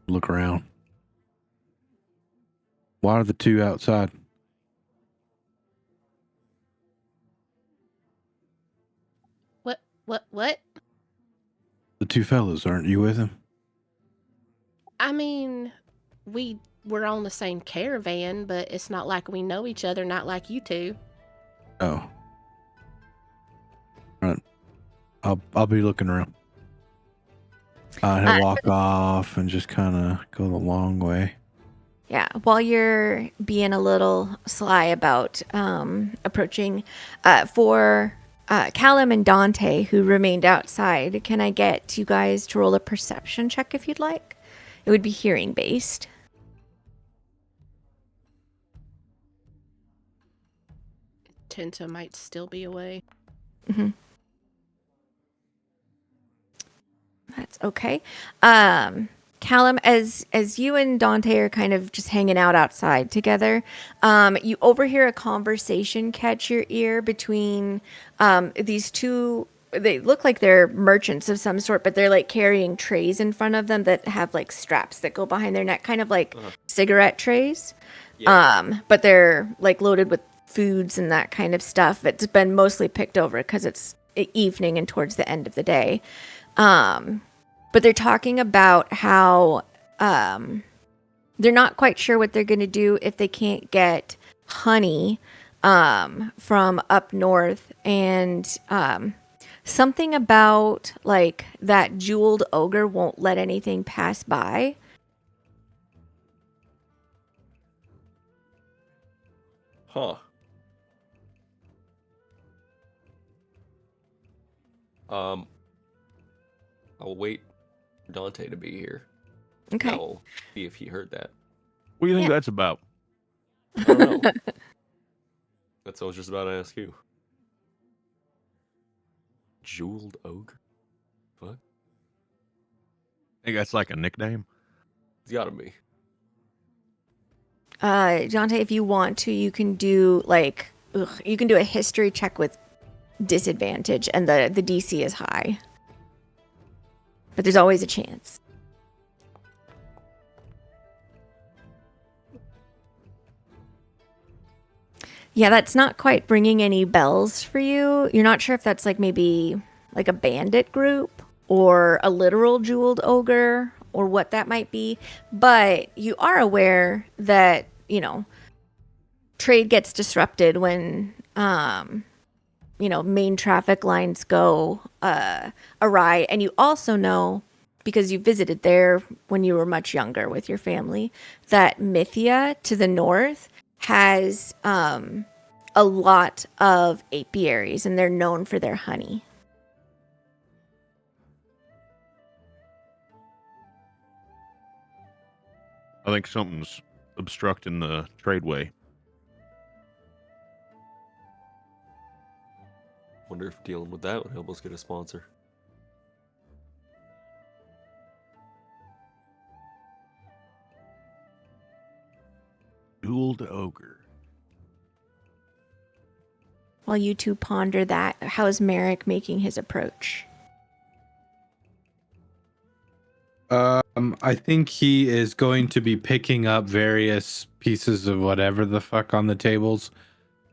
F: Look around. Why are the two outside?
E: What?
F: The two fellas, aren't you with him?
E: I mean, we were on the same caravan, but it's not like we know each other, not like you two.
F: Oh. Right. I'll be looking around. He'll walk off and just kind of go the long way.
B: Yeah, while you're being a little sly about approaching, for Callum and Dante, who remained outside, can I get you guys to roll a perception check if you'd like? It would be hearing based.
E: Tenta might still be away.
B: Mm-hmm. That's okay. Callum, as you and Dante are kind of just hanging out outside together, you overhear a conversation catch your ear between these two. They look like they're merchants of some sort, but they're like carrying trays in front of them that have like straps that go behind their neck, kind of like cigarette trays. Yeah. But they're like loaded with foods and that kind of stuff. It's been mostly picked over because it's evening and towards the end of the day. But they're talking about how they're not quite sure what they're going to do if they can't get honey from up north, and something about like that jeweled ogre won't let anything pass by.
C: Huh. I'll wait for Dante to be here.
B: Okay.
C: I'll see if he heard that.
D: What do you think that's about?
C: I don't know. That's what I was just about to ask you. Jeweled ogre? What?
D: I think that's like a nickname.
C: It's gotta be.
B: Dante, if you want to, you can do like you can do a history check with disadvantage, and the DC is high. But there's always a chance. Yeah, that's not quite ringing any bells for you. You're not sure if that's like maybe like a bandit group or a literal jeweled ogre or what that might be. But you are aware that, you know, trade gets disrupted when, you know, main traffic lines go awry. And you also know, because you visited there when you were much younger with your family, that Mythia to the north has a lot of apiaries, and they're known for their honey.
D: I think something's obstructing the tradeway.
C: Wonder if dealing with that would help us get a sponsor.
D: Jeweled ogre.
B: While you two ponder that, how's Merrick making his approach?
F: I think he is going to be picking up various pieces of whatever the fuck on the tables,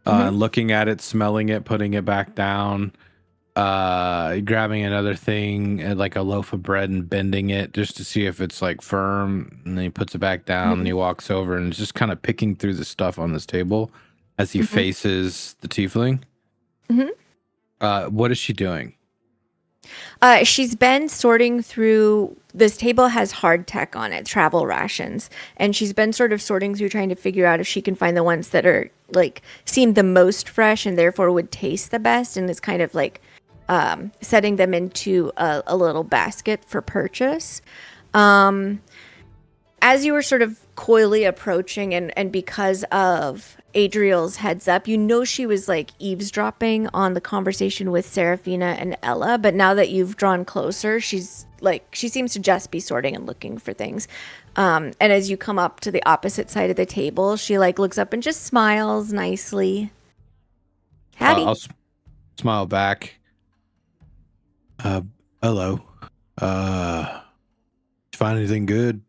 F: looking at it, smelling it, putting it back down, grabbing another thing, like a loaf of bread, and bending it just to see if it's like firm, and then he puts it back down, and he walks over and is just kind of picking through the stuff on this table as he faces the tiefling. What is she doing?
B: She's been sorting through. This table has hard tech on it, travel rations, and she's been sort of sorting through, trying to figure out if she can find the ones that are like seem the most fresh and therefore would taste the best, and is kind of like setting them into a little basket for purchase. As you were sort of coyly approaching, and because of Adriel's heads up, you know she was like eavesdropping on the conversation with Seraphina and Ella, but now that you've drawn closer, she's like, she seems to just be sorting and looking for things. And as you come up to the opposite side of the table, she like looks up and just smiles nicely. Howdy.
F: I'll smile back. Hello. Did you find anything good?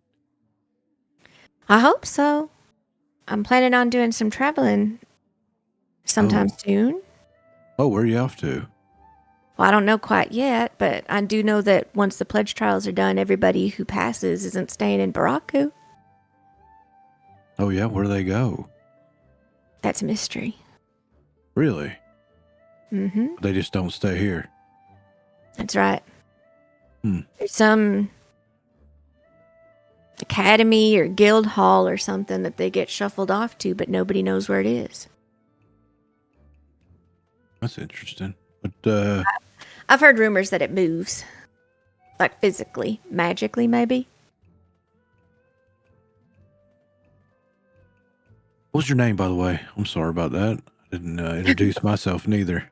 B: I hope so. I'm planning on doing some traveling sometime soon.
F: Oh, where are you off to?
B: Well, I don't know quite yet, but I do know that once the pledge trials are done, everybody who passes isn't staying in Baraku.
F: Oh, yeah? Where do they go?
B: That's a mystery.
F: Really?
B: Mm-hmm.
F: They just don't stay here.
B: That's right.
F: Hmm.
B: There's some academy or guild hall or something that they get shuffled off to, but nobody knows where it is.
F: That's interesting. But
B: I've heard rumors that it moves. Like physically, magically, maybe.
F: what was your name, by the way? I'm sorry about that. I didn't introduce myself neither.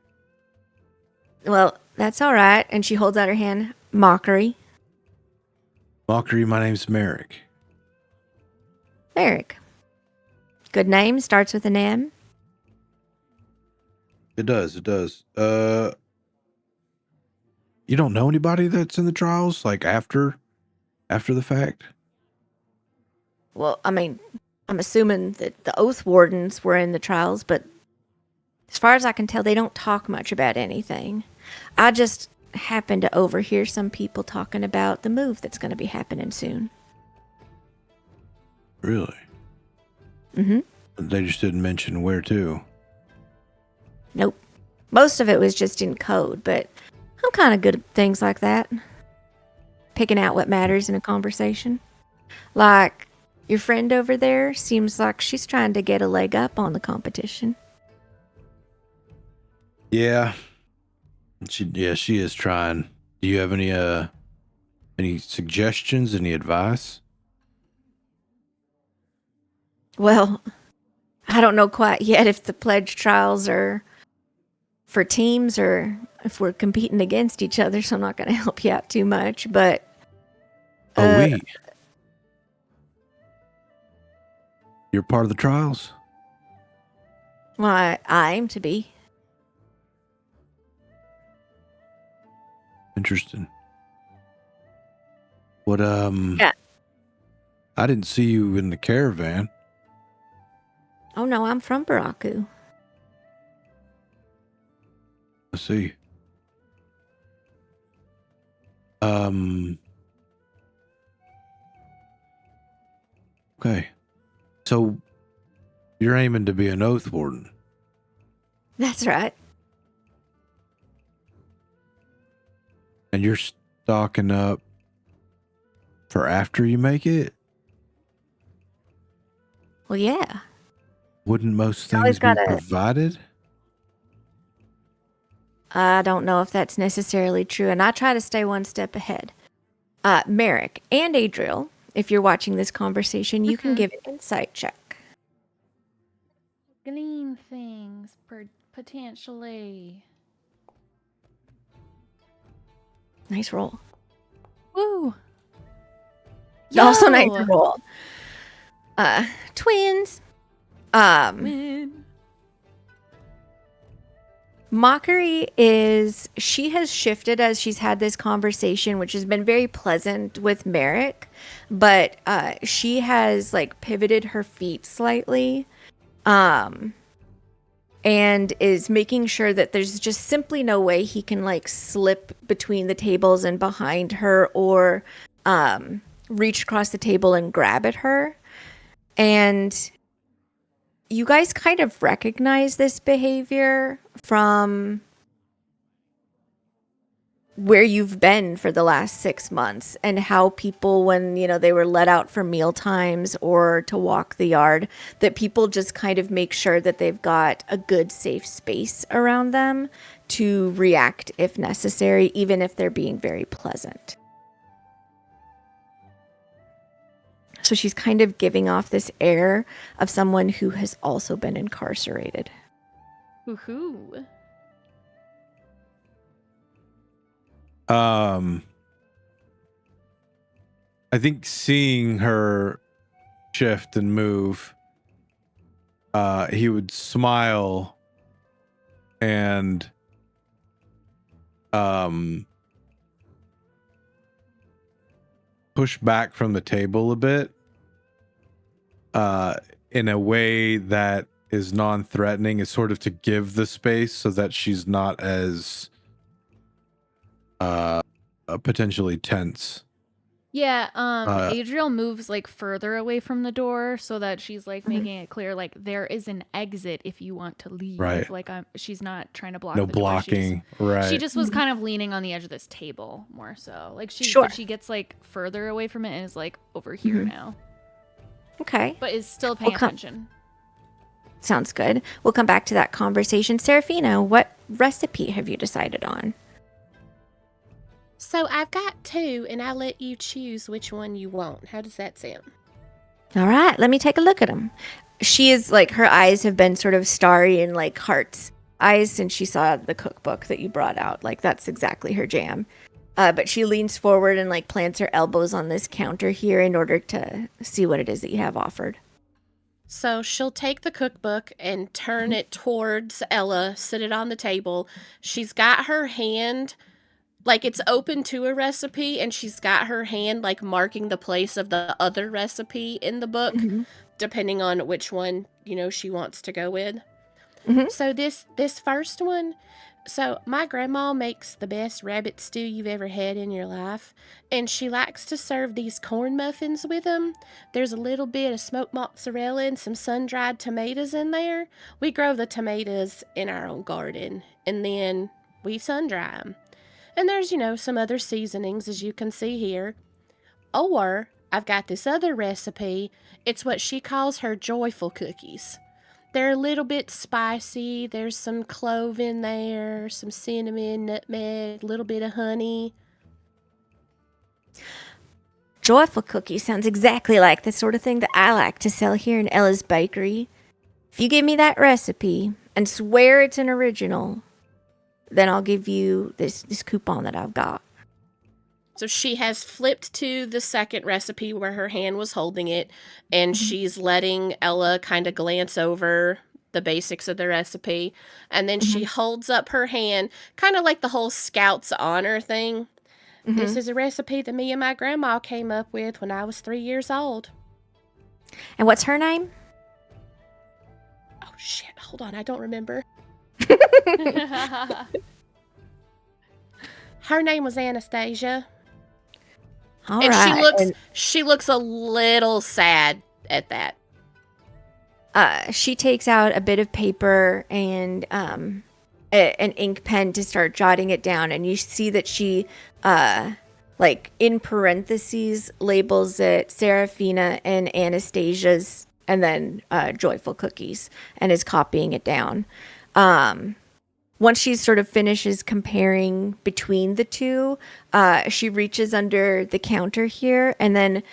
B: Well, that's all right. And she holds out her hand. Mockery.
F: Mockery, my name's Merrick.
B: Merrick. Good name. Starts with an M.
F: It does. It does. You don't know anybody that's in the trials, like after the fact?
B: Well, I mean, I'm assuming that the Oathwardens were in the trials, but as far as I can tell, they don't talk much about anything. I just happened to overhear some people talking about the move that's going to be happening soon.
F: Really?
B: Mm-hmm.
F: They just didn't mention where to.
B: Nope. Most of it was just in code, but I'm kind of good at things like that. Picking out what matters in a conversation. Like, your friend over there seems like she's trying to get a leg up on the competition.
F: Yeah. She is trying. Do you have any suggestions, any advice?
B: Well, I don't know quite yet if the pledge trials are for teams or if we're competing against each other, so I'm not going to help you out too much, but...
F: You're part of the trials?
B: Well, I aim to be.
F: Interesting. What,
B: Yeah.
F: I didn't see you in the caravan.
B: Oh, no, I'm from Baraku.
F: I see. Okay. So, you're aiming to be an Oathwarden.
B: That's right.
F: And you're stocking up for after you make it?
B: Well, yeah.
F: Wouldn't most
B: Always
F: things be
B: gotta-
F: provided?
B: I don't know if that's necessarily true, and I try to stay one step ahead. Merrick and Adriel, if you're watching this conversation, you can give an insight check.
A: Glean things, potentially.
B: Nice roll.
A: Woo!
B: Also nice
A: Yo!
B: roll. Twins.
A: Man.
B: Mockery she has shifted as she's had this conversation, which has been very pleasant with Merrick, but she has like pivoted her feet slightly, and is making sure that there's just simply no way he can like slip between the tables and behind her or reach across the table and grab at her. And you guys kind of recognize this behavior from where you've been for the last 6 months and how people, when, they were let out for meal times or to walk the yard, that people just kind of make sure that they've got a good, safe space around them to react if necessary, even if they're being very pleasant. So she's kind of giving off this air of someone who has also been incarcerated.
A: Woohoo.
F: I think seeing her shift and move, he would smile and push back from the table a bit in a way that is non-threatening, is sort of to give the space so that she's not as potentially tense.
A: Yeah, Adriel moves like further away from the door so that she's like making it clear like there is an exit if you want to leave.
F: Right.
A: Like she's not trying to block
F: No
A: the door.
F: blocking.
A: She
F: Right.
A: just was kind of leaning on the edge of this table more so. Like
B: Sure.
A: but she gets like further away from it and is like over here now.
B: Okay.
A: But is still paying attention.
B: Sounds good. We'll come back to that conversation. Serafina, what recipe have you decided on?
E: So I've got 2, and I'll let you choose which one you want. How does that sound?
B: All right, let me take a look at them. She is like, her eyes have been sort of starry and like heart's eyes since she saw the cookbook that you brought out. Like, that's exactly her jam. But she leans forward and like plants her elbows on this counter here in order to see what it is that you have offered.
E: So she'll take the cookbook and turn it towards Ella, sit it on the table. She's got her hand, like it's open to a recipe, and she's got her hand like marking the place of the other recipe in the book, depending on which one, she wants to go with. So this first one, so my grandma makes the best rabbit stew you've ever had in your life, and she likes to serve these corn muffins with them. There's a little bit of smoked mozzarella and some sun-dried tomatoes in there. We grow the tomatoes in our own garden, and then we sun-dry them. And there's, some other seasonings, as you can see here. Or I've got this other recipe. It's what she calls her joyful cookies. They're a little bit spicy. There's some clove in there, some cinnamon, nutmeg, a little bit of honey.
B: Joyful cookie sounds exactly like the sort of thing that I like to sell here in Ella's Bakery. If you give me that recipe and swear it's an original, then I'll give you this coupon that I've got.
E: So she has flipped to the second recipe where her hand was holding it, and she's letting Ella kind of glance over the basics of the recipe. And then she holds up her hand, kind of like the whole Scouts honor thing. This is a recipe that me and my grandma came up with when I was 3 years old.
B: And what's her name?
E: Oh, shit. Hold on. I don't remember. Her name was Anastasia.
B: All
E: and
B: right.
E: she looks a little sad at that.
B: She takes out a bit of paper and an ink pen to start jotting it down, and you see that she like in parentheses labels it Serafina and Anastasia's and then joyful cookies, and is copying it down. Once she sort of finishes comparing between the two, she reaches under the counter here and then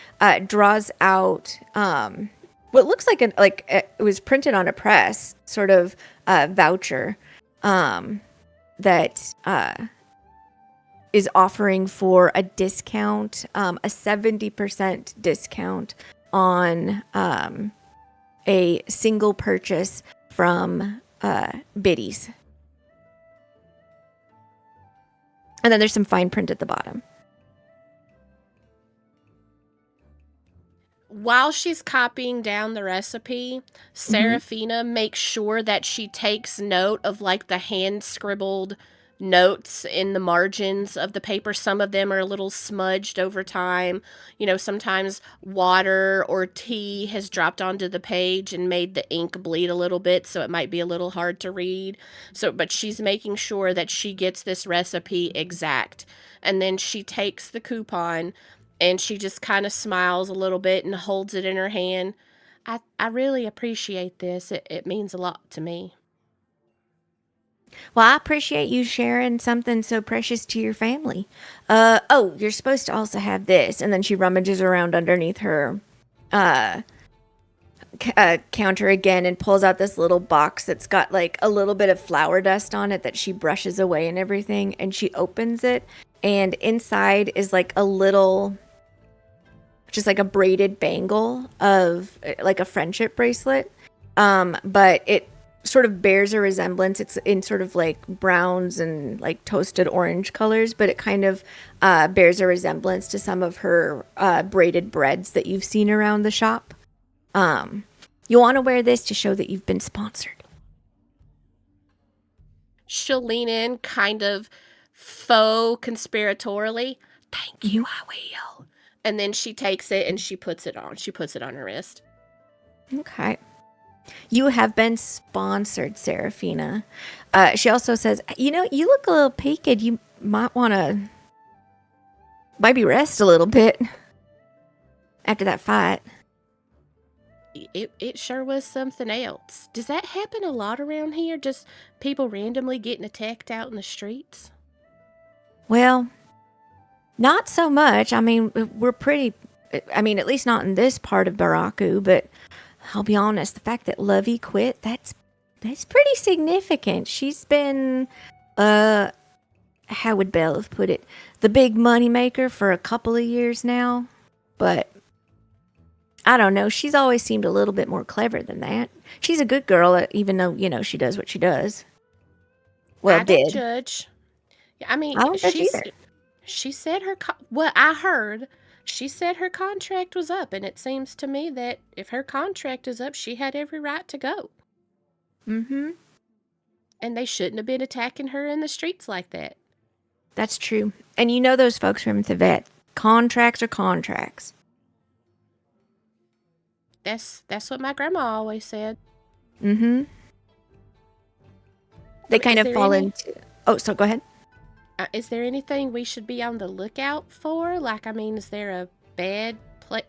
B: draws out what looks like it was printed on a press sort of voucher that is offering for a discount, a 70% discount on a single purchase from Biddy's. And then there's some fine print at the bottom.
E: While she's copying down the recipe, Serafina makes sure that she takes note of like the hand scribbled notes in the margins of the paper. Some of them are a little smudged over time. Sometimes water or tea has dropped onto the page and made the ink bleed a little bit, so it might be a little hard to read. But she's making sure that she gets this recipe exact. And then she takes the coupon and she just kind of smiles a little bit and holds it in her hand. I really appreciate this. It means a lot to me.
B: Well, I appreciate you sharing something so precious to your family. Oh, you're supposed to also have this. And then she rummages around underneath her counter again and pulls out this little box that's got like a little bit of flour dust on it that she brushes away and everything. And she opens it, and inside is like a little, just like a braided bangle of like a friendship bracelet. But it sort of bears a resemblance. It's in sort of like browns and like toasted orange colors, but it kind of bears a resemblance to some of her braided breads that you've seen around the shop. You want to wear this to show that you've been sponsored.
E: She'll lean in kind of faux conspiratorially. Thank you, I will. And then she takes it and she puts it on. She puts it on her wrist.
B: Okay. You have been sponsored, Serafina. She also says, you look a little peaked. You might want to maybe rest a little bit after that fight.
E: It sure was something else. Does that happen a lot around here? Just people randomly getting attacked out in the streets?
B: Well, not so much. I mean, we're pretty... I mean, at least not in this part of Baraku, but I'll be honest, the fact that Lovey quit, that's pretty significant. She's been, how would Belle have put it, the big money maker for a couple of years now. But I don't know. She's always seemed a little bit more clever than that. She's a good girl, even though, she does what she does. Well,
E: I don't judge. I mean,
B: I don't judge either.
E: She said I heard she said her contract was up, and it seems to me that if her contract is up, she had every right to go.
B: Mm-hmm.
E: And they shouldn't have been attacking her in the streets like that.
B: That's true. And you know those folks from Tibet. Contracts are contracts.
E: That's what my grandma always said.
B: Mm-hmm. They kind of fall into... Oh, so go ahead.
E: Is there anything we should be on the lookout for? Like, I mean, is there a bad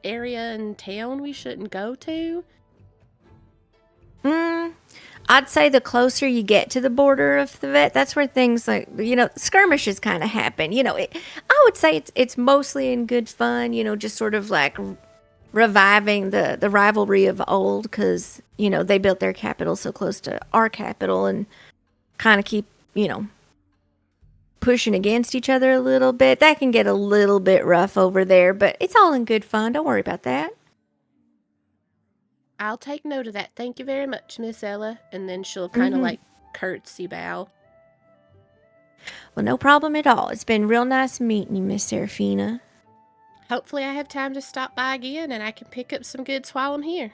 E: area in town we shouldn't go to?
B: I'd say the closer you get to the border of the vet, that's where things like, skirmishes kind of happen. I would say it's mostly in good fun, just sort of like reviving the rivalry of old because, they built their capital so close to our capital and kind of keep, pushing against each other a little bit. That can get a little bit rough over there, but it's all in good fun. Don't worry about that.
E: I'll take note of that. Thank you very much, Miss Ella. And then she'll kind of like curtsy bow.
B: Well, no problem at all. It's been real nice meeting you, Miss Serafina.
E: Hopefully I have time to stop by again and I can pick up some goods while I'm here.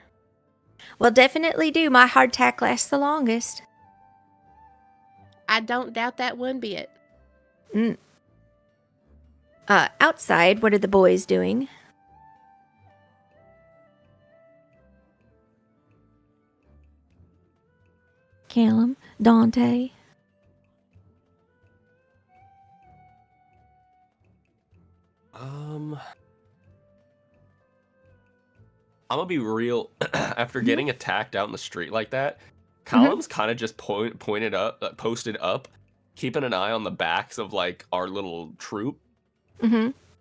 B: Well, definitely do. My hardtack lasts the longest.
E: I don't doubt that one bit.
B: Outside, what are the boys doing? Callum, Dante.
C: I'm gonna be real. After getting attacked out in the street like that, Callum's kind of just posted up, keeping an eye on the backs of like our little troop.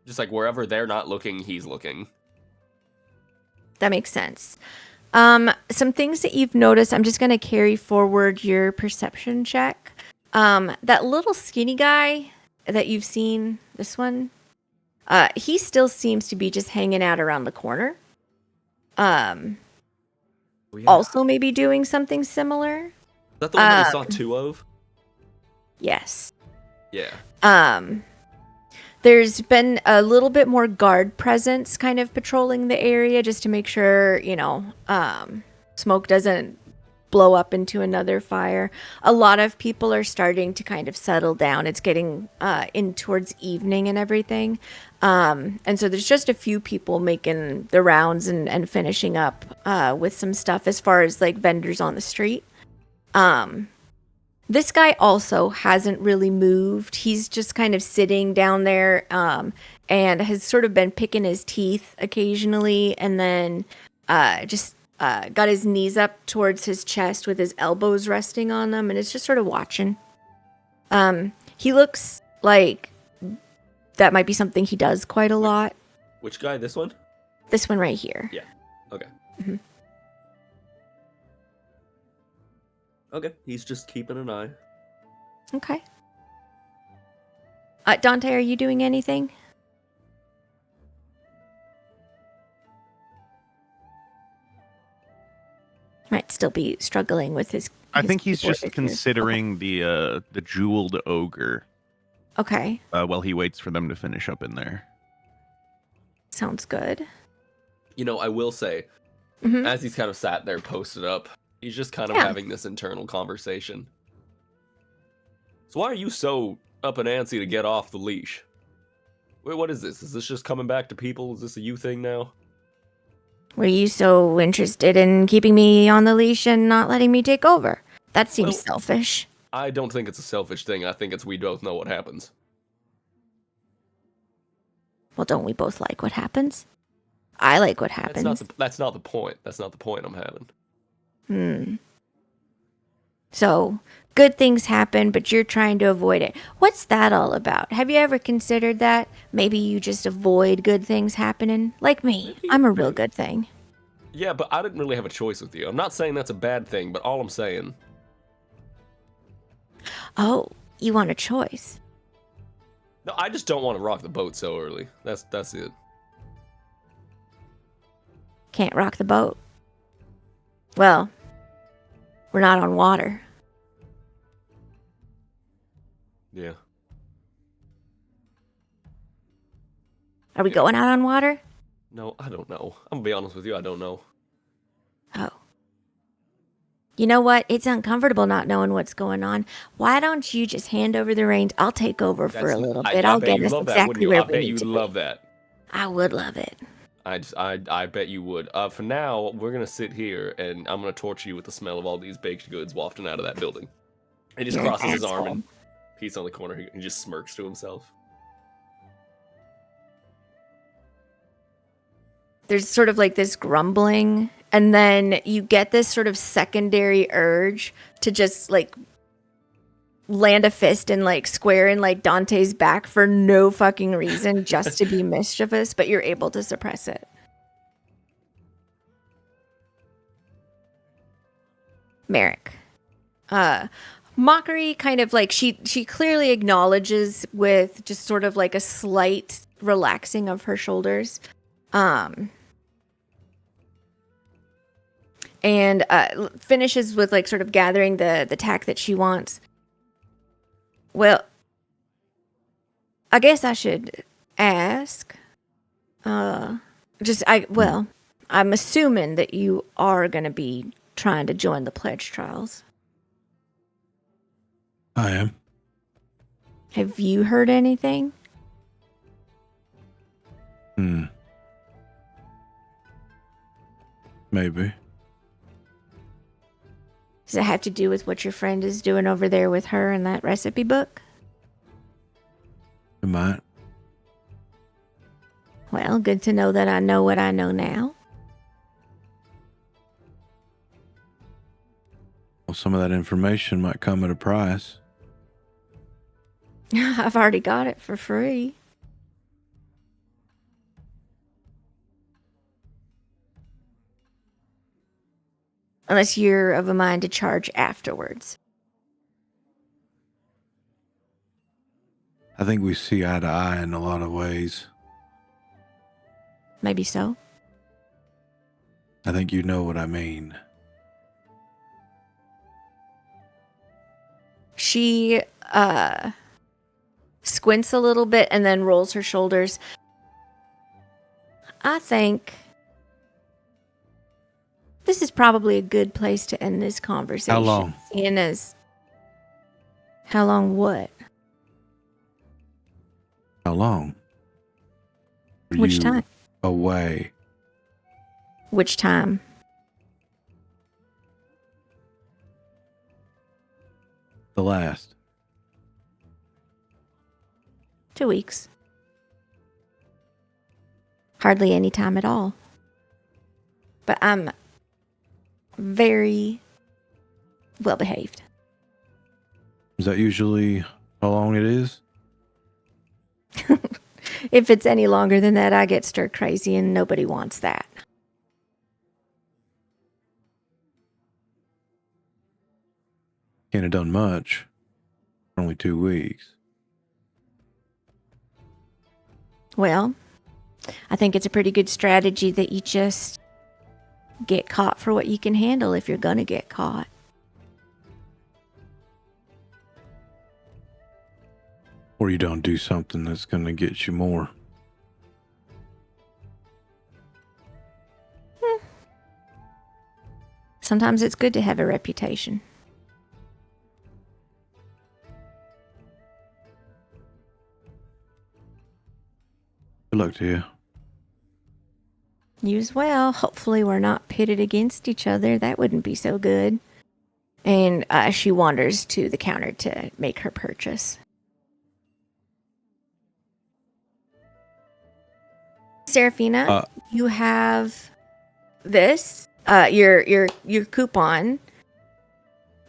C: Just like wherever they're not looking, he's looking.
B: That makes sense. Some things that you've noticed, I'm just going to carry forward your perception check. That little skinny guy that you've seen, this one, he still seems to be just hanging out around the corner. Also maybe doing something similar.
C: Is that the one that we saw two of?
B: Yes.
C: Yeah.
B: There's been a little bit more guard presence kind of patrolling the area just to make sure, smoke doesn't blow up into another fire. A lot of people are starting to kind of settle down. It's getting in towards evening and everything. And so there's just a few people making the rounds and finishing up with some stuff as far as like vendors on the street. This guy also hasn't really moved. He's just kind of sitting down there and has sort of been picking his teeth occasionally and then just got his knees up towards his chest with his elbows resting on them and is just sort of watching. He looks like that might be something he does quite a lot.
C: Which guy? This one?
B: This one right here.
C: Yeah. Okay.
B: Mm-hmm.
C: Okay, he's just keeping an eye.
B: Okay. Dante, are you doing anything? Might still be struggling with his.
D: I think he's just considering the jeweled ogre.
B: Okay.
D: While he waits for them to finish up in there.
B: Sounds good.
C: I will say, as he's kind of sat there posted up, he's just kind of having this internal conversation. So why are you so up and antsy to get off the leash? Wait, what is this? Is this just coming back to people? Is this a you thing now?
B: Were you so interested in keeping me on the leash and not letting me take over? That seems selfish.
C: I don't think it's a selfish thing. I think it's we both know what happens.
B: Well, don't we both like what happens? I like what happens.
C: That's not the point. That's not the point I'm having.
B: So, good things happen, but you're trying to avoid it. What's that all about? Have you ever considered that? Maybe you just avoid good things happening? Like me. I'm a real good thing.
C: Yeah, but I didn't really have a choice with you. I'm not saying that's a bad thing, but all I'm saying...
B: Oh, you want a choice?
C: No, I just don't want to rock the boat so early. That's it.
B: Can't rock the boat. Well, we're not on water.
C: Yeah.
B: Are we going out on water?
C: No, I don't know. I'm gonna be honest with you, I don't know.
B: Oh. You know what? It's uncomfortable not knowing what's going on. Why don't you just hand over the reins? I'll take over for a little bit. I'll get us exactly where we need to be.
C: I bet you'd love that.
B: I would love it.
C: I bet you would. For now, we're gonna sit here and I'm gonna torture you with the smell of all these baked goods wafting out of that building. He just crosses his arm and peace on the corner. He just smirks to himself.
B: There's sort of like this grumbling, and then you get this sort of secondary urge to just like land a fist and like square in like Dante's back for no fucking reason, just to be mischievous, but you're able to suppress it. Merrick. Mockery kind of like she clearly acknowledges with just sort of like a slight relaxing of her shoulders. And finishes with like sort of gathering the tack that she wants. Well, I guess I should ask. I'm assuming that you are going to be trying to join the pledge trials.
F: I am.
B: Have you heard anything?
F: Maybe.
B: Does it have to do with what your friend is doing over there with her in that recipe book?
F: It might.
B: Well, good to know that I know what I know now.
F: Well, some of that information might come at a price.
B: I've already got it for free. Unless you're of a mind to charge afterwards.
F: I think we see eye to eye in a lot of ways.
B: Maybe so.
F: I think you know what I mean.
B: She squints a little bit and then rolls her shoulders. I think this is probably a good place to end this conversation.
F: How long?
B: How long what?
F: How long?
B: Which time?
F: Away.
B: Which time?
F: The last.
B: 2 weeks. Hardly any time at all. But I'm very well behaved.
F: Is that usually how long it is?
B: If it's any longer than that, I get stir crazy and nobody wants that.
F: Can't have done much. Only 2 weeks.
B: Well, I think it's a pretty good strategy that you just get caught for what you can handle if you're gonna get caught.
F: Or you don't do something that's going to get you more.
B: Sometimes it's good to have a reputation.
F: Good luck to you.
B: You as well. Hopefully we're not pitted against each other. That wouldn't be so good. And she wanders to the counter to make her purchase. Seraphina, you have this, your coupon.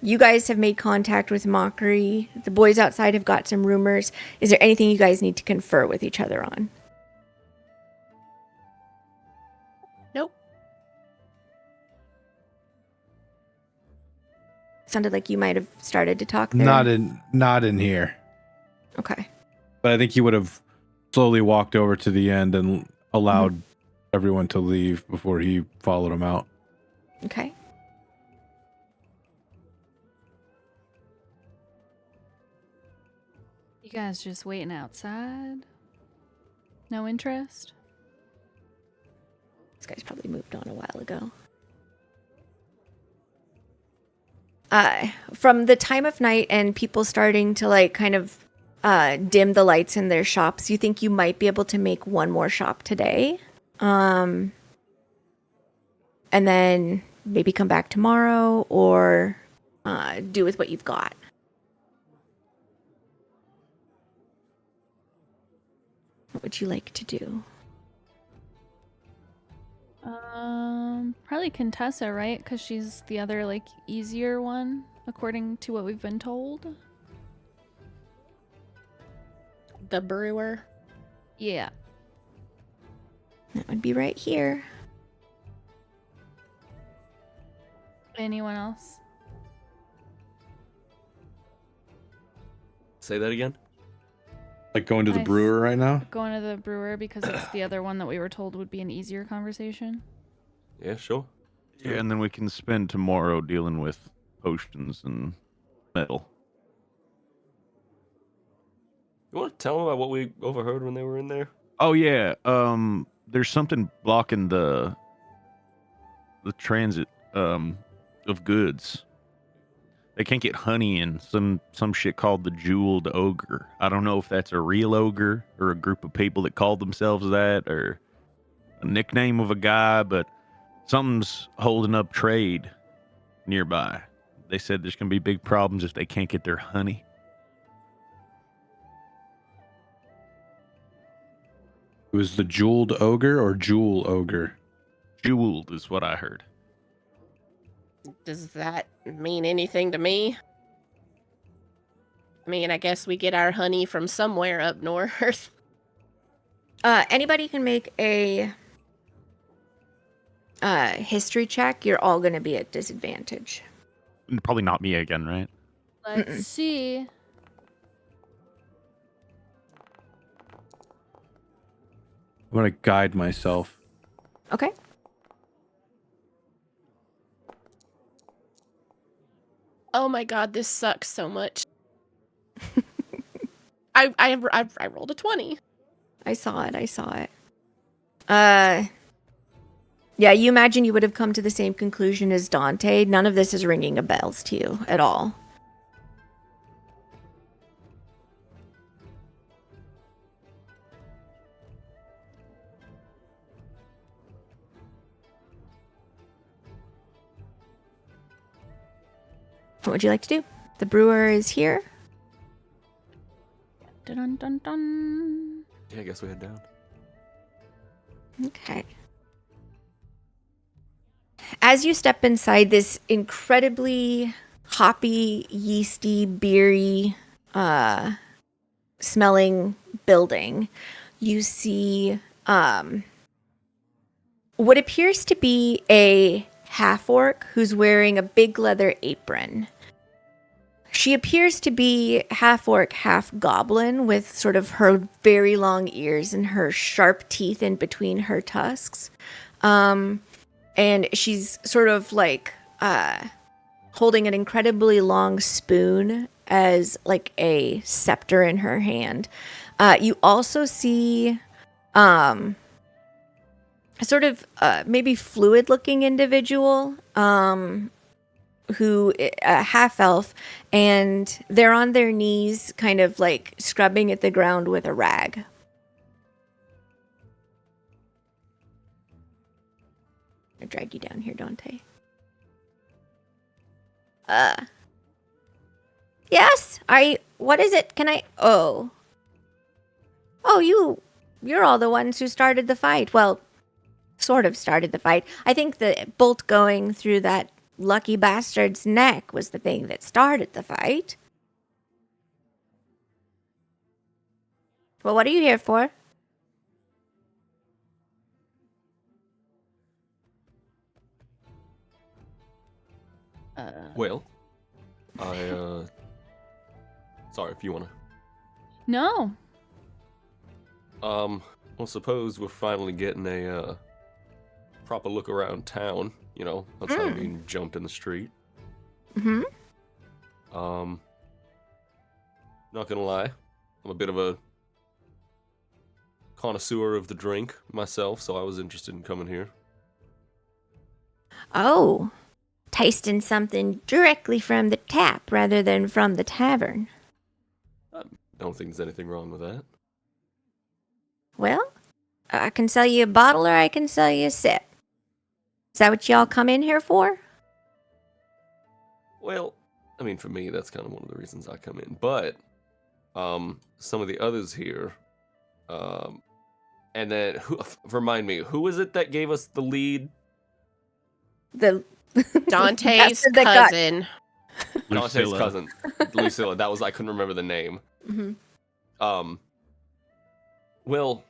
B: You guys have made contact with Mockery. The boys outside have got some rumors. Is there anything you guys need to confer with each other on?
E: Nope.
B: Sounded like you might have started to talk there.
F: Not in here.
B: Okay.
F: But I think he would have slowly walked over to the end and allowed everyone to leave before he followed him out.
B: Okay.
A: You guys just waiting outside? No interest?
B: This guy's probably moved on a while ago. From the time of night and people starting to like kind of dim the lights in their shops, you think you might be able to make one more shop today. And then maybe come back tomorrow or do with what you've got. What would you like to do?
A: Probably Contessa, right? Because she's the other, like, easier one, according to what we've been told.
E: The brewer.
A: Yeah.
B: That would be right here.
A: Anyone else?
C: Say that again?
F: Like going to the brewer right now?
A: Going to the brewer because it's the other one that we were told would be an easier conversation.
C: Yeah, sure.
D: Yeah, and then we can spend tomorrow dealing with potions and metal.
C: You want to tell them about what we overheard when they were in there?
D: Oh yeah, there's something blocking the transit of goods. They can't get honey in some shit called the Jeweled Ogre. I don't know if that's a real ogre or a group of people that call themselves that or a nickname of a guy, but something's holding up trade nearby. They said there's going to be big problems if they can't get their honey.
F: It was the Jeweled Ogre or Jewel Ogre?
D: Jeweled is what I heard.
E: Does that mean anything to me? I mean, I guess we get our honey from somewhere up north.
B: Anybody can make a history check. You're all going to be at disadvantage.
D: Probably not me again, right?
A: Let's see.
F: I'm going to guide myself.
B: Okay.
E: Oh my god, this sucks so much. I rolled a 20.
B: I saw it. Yeah, you imagine you would have come to the same conclusion as Dante. None of this is ringing a bells to you at all. What would you like to do? The brewer is here.
A: Dun dun dun.
C: Yeah, I guess we head down.
B: Okay. As you step inside this incredibly hoppy, yeasty, beery smelling building, you see what appears to be a half-orc who's wearing a big leather apron. She appears to be half-orc, half-goblin with sort of her very long ears and her sharp teeth in between her tusks. And she's sort of like holding an incredibly long spoon as like a scepter in her hand. You also see sort of maybe fluid-looking individual who half elf, and they're on their knees kind of like scrubbing at the ground with a rag. I drag you down here, Dante. Yes. What is it? Can I? Oh, you're all the ones who started the fight. Well, sort of started the fight. I think the bolt going through that lucky bastard's neck was the thing that started the fight. Well, what are you here for?
C: Well, sorry if you wanna.
A: No.
C: Well, suppose we're finally getting a proper look around town. You know, outside of being jumped in the street.
B: Mm-hmm.
C: Not gonna lie, I'm a bit of a connoisseur of the drink myself, so I was interested in coming here.
B: Oh, tasting something directly from the tap rather than from the tavern.
C: I don't think there's anything wrong with that.
B: Well, I can sell you a bottle or I can sell you a sip. Is that what y'all come in here for?
C: Well, I mean, for me, that's kind of one of the reasons I come in. But, some of the others here, and then, remind me, who was it that gave us the lead?
E: Dante's cousin.
C: Dante's cousin, Lucilla. That was, I couldn't remember the name.
B: Mm-hmm.
C: Well,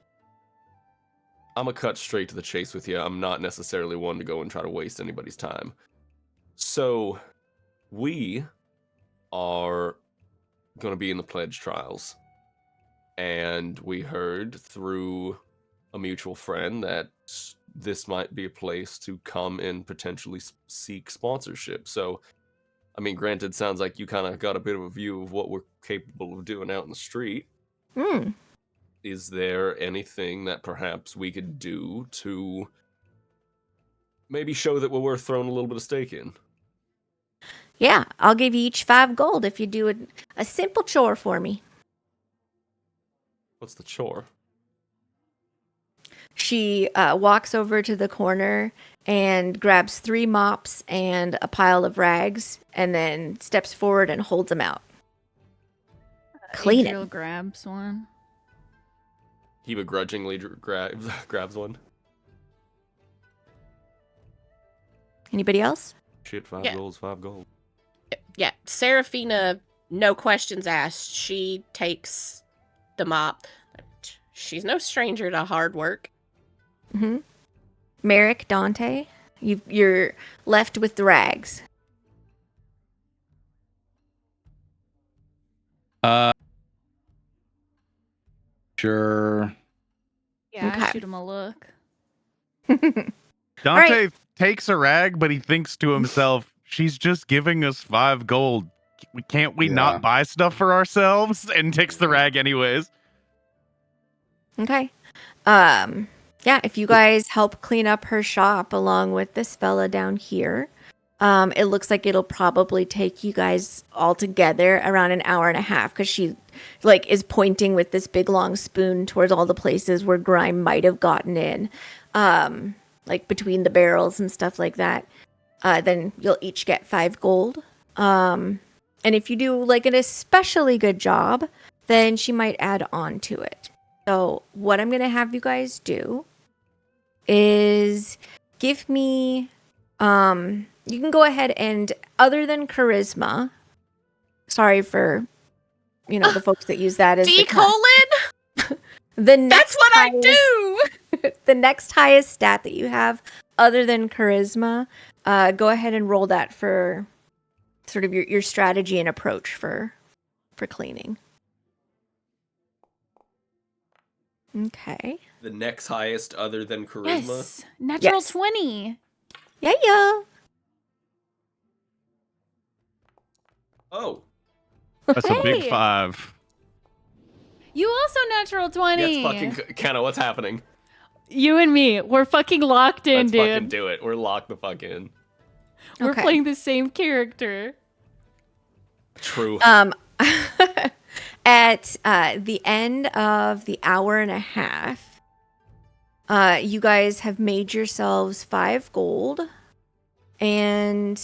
C: I'm gonna cut straight to the chase with you. I'm not necessarily one to go and try to waste anybody's time. So, we are gonna be in the pledge trials, and we heard through a mutual friend that this might be a place to come and potentially seek sponsorship. So, I mean, granted, sounds like you kind of got a bit of a view of what we're capable of doing out in the street. Is there anything that perhaps we could do to maybe show that we're worth throwing a little bit of stake in?
B: Yeah, I'll give you each 5 gold if you do a simple chore for me.
C: What's the chore?
B: She walks over to the corner and grabs 3 mops and a pile of rags and then steps forward and holds them out. Clean
A: Adriel
B: it.
A: grabs one.
C: He begrudgingly grabs one.
B: Anybody else?
C: Shit, 5
E: Yeah.
C: goals, 5 gold.
E: Yeah, Seraphina, no questions asked. She takes the mop. She's no stranger to hard work.
B: Mm-hmm. Merrick, Dante, you're left with the rags.
F: Sure.
A: Yeah,
B: Okay.
A: shoot him a look.
D: Dante takes a rag, but he thinks to himself, she's just giving us 5 gold. Can't we not buy stuff for ourselves? And takes the rag anyways.
B: Okay. Yeah, if you guys help clean up her shop along with this fella down here, it looks like it'll probably take you guys all together around an hour and a half because she is pointing with this big long spoon towards all the places where grime might have gotten in, between the barrels and stuff like that. Then you'll each get 5 gold. And if you do an especially good job, then she might add on to it. So what I'm going to have you guys do is give me, you can go ahead and, other than charisma, sorry for, the folks that use that as
E: D-colon?
B: That's
E: what I do!
B: The next highest stat that you have, other than charisma, go ahead and roll that for sort of your strategy and approach for cleaning. Okay.
C: The next highest other than charisma?
A: Yes. Natural
B: Yes.
A: 20.
B: Yeah.
C: Oh.
D: That's a big
A: Hey.
D: 5.
A: You also natural 20.
C: That's fucking... Kenna, what's happening?
A: You and me, we're fucking locked in,
C: Let's
A: dude.
C: fucking do it. We're locked the fuck in.
A: We're
B: Okay.
A: playing the same character.
C: True.
B: At the end of the hour and a half, you guys have made yourselves 5 gold. And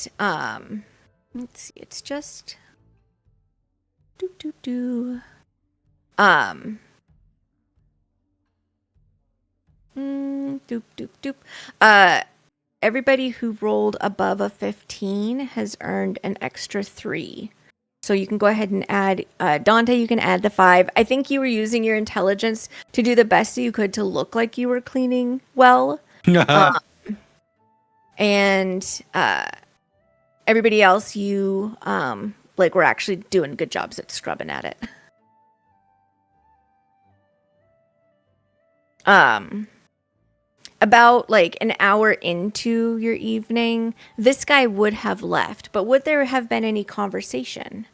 B: let's see, it's just everybody who rolled above a 15 has earned an extra 3. So you can go ahead and add, Dante, you can add the 5. I think you were using your intelligence to do the best that you could to look like you were cleaning well. And everybody else, you like were actually doing good jobs at scrubbing at it. About like an hour into your evening, this guy would have left, but would there have been any conversation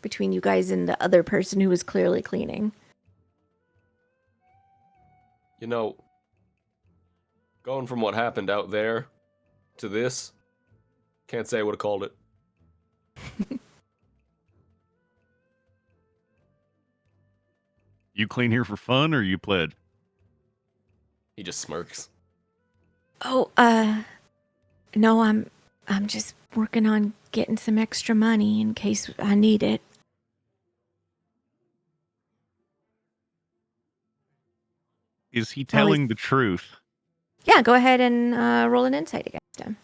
B: between you guys and the other person who was clearly cleaning?
C: You know, going from what happened out there to this, can't say I would have called it.
D: You clean here for fun or you pled?
C: He just smirks.
B: Oh, no, I'm just working on getting some extra money in case I need it.
D: Is he telling the truth?
B: Yeah, go ahead and roll an insight against him.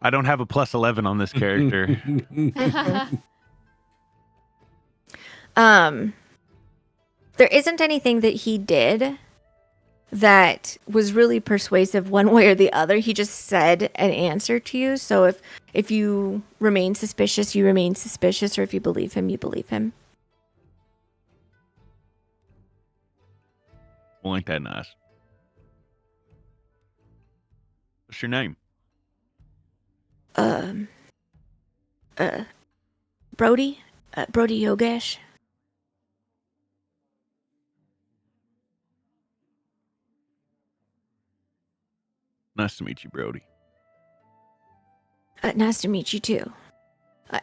D: I don't have a plus 11 on this character.
B: There isn't anything that he did that was really persuasive one way or the other. He just said an answer to you. So if you remain suspicious, you remain suspicious, or if you believe him, you believe him.
D: Well, ain't that nice? What's your name?
B: Brody Yogesh.
D: Nice to meet you, Brody.
B: Nice to meet you too.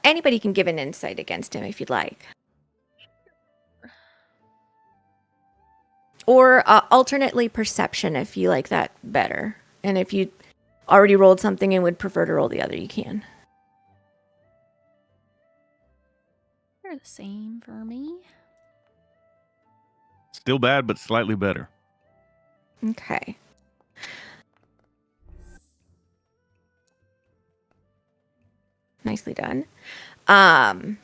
B: Anybody can give an insight against him if you'd like. Or alternately perception if you like that better. And if you already rolled something and would prefer to roll the other, you can.
A: They're the same for me.
D: Still bad, but slightly better.
B: Okay. Nicely done. I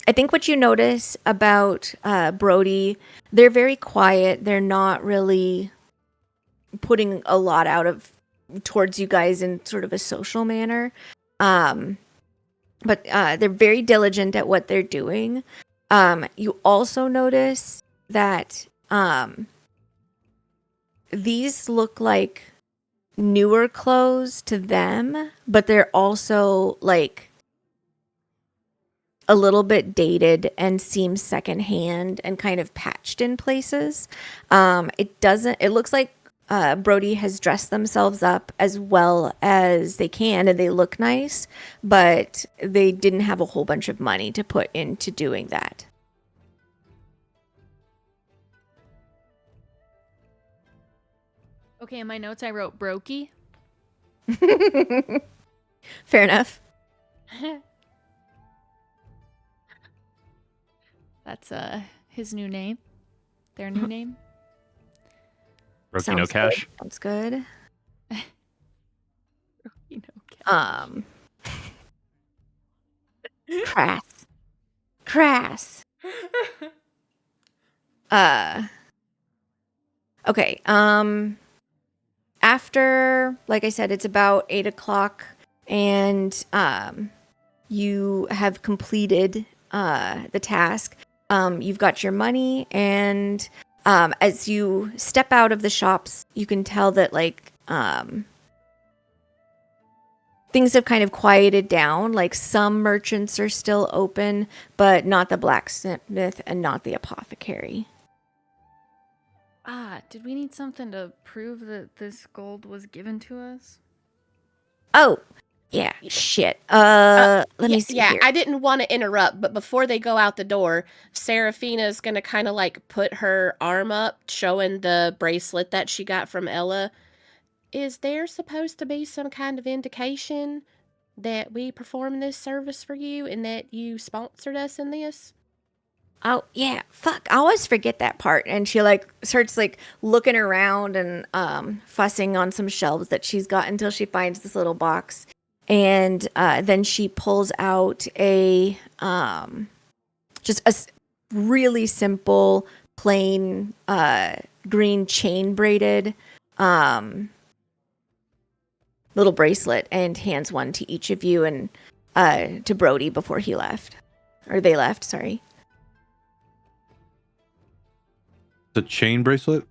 B: think what you notice about Brody, they're very quiet. They're not really putting a lot out of towards you guys in sort of a social manner. But they're very diligent at what they're doing. You also notice that these look like newer clothes to them, but they're also like a little bit dated and seem secondhand and kind of patched in places. It looks like Brody has dressed themselves up as well as they can and they look nice, but they didn't have a whole bunch of money to put into doing that.
A: Okay, in my notes I wrote brokey.
B: Fair enough.
A: That's his new name. Their new name.
D: Brokey no cash.
B: Sounds good.
A: Brokey no cash.
B: Crass. Okay. After, like I said, it's about 8 o'clock, and you have completed the task. You've got your money, and as you step out of the shops, you can tell that like things have kind of quieted down. Like some merchants are still open, but not the blacksmith and not the apothecary.
A: Did we need something to prove that this gold was given to us?
B: Oh, Yeah, shit. Let me see
E: yeah,
B: here.
E: I didn't want to interrupt, but before they go out the door, Seraphina's gonna kind of like put her arm up, showing the bracelet that she got from Ella. Is there supposed to be some kind of indication that we performed this service for you and that you sponsored us in this?
B: Oh yeah, fuck! I always forget that part. And she like starts like looking around and fussing on some shelves that she's got until she finds this little box, and then she pulls out a just a really simple, plain green chain braided little bracelet and hands one to each of you and to Brody before he left, or they left. Sorry.
F: The chain bracelet?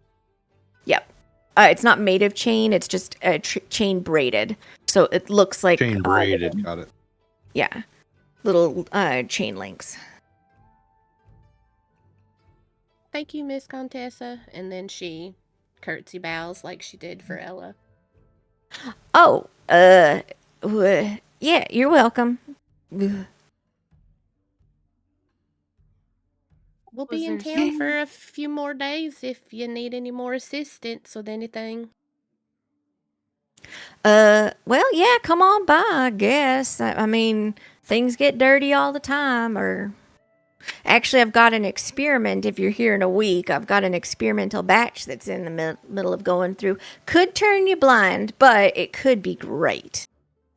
B: Yep. It's not made of chain. It's just chain braided. So it looks like
F: Chain braided. Got it.
B: Yeah. Little chain links.
E: Thank you, Miss Contessa. And then she curtsy bows like she did for Ella.
B: Oh, yeah, you're welcome.
E: We'll be in town for a few more days if you need any more assistance with anything.
B: Well, yeah, come on by, I guess. I mean, things get dirty all the time, or... Actually, I've got an experiment. If you're here in a week, I've got an experimental batch that's in the middle of going through. Could turn you blind, but it could be great.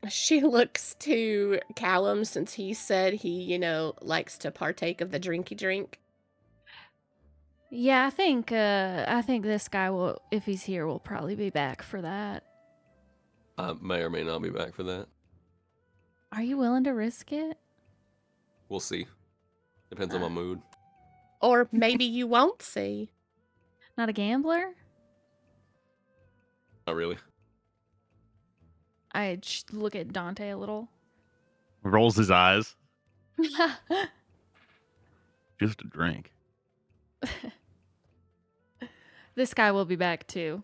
E: She looks to Callum since he said he, likes to partake of the drinky drink.
A: Yeah, I think this guy will, if he's here, will probably be back for that.
C: I may or may not be back for that.
A: Are you willing to risk it?
C: We'll see. Depends on my mood.
E: Or maybe you won't see.
A: Not a gambler?
C: Not really.
A: I look at Dante a little.
D: Rolls his eyes. Just a drink.
A: This guy will be back too.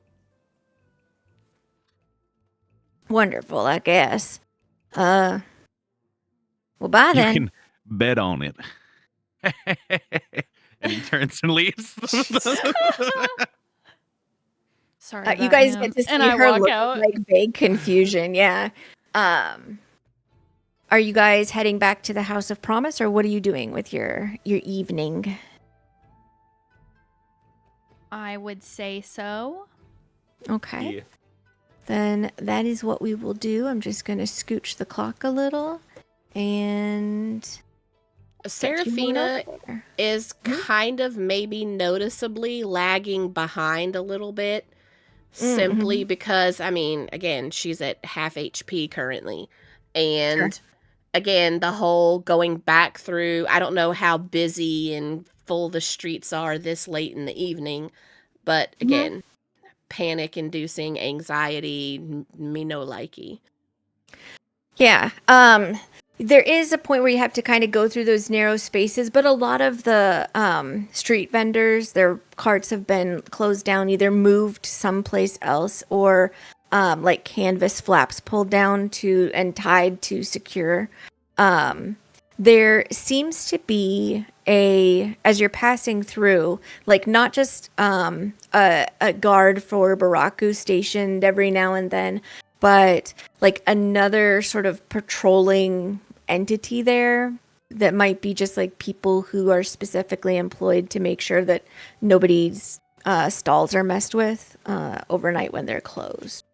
B: Wonderful, I guess. Well, bye then.
D: You can bet on it. And he turns and leaves.
A: Sorry,
B: you guys get to see her look like big confusion. Yeah. Are you guys heading back to the House of Promise, or what are you doing with your evening?
A: I would say so.
B: Okay.
C: Yeah.
B: Then that is what we will do. I'm just going to scooch the clock a little, and
E: Seraphina is kind of maybe noticeably lagging behind a little bit, simply because, I mean, again, she's at half HP currently. And again, the whole going back through, I don't know how busy and full the streets are this late in the evening, but again, panic-inducing anxiety, me no likey.
B: Yeah. There is a point where you have to kind of go through those narrow spaces, but a lot of the street vendors, their carts have been closed down, either moved someplace else, or like canvas flaps pulled down and tied to secure. There seems to be as you're passing through, like not just a guard for Baraku stationed every now and then, but like another sort of patrolling entity there that might be just like people who are specifically employed to make sure that nobody's stalls are messed with overnight when they're closed.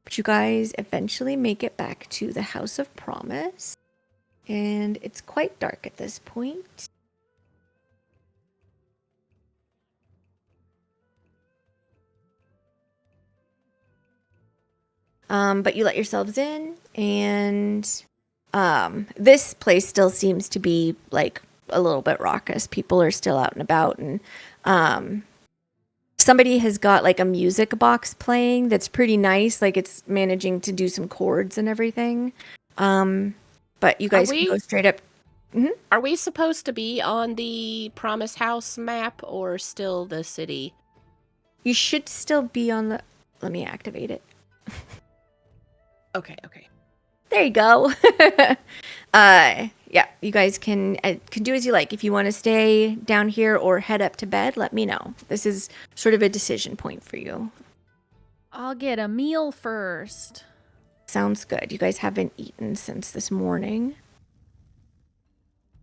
B: But you guys eventually make it back to the House of Promise, and it's quite dark at this point. But you let yourselves in, and this place still seems to be like a little bit raucous. People are still out and about, and somebody has got like a music box playing that's pretty nice. Like it's managing to do some chords and everything. But you guys can go straight up. Mm-hmm.
E: Are we supposed to be on the Promise House map or still the city?
B: You should still be on the... Let me activate it.
E: Okay.
B: There you go. Yeah, you guys can do as you like. If you want to stay down here or head up to bed, let me know. This is sort of a decision point for you.
A: I'll get a meal first.
B: Sounds good. You guys haven't eaten since this morning.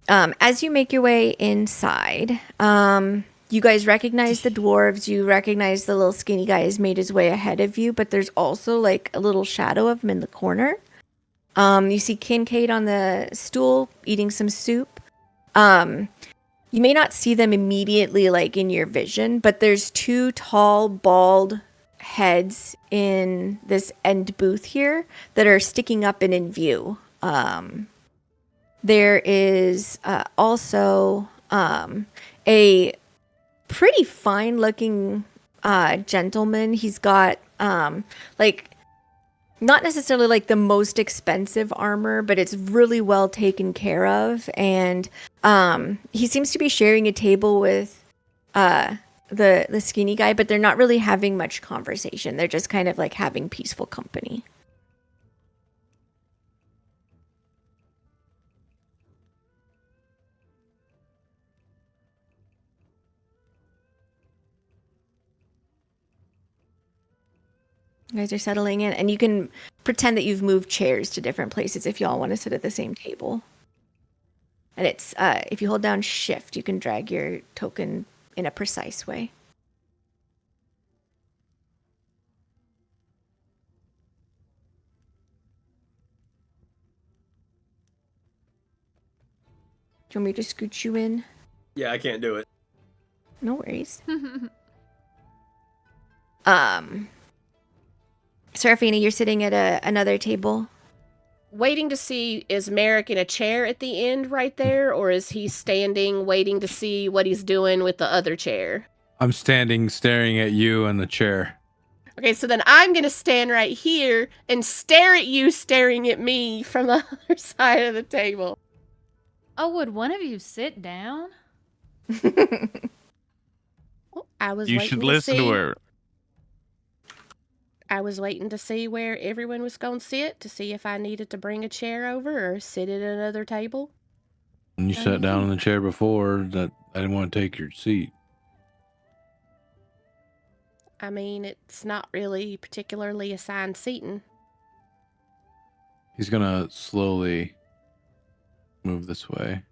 B: As you make your way inside, you guys recognize the dwarves. You recognize the little skinny guy has made his way ahead of you, but there's also like a little shadow of him in the corner. You see Kincaid on the stool eating some soup. You may not see them immediately like in your vision, but there's two tall, bald heads in this end booth here that are sticking up and in view. There is also a pretty fine-looking gentleman. He's got like not necessarily like the most expensive armor, but it's really well taken care of. And he seems to be sharing a table with the skinny guy, but they're not really having much conversation. They're just kind of like having peaceful company. You guys are settling in, and you can pretend that you've moved chairs to different places if y'all want to sit at the same table. And it's if you hold down shift, you can drag your token in a precise way. Do you want me to scoot you in?
I: Yeah, I can't do it.
B: No worries. Serafina, you're sitting at another table.
E: Waiting to see, is Merrick in a chair at the end right there, or is he standing waiting to see what he's doing with the other chair?
F: I'm standing staring at you in the chair.
E: Okay, so then I'm going to stand right here and stare at you staring at me from the other side of the table.
A: Oh, would one of you sit down?
E: I was
D: You
E: waiting
D: should
E: to
D: listen
E: see.
D: to her.
E: I was waiting to see where everyone was going to sit, to see if I needed to bring a chair over or sit at another table.
F: When you sat down in the chair before, that I didn't want to take your seat.
E: I mean, it's not really particularly assigned seating.
F: He's gonna slowly move this way,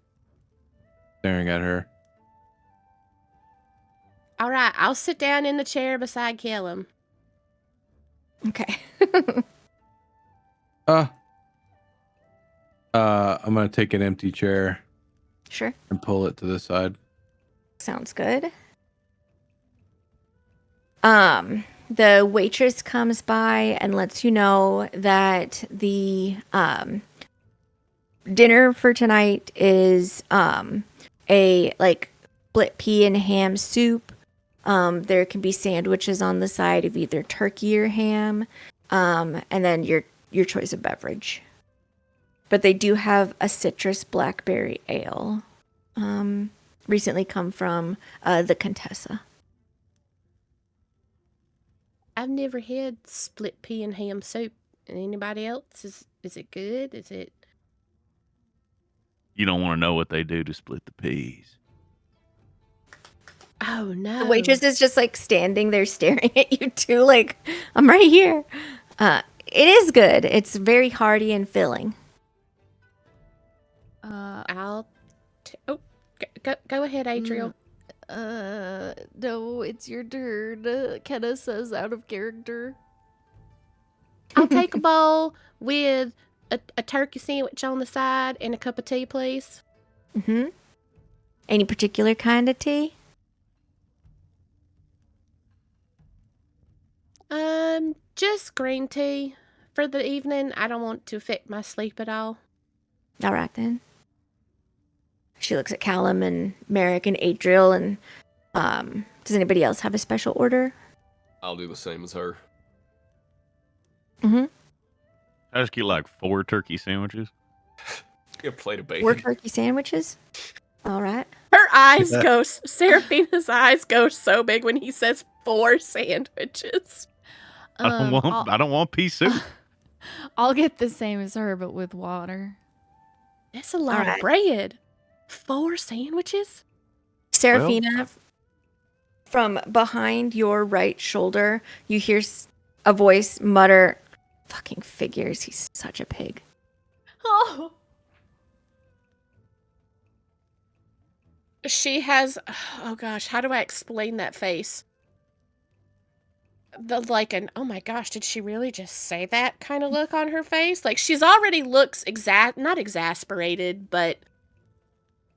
F: staring at her.
E: All right, I'll sit down in the chair beside Kellum.
B: Okay.
F: I'm gonna take an empty chair.
B: Sure.
F: And pull it to this side.
B: Sounds good. The waitress comes by and lets you know that the dinner for tonight is a like split pea and ham soup. There can be sandwiches on the side of either turkey or ham, and then your choice of beverage. But they do have a citrus blackberry ale, recently come from the Contessa.
E: I've never had split pea and ham soup. Anybody else? Is it good? Is it?
D: You don't want to know what they do to split the peas.
E: Oh no!
B: The waitress is just like standing there staring at you too, like I'm right here. It is good. It's very hearty and filling.
E: I'll. Go ahead, Adriel.
A: No, it's your turn. Kenna says out of character.
E: I'll take a bowl with a turkey sandwich on the side and a cup of tea, please.
B: Mm-hmm. Any particular kind of tea?
E: Just green tea for the evening. I don't want to affect my sleep at all.
B: All right then. She looks at Callum and Merrick and Adriel and does anybody else have a special order?
C: I'll do the same as her.
B: Mm-hmm.
D: I just get like 4 turkey sandwiches.
C: Get a plate of bacon.
B: 4 turkey sandwiches. All right.
E: Her eyes go, Seraphina's eyes go so big when he says 4 sandwiches.
D: I don't want pea soup.
A: I'll get the same as her, but with water.
E: That's a lot of bread. 4 sandwiches?
B: Seraphina, from behind your right shoulder, you hear a voice mutter, "Fucking figures, he's such a pig."
A: Oh.
E: She has, oh gosh, how do I explain that face? Oh my gosh, did she really just say that kind of look on her face? Like, she's already looks not exasperated, but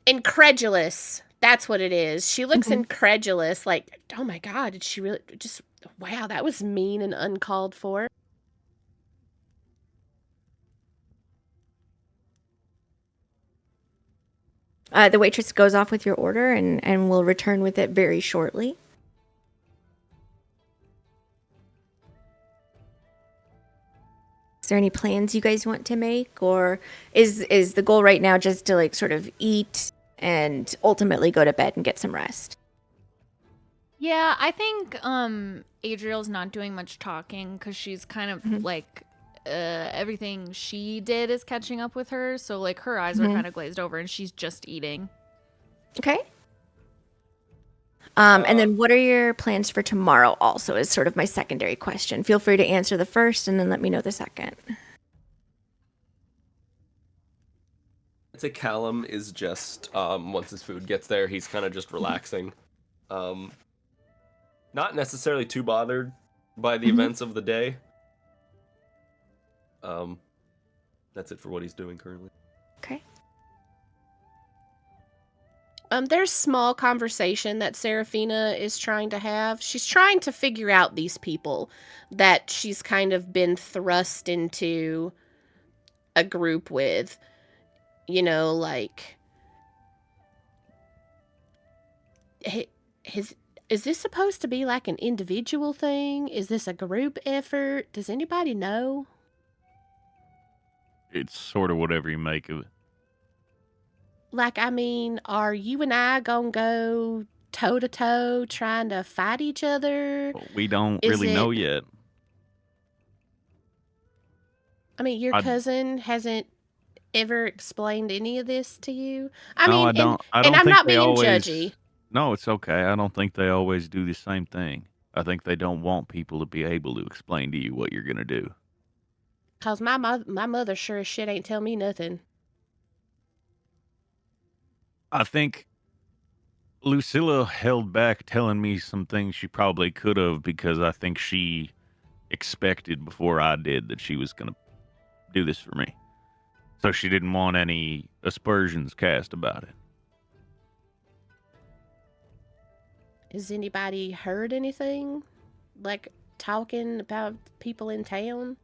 E: incredulous. That's what it is. She looks incredulous, like, oh my god, did she really just, wow, that was mean and uncalled for.
B: The waitress goes off with your order and will return with it very shortly. Is there any plans you guys want to make, or is the goal right now just to like sort of eat and ultimately go to bed and get some rest?
A: Yeah, I think Adriel's not doing much talking because she's kind of like everything she did is catching up with her, so like her eyes are kind of glazed over and she's just eating.
B: Okay. And then what are your plans for tomorrow also is sort of my secondary question. Feel free to answer the first and then let me know the second.
C: I'd say Callum is just, once his food gets there, he's kind of just relaxing. Not necessarily too bothered by the events of the day. That's it for what he's doing currently.
B: Okay.
E: There's small conversation that Seraphina is trying to have. She's trying to figure out these people that she's kind of been thrust into a group with. You know, like, is this supposed to be like an individual thing? Is this a group effort? Does anybody know?
D: It's sort of whatever you make of it.
E: Like, I mean, are you and I gonna go toe-to-toe trying to fight each other?
D: Well, we don't really know yet.
E: I mean, your cousin hasn't ever explained any of this to you?
D: I don't
E: I'm
D: think
E: not
D: they
E: being
D: always,
E: judgy.
D: No, it's okay. I don't think they always do the same thing. I think they don't want people to be able to explain to you what you're going to do.
E: Because my mother sure as shit ain't tell me nothing.
D: I think Lucilla held back telling me some things she probably could have because I think she expected before I did that she was going to do this for me. So she didn't want any aspersions cast about it.
E: Has anybody heard anything? Like, talking about people in town?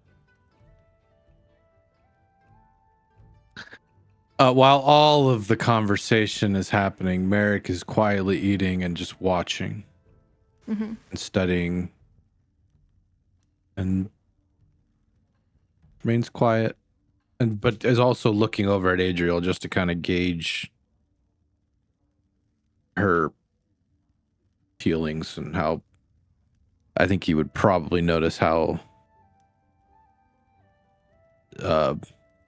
F: While all of the conversation is happening, Merrick is quietly eating and just watching and studying and remains quiet, but is also looking over at Adriel just to kind of gauge her feelings and how I think he would probably notice how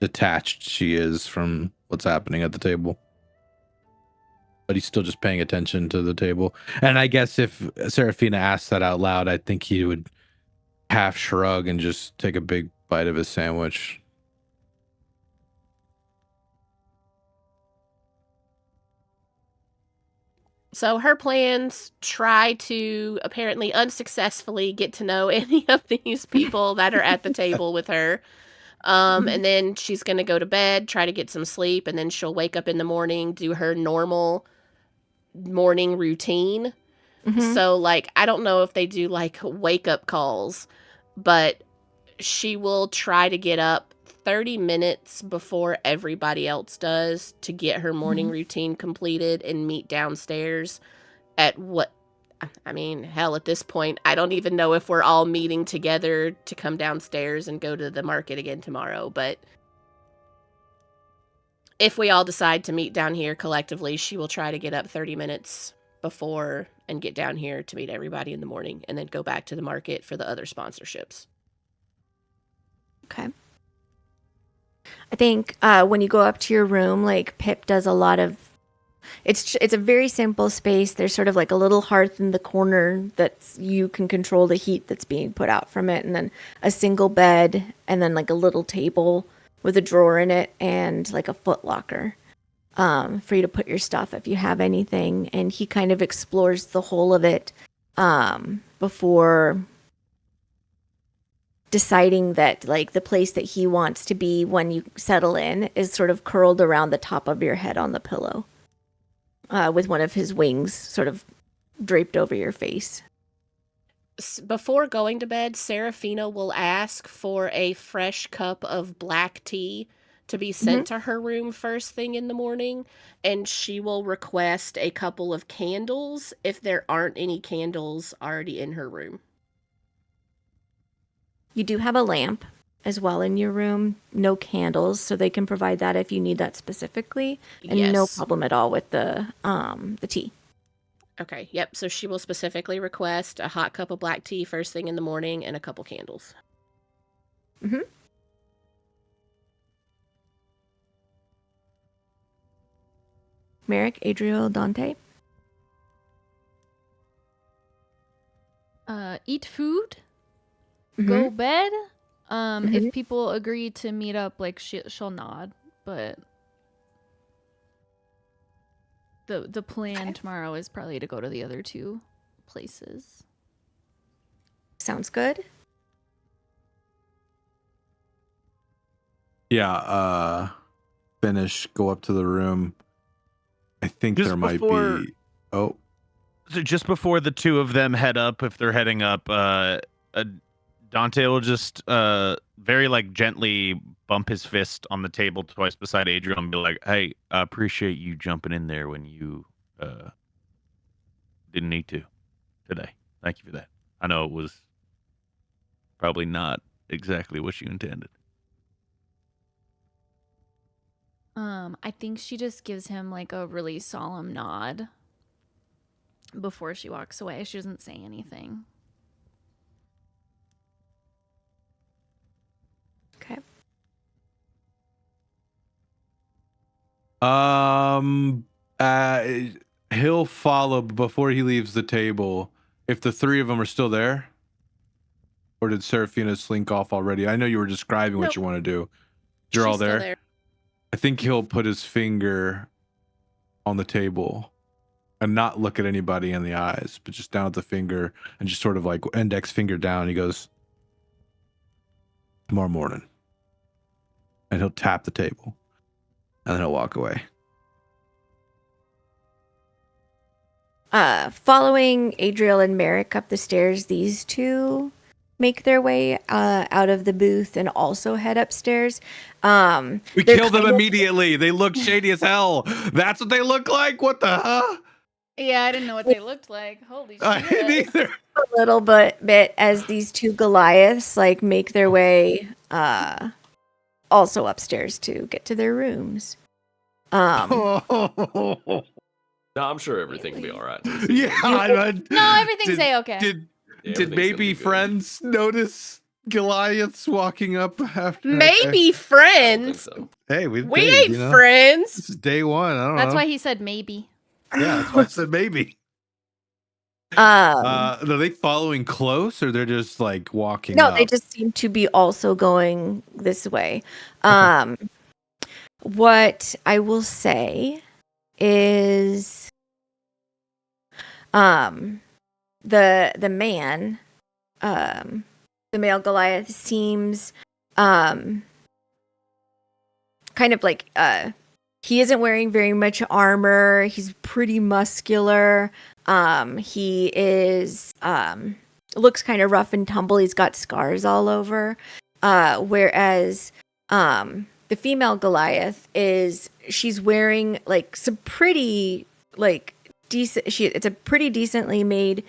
F: detached she is from what's happening at the table. But he's still just paying attention to the table. And I guess if Seraphina asked that out loud, I think he would half shrug and just take a big bite of his sandwich.
E: So her plans try to apparently unsuccessfully get to know any of these people that are at the table with her. And then she's going to go to bed, try to get some sleep, and then she'll wake up in the morning, do her normal morning routine. So, like, I don't know if they do, like, wake-up calls, but she will try to get up 30 minutes before everybody else does to get her morning routine completed and meet downstairs at what... I mean, hell, at this point, I don't even know if we're all meeting together to come downstairs and go to the market again tomorrow, but if we all decide to meet down here collectively, she will try to get up 30 minutes before and get down here to meet everybody in the morning and then go back to the market for the other sponsorships.
B: Okay. I think when you go up to your room, like Pip does a lot of. It's a very simple space. There's sort of like a little hearth in the corner that you can control the heat that's being put out from it, and then a single bed, and then like a little table with a drawer in it, and like a foot locker for you to put your stuff if you have anything. And he kind of explores the whole of it before deciding that like the place that he wants to be when you settle in is sort of curled around the top of your head on the pillow. With one of his wings sort of draped over your face.
E: Before going to bed, Seraphina will ask for a fresh cup of black tea to be sent to her room first thing in the morning, and she will request a couple of candles if there aren't any candles already in her room.
B: You do have a lamp as well in your room, no candles, so they can provide that if you need that specifically, and no problem at all with the tea.
E: Okay, yep, so she will specifically request a hot cup of black tea first thing in the morning and a couple candles.
B: Merrick, Adriel, Dante?
A: Eat food, go bed. If people agree to meet up, like she'll nod, but the plan tomorrow is probably to go to the other two places.
B: Sounds good.
F: Yeah, finish, go up to the room. I think
D: Just
F: there might
D: before-
F: be... Oh,
D: So just before the two of them head up, if they're heading up, Dante will just very like gently bump his fist on the table twice beside Adriel and be like, "Hey, I appreciate you jumping in there when you didn't need to today. Thank you for that. I know it was probably not exactly what you intended."
A: I think she just gives him like a really solemn nod before she walks away. She doesn't say anything.
B: Okay.
F: He'll follow before he leaves the table. If the three of them are still there, or did Seraphina slink off already? I know you were describing what you want to do. You're all there. I think he'll put his finger on the table and not look at anybody in the eyes, but just down at the finger and just sort of like index finger down. He goes, "Tomorrow morning," and he'll tap the table, and then he'll walk away.
B: Following Adriel and Merrick up the stairs, these two make their way out of the booth and also head upstairs.
F: We killed them immediately. They look shady as hell. That's what they look like? What the huh?
A: Yeah, I didn't know what they looked like. Holy shit.
F: Neither.
B: A little bit as these two Goliaths like make their way also upstairs to get to their rooms.
C: No, I'm sure everything will be all right.
F: Yeah,
A: No, everything's A-okay.
F: Did maybe friends notice Goliaths walking up after?
E: Maybe friends.
C: So.
F: Hey, we
E: ain't friends.
F: This is day one. I don't know.
A: That's why he said maybe.
F: Yeah, that's why I said maybe. Are they following close, or they're just like walking?
B: No,
F: up?
B: they just seem to be also going this way. What I will say is, the man, the male Goliath seems kind of like he isn't wearing very much armor. He's pretty muscular. He is looks kind of rough and tumble. He's got scars all over. Whereas the female Goliath she's wearing like some pretty like decent. It's a pretty decently made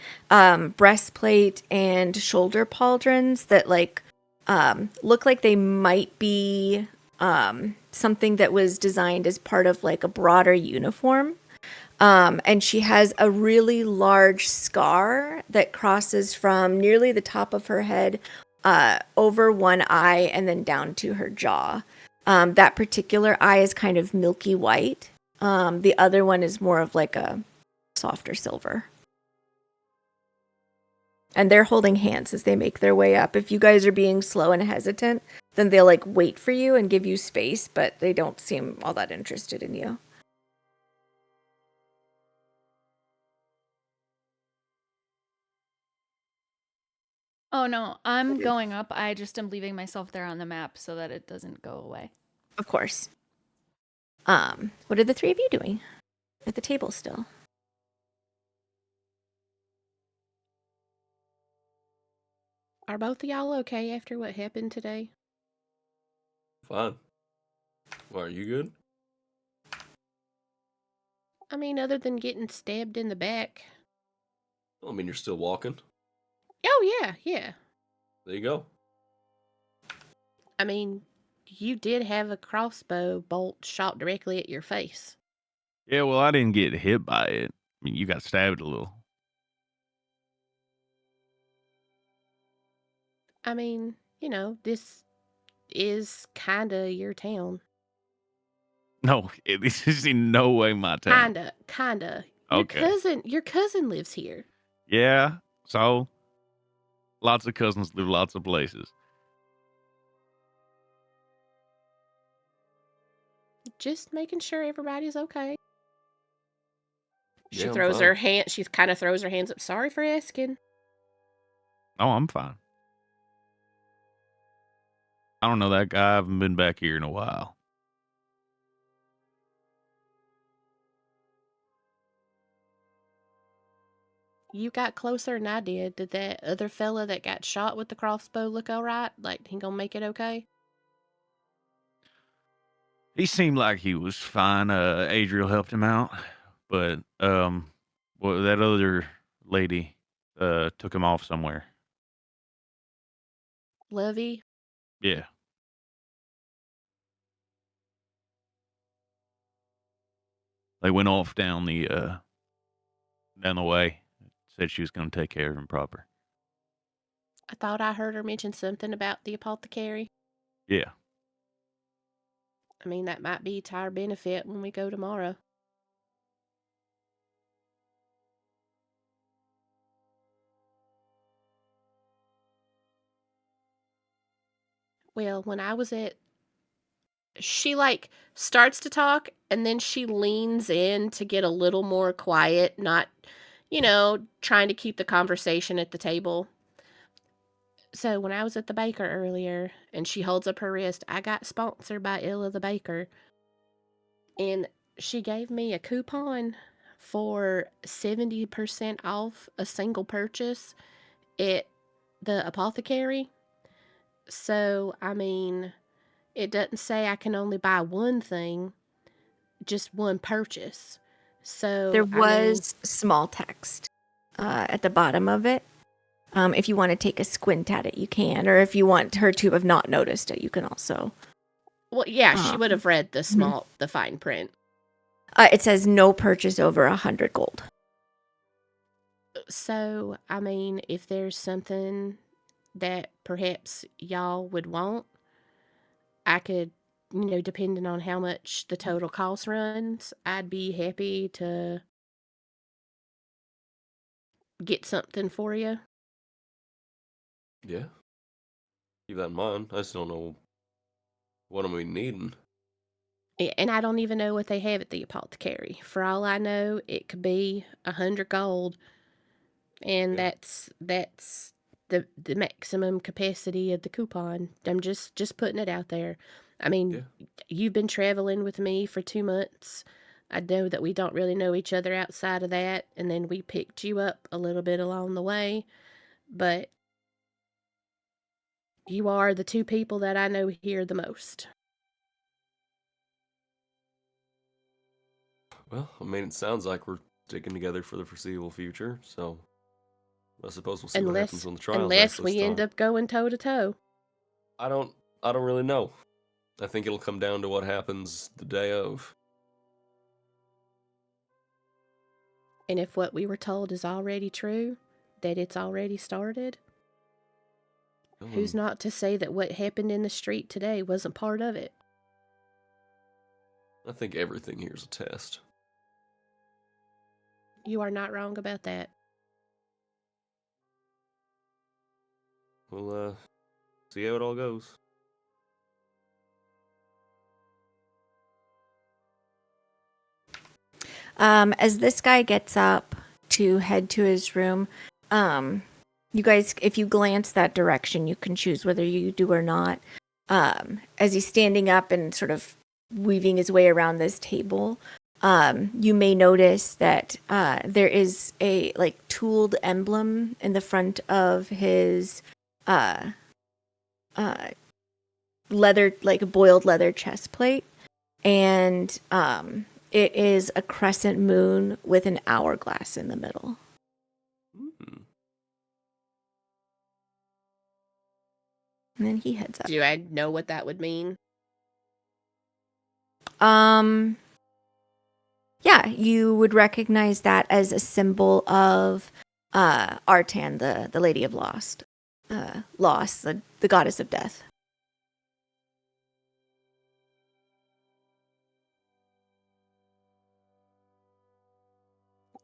B: breastplate and shoulder pauldrons that like look like they might be something that was designed as part of like a broader uniform. And she has a really large scar that crosses from nearly the top of her head over one eye and then down to her jaw. That particular eye is kind of milky white. The other one is more of like a softer silver. And they're holding hands as they make their way up. If you guys are being slow and hesitant, then they'll like wait for you and give you space, but they don't seem all that interested in you.
A: Oh no, I'm going up. I just am leaving myself there on the map so that it doesn't go away.
B: Of course. What are the three of you doing at the table still?
E: Are both of y'all okay after what happened today?
C: Fine. Well, are you good?
E: I mean, other than getting stabbed in the back.
C: I mean, you're still walking.
E: Oh, yeah, yeah.
C: There you go.
E: I mean, you did have a crossbow bolt shot directly at your face.
D: Yeah, well, I didn't get hit by it. I mean, you got stabbed a little.
E: I mean, you know, this is kind of your town.
D: No, this is in no way my town.
E: Kinda.
D: Okay.
E: Your cousin lives here.
D: Yeah, so lots of cousins live lots of places.
E: Just making sure everybody's okay. She
C: Yeah,
E: throws her hand. She kind of throws her hands up. Sorry for asking.
D: Oh, I'm fine. I don't know that guy. I haven't been back here in a while.
E: You got closer than I did. Did that other fella that got shot with the crossbow look all right? Like, he gonna make it okay?
D: He seemed like he was fine. Adriel helped him out, but well, that other lady took him off somewhere.
E: Lovey?
D: Yeah. They went off down the way. Said she was going to take care of him proper.
E: I thought I heard her mention something about the apothecary.
D: Yeah.
E: I mean, that might be to our benefit when we go tomorrow. Well, when I was at... She, like, starts to talk, and then she leans in to get a little more quiet, not, you know, trying to keep the conversation at the table. So when I was at the baker earlier, and she holds up her wrist, I got sponsored by Ella the baker. And she gave me a coupon for 70% off a single purchase at the apothecary. So, I mean, it doesn't say I can only buy one thing, just one purchase. So,
B: There was small text at the bottom of it. If you want to take a squint at it, you can. Or if you want her to have not noticed it, you can also.
E: Well, yeah, she would have read the the fine print.
B: It says no purchase over 100 gold.
E: So, I mean, if there's something that perhaps y'all would want, I could, you know, depending on how much the total cost runs, I'd be happy to get something for you.
C: Yeah. Keep that in mind. I just don't know what am we needing.
E: And I don't even know what they have at the apothecary. For all I know, it could be 100 gold. And that's the maximum capacity of the coupon. I'm just putting it out there. I mean, you've been traveling with me for 2 months. I know that we don't really know each other outside of that, and then we picked you up a little bit along the way. But you are the two people that I know here the most.
C: Well, I mean, it sounds like we're sticking together for the foreseeable future, so I suppose we'll see what happens when the trials
E: unless we end up going toe to toe.
C: I don't really know. I think it'll come down to what happens the day of.
E: And if what we were told is already true, that it's already started, who's not to say that what happened in the street today wasn't part of it?
C: I think everything here is a test.
E: You are not wrong about that.
C: We'll see how it all goes.
B: As this guy gets up to head to his room, you guys, if you glance that direction, you can choose whether you do or not. As he's standing up and sort of weaving his way around this table, you may notice that there is a tooled emblem in the front of his leather, like a boiled leather chest plate, and it is a crescent moon with an hourglass in the middle.
C: Mm.
B: And then he heads up.
E: Do I know what that would mean?
B: Yeah, you would recognize that as a symbol of Artan, the Lady of Lost, the goddess of death.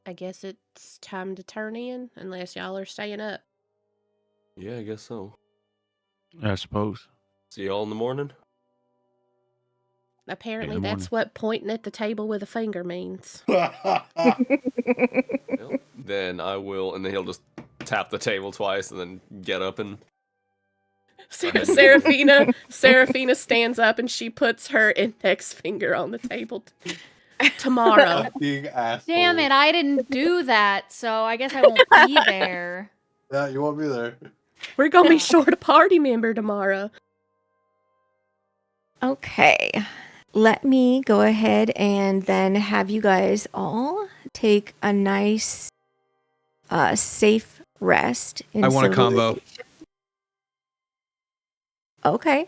E: I guess it's time to turn in, unless y'all are staying up.
C: Yeah, I guess so.
D: I suppose.
C: See y'all in the morning.
E: Apparently,
D: In the
E: that's what pointing at the table with a finger means.
C: Well, then I will, and then he'll just tap the table twice, and then get up and.
E: Seraphina stands up and she puts her index finger on the table. Tomorrow.
A: Damn it, I didn't do that, so I guess I won't be there.
H: Yeah, you won't be there.
E: We're gonna be short a party member tomorrow.
B: Okay, let me go ahead and then have you guys all take a nice, safe rest.
F: I want a combo.
B: Okay.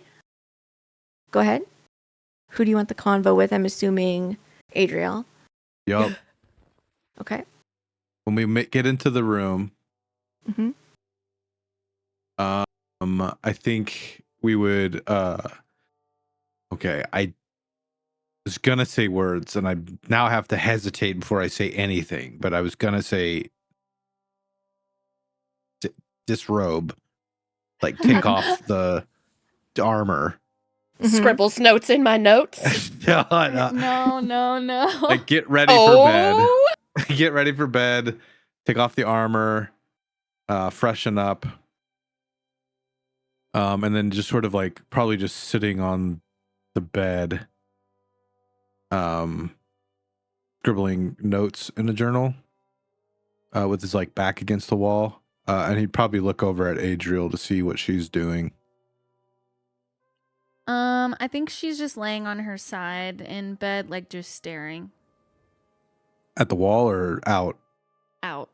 B: Go ahead. Who do you want the convo with? I'm assuming Adriel.
F: Yup.
B: Okay.
F: When we get into the room,
B: Mm-hmm.
F: I think we would. Okay, I was gonna say words, and I now have to hesitate before I say anything. But I was gonna say disrobe, like take off the armor.
B: Mm-hmm.
E: Scribbles notes in my notes.
F: No.
A: No.
F: Like get ready for bed. Get ready for bed. Take off the armor. Freshen up. And then just sort of like probably just sitting on the bed, scribbling notes in a journal, with his like back against the wall. And he'd probably look over at Adriel to see what she's doing.
A: I think she's just laying on her side in bed, like just staring
F: At the wall or out?
A: out.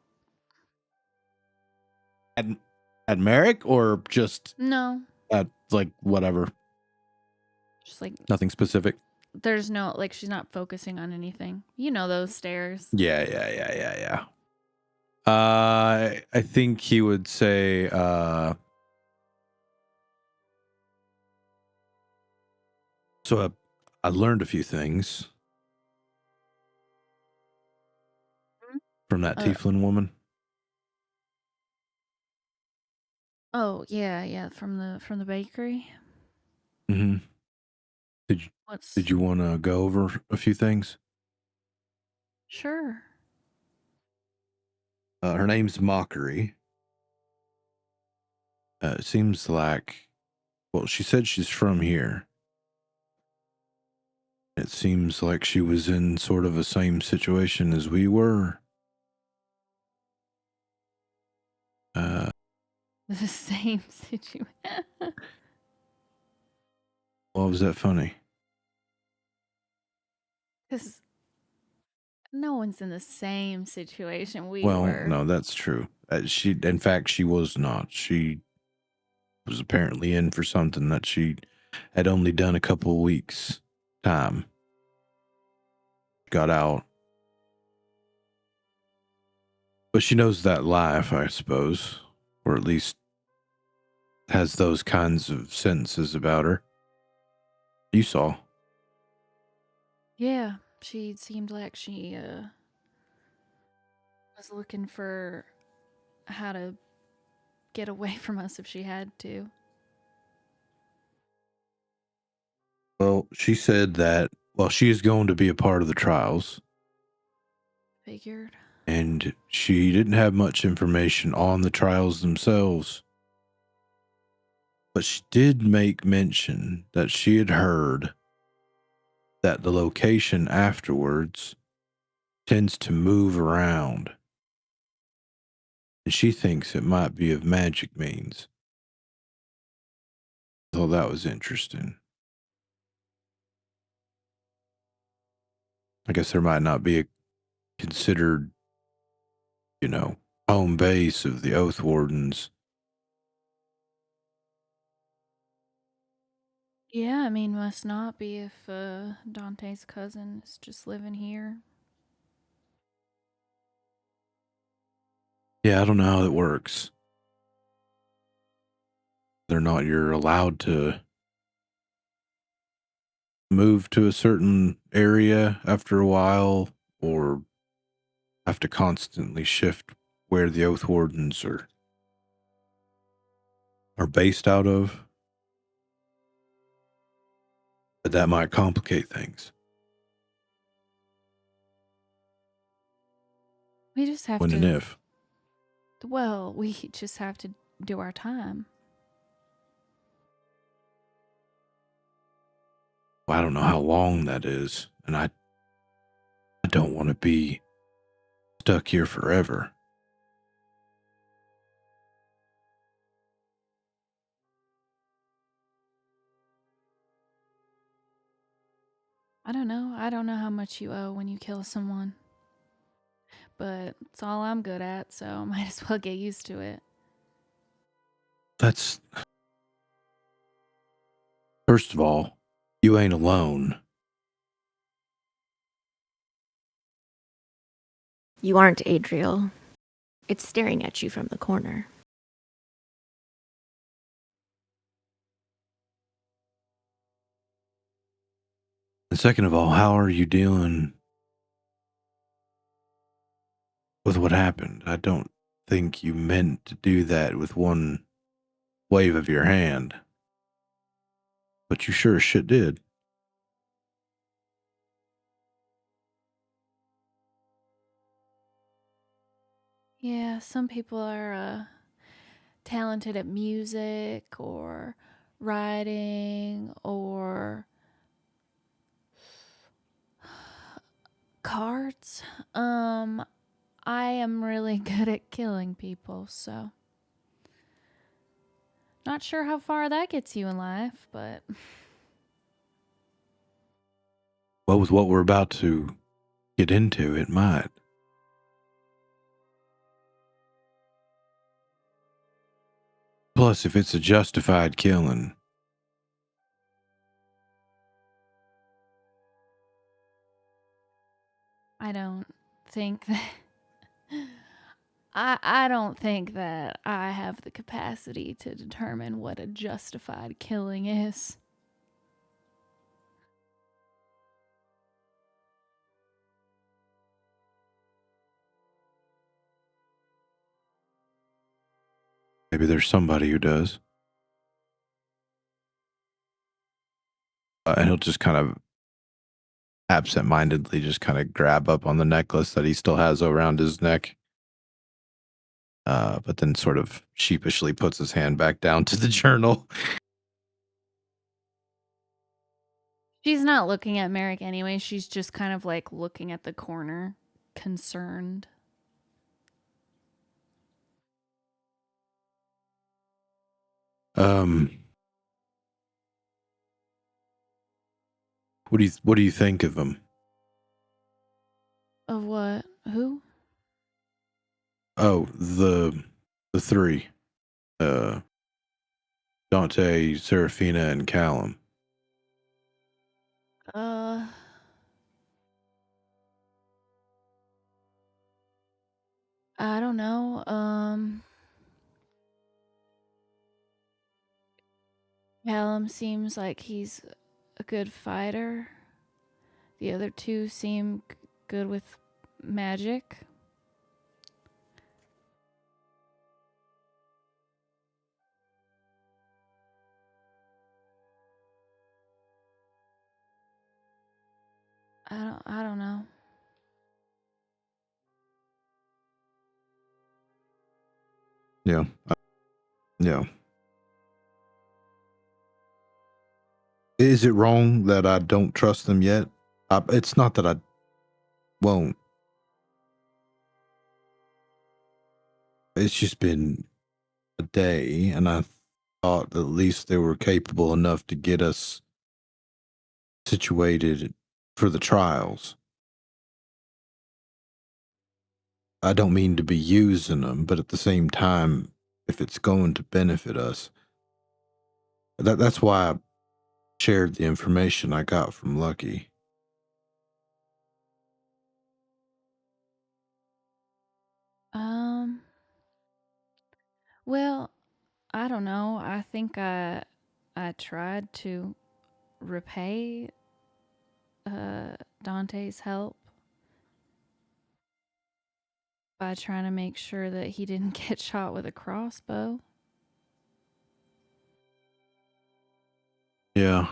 F: At Merrick or just
A: No,
F: at like whatever?
A: just like
F: Nothing specific.
A: there's no, like, she's not focusing on anything. You know those stares.
F: Yeah. I think he would say, so I learned a few things from that Tieflin woman.
A: Oh yeah, from the bakery.
F: Mm-hmm.
A: What's
F: Did you want to go over a few things?
A: Sure.
F: Her name's Mockery. It seems like, well, she said she's from here. It seems like she was in sort of the same situation as we were.
A: The same situation.
F: Why was that funny?
A: Because no one's in the same situation we
F: Well,
A: were.
F: no, that's true. In fact, she was not. She was apparently in for something that she had only done a couple of weeks' time. Got out. But she knows that life, I suppose. Or at least has those kinds of sentences about her. You saw.
A: Yeah, she seemed like she was looking for how to get away from us if she had to.
F: Well, she said that, well, she is going to be a part of the trials.
A: Figured.
F: And she didn't have much information on the trials themselves. But she did make mention that she had heard that the location afterwards tends to move around. And she thinks it might be of magic means. So that was interesting. I guess there might not be a considered, home base of the Oathwardens.
A: Yeah, I mean, must not be if Dante's cousin is just living here.
F: Yeah, I don't know how it works. They're not, you're allowed to move to a certain area after a while, or have to constantly shift where the Oathwardens are based out of. But that might complicate things.
A: We just have
F: When
A: to.
F: and if.
A: Well, we just have to do our time.
F: Well, I don't know how long that is, and I don't want to be stuck here forever.
A: I don't know. I don't know how much you owe when you kill someone. But it's all I'm good at, so I might as well get used to it.
F: That's... First of all, you ain't alone.
B: You aren't, Adriel. It's staring at you from the corner.
F: And second of all, how are you dealing with what happened? I don't think you meant to do that with one wave of your hand. But you sure as shit did.
A: Yeah, some people are talented at music or writing or cards. I am really good at killing people, so not sure how far that gets you in life, but
F: Well, with what we're about to get into, it might. Plus, if it's a justified killing,
A: I don't think that I don't think that I have the capacity to determine what a justified killing is.
F: maybe there's somebody who does. And he'll just kind of absent-mindedly just kind of grab up on the necklace that he still has around his neck. But then sort of sheepishly puts his hand back down to the journal.
A: She's not looking at Merrick anyway. She's just kind of like looking at the corner, concerned.
F: What do you think of him?
A: Of what? Who?
F: Oh, the three. Dante, Serafina, and Callum.
A: I don't know. Callum seems like he's a good fighter. The other two seem good with magic. I don't know.
I: Yeah. Yeah. Is it wrong that I don't trust them yet? It's not that I won't. It's just been a day, and I thought at least they were capable enough to get us situated for the trials. I don't mean to be using them, but at the same time, if it's going to benefit us, that's why I shared the information I got from Lucky.
A: Well, I don't know. I think I tried to repay Dante's help by trying to make sure that he didn't get shot with a crossbow.
I: Yeah.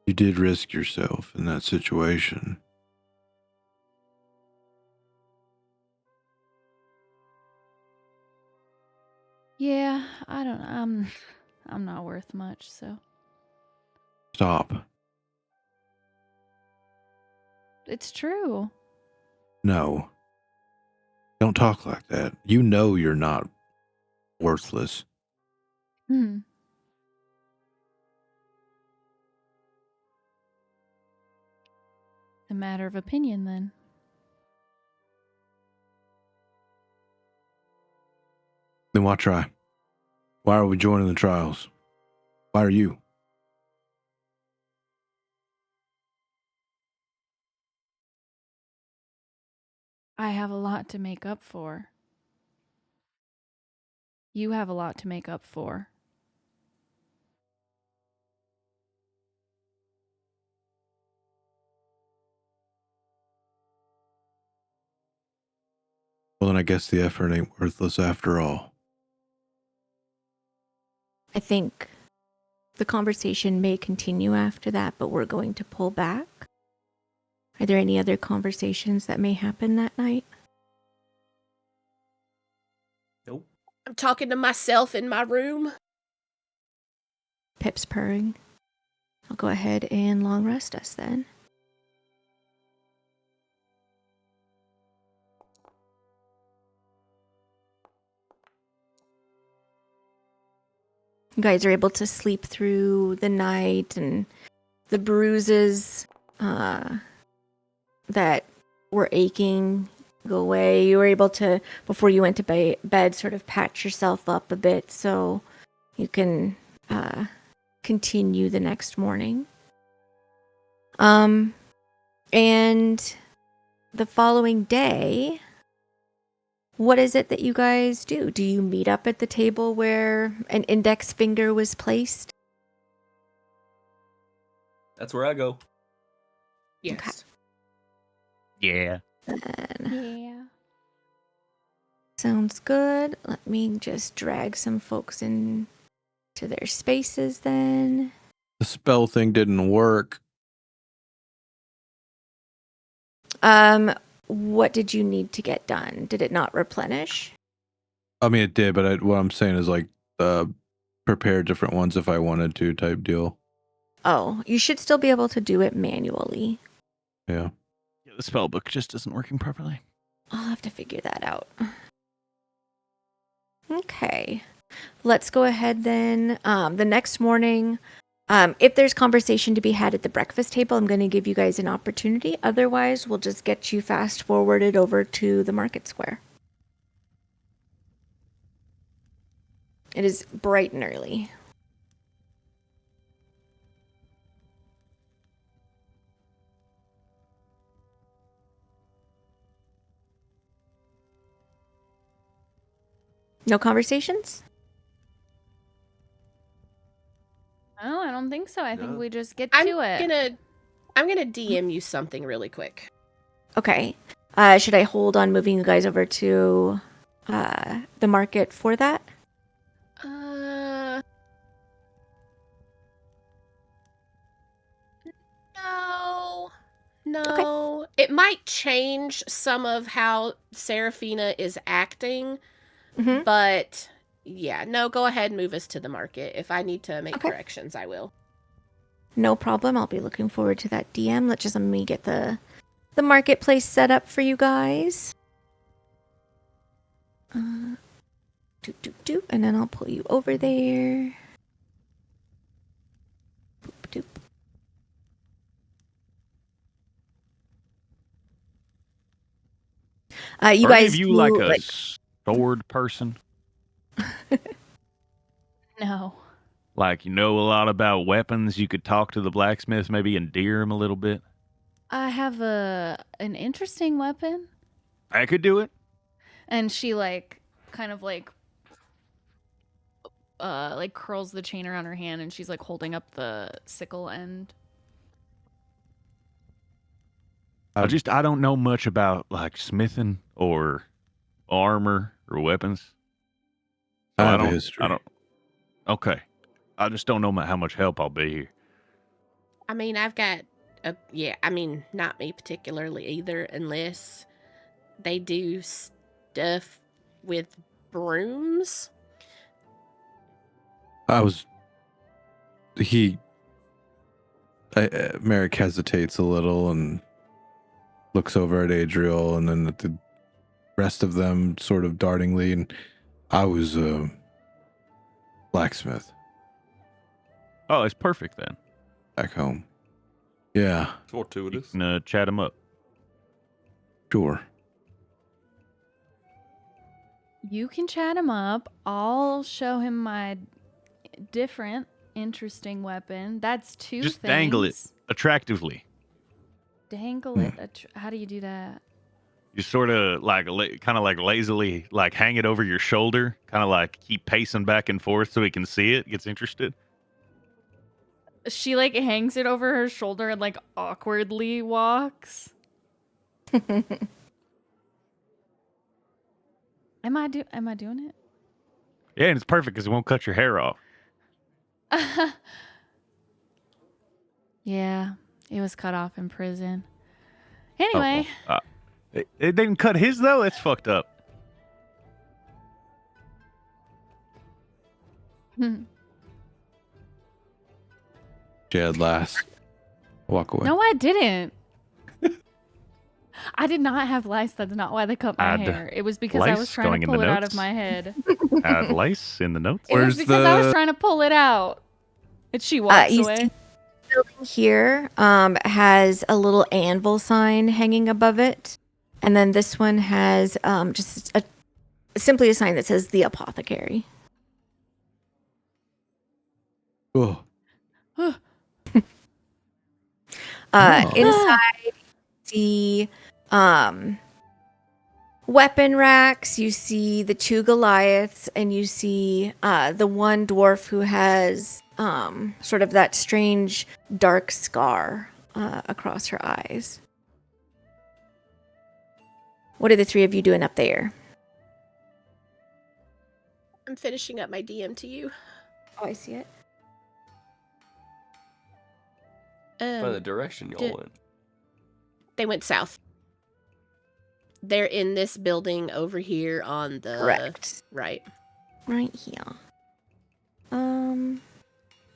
I: You did risk yourself in that situation.
A: Yeah, I don't. I'm not worth much, so.
I: Stop.
A: It's true.
I: No. Don't talk like that. You know you're not worthless.
A: A matter of opinion, then.
I: Then why try? Why are we joining the trials? Why are you?
A: I have a lot to make up for. You have a lot to make up for.
I: Well, then I guess the effort ain't worthless after all.
B: I think the conversation may continue after that, but we're going to pull back. Are there any other conversations that may happen that night?
C: Nope.
E: I'm talking to myself in my room.
B: Pip's purring. I'll go ahead and long rest us then. You guys are able to sleep through the night, and the bruises that were aching go away. You were able to, before you went to bed, sort of patch yourself up a bit so you can continue the next morning. And the following day, what is it that you guys do? Do you meet up at the table where an index finger was placed?
C: That's where I go.
E: Yes.
D: Yeah.
A: Yeah.
B: Sounds good. Let me just drag some folks in to their spaces then.
F: The spell thing didn't work.
B: What did you need to get done? Did it not replenish?
F: I mean, it did, but what I'm saying is like prepare different ones if I wanted to type deal.
B: Oh, you should still be able to do it manually.
F: Yeah.
D: Yeah, the spell book just isn't working properly.
B: I'll have to figure that out. Okay. Let's go ahead then. The next morning, if there's conversation to be had at the breakfast table, I'm going to give you guys an opportunity. Otherwise, we'll just get you fast forwarded over to the market square. It is bright and early. No conversations?
A: Oh, I don't think so. I think
C: No.
A: we just get
E: I'm
A: to it.
E: gonna DM you something really quick.
B: Okay. Should I hold on moving you guys over to the market for that?
E: No. It might change some of how Seraphina is acting,
B: Mm-hmm.
E: but yeah, no, go ahead and move us to the market. If I need to make
B: Okay.
E: corrections, I will.
B: No problem. I'll be looking forward to that DM. Let me get the marketplace set up for you guys. And then I'll pull you over there. Boop, doop. You
D: Are
B: guys
D: any of you
B: do,
D: like a sword person?
A: No.
D: Like, you know a lot about weapons? You could talk to the blacksmith, maybe endear him a little bit?
A: I have an interesting weapon.
D: I could do it.
A: And she kind of curls the chain around her hand, and she's like holding up the sickle end.
D: I don't know much about like smithing or armor or weapons. So
F: I have a history.
D: Okay. I just don't know how much help I'll be here.
E: I mean, I've got not me particularly either, unless they do stuff with brooms.
F: Merrick hesitates a little and looks over at Adriel and then at the rest of them sort of dartingly, and I was a blacksmith.
D: Oh, it's perfect then.
F: Back home. Yeah.
C: Fortuitous.
D: You can chat him up.
F: Sure.
A: You can chat him up. I'll show him my different, interesting weapon. That's two
D: Just
A: things.
D: dangle it attractively.
A: Dangle it. How do you do that?
D: You sort of kind of lazily hang it over your shoulder, kind of like keep pacing back and forth so he can see it, gets interested.
A: She hangs it over her shoulder and awkwardly walks. Am I doing it?
D: Yeah, and it's perfect because it won't cut your hair off.
A: Yeah, it was cut off in prison. Anyway.
D: It didn't cut his though. It's fucked up.
F: Jed last. Walk away.
A: No, I didn't. I did not have lice. That's not why they cut my hair. It was because I was trying to pull it out of my head.
D: Add lice in the notes.
A: It was because I was trying to pull it out. And she walks away.
B: The building here has a little anvil sign hanging above it. And then this one has just simply a sign that says the apothecary.
F: Oh.
B: Inside the weapon racks, you see the two Goliaths, and you see the one dwarf who has sort of that strange dark scar across her eyes. What are the three of you doing up there?
E: I'm finishing up my DM to you.
B: Oh, I see it.
C: By the direction y'all went.
E: They went south. They're in this building over here on the
B: Correct.
E: Right.
B: Right here.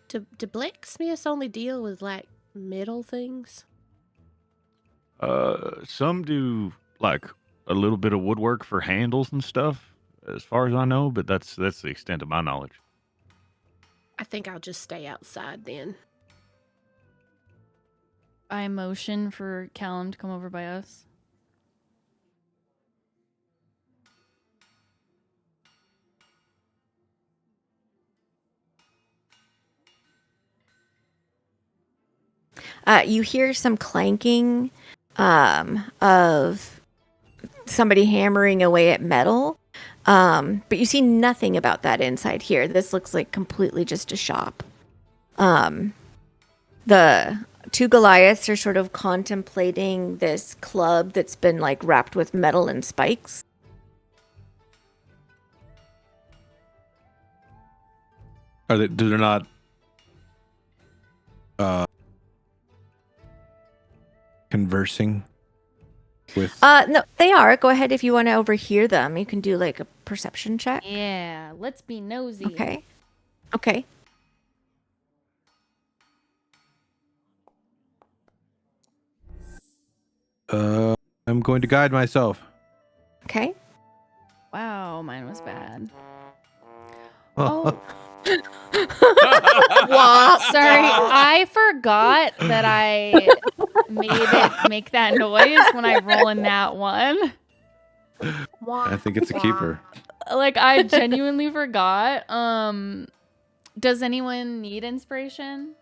E: Do blacksmiths only deal with metal things?
D: Some do a little bit of woodwork for handles and stuff, as far as I know, but that's the extent of my knowledge.
E: I think I'll just stay outside then.
A: I motion for Callum to come over by us.
B: You hear some clanking of somebody hammering away at metal, but you see nothing about that inside here. This looks like completely just a shop. The two Goliaths are sort of contemplating this club that's been like wrapped with metal and spikes.
F: They're not conversing with?
B: No, they are. Go ahead if you want to overhear them. You can do like a perception check.
A: Yeah, let's be nosy.
B: Okay.
F: I'm going to guide myself.
B: Okay.
A: Wow, mine was bad.
F: Oh.
A: Sorry, I forgot that I made it make that noise when I roll in that one.
F: I think it's a keeper.
A: Like, I genuinely forgot. Does anyone need inspiration?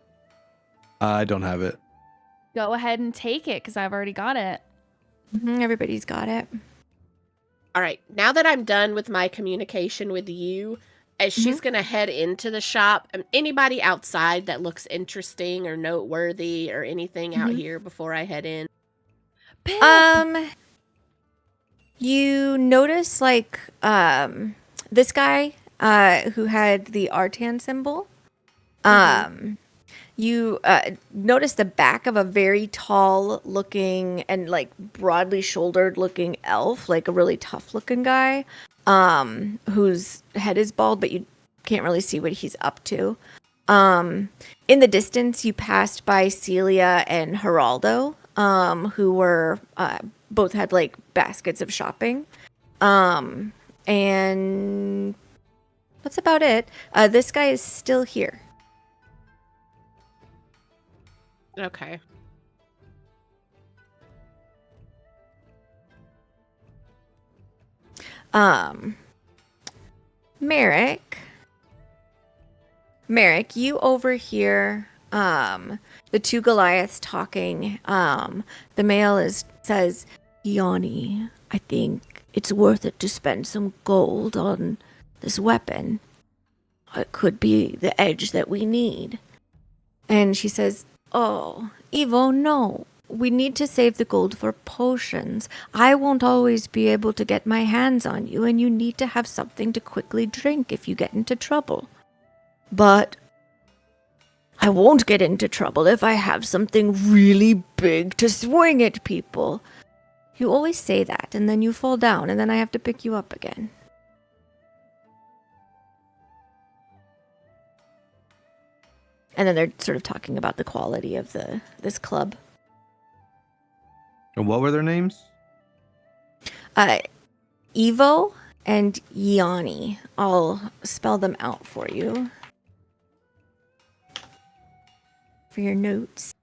F: I don't have it.
A: Go ahead and take it, because I've already got it.
B: Everybody's got it.
E: All right, now that I'm done with my communication with you, as she's going to head into the shop, anybody outside that looks interesting or noteworthy or anything out here before I head in?
B: You notice like this guy who had the Artan symbol. You notice the back of a very tall looking and like broadly shouldered looking elf, like a really tough looking guy, whose head is bald, but you can't really see what he's up to. In the distance, you passed by Celia and Geraldo, who were both had like baskets of shopping. And that's about it. This guy is still here.
E: Okay. Merrick, you overhear the two Goliaths talking. The male says, Yanni, I think it's worth it to spend some gold on this weapon. It could be the edge that we need. And she says, oh, Evo, no. We need to save the gold for potions. I won't always be able to get my hands on you, and you need to have something to quickly drink if you get into trouble. But I won't get into trouble if I have something really big to swing at people. You always say that, and then you fall down, and then I have to pick you up again. And then they're sort of talking about the quality of this club.
F: And what were their names?
B: Evo and Yanni. I'll spell them out for you. For your notes.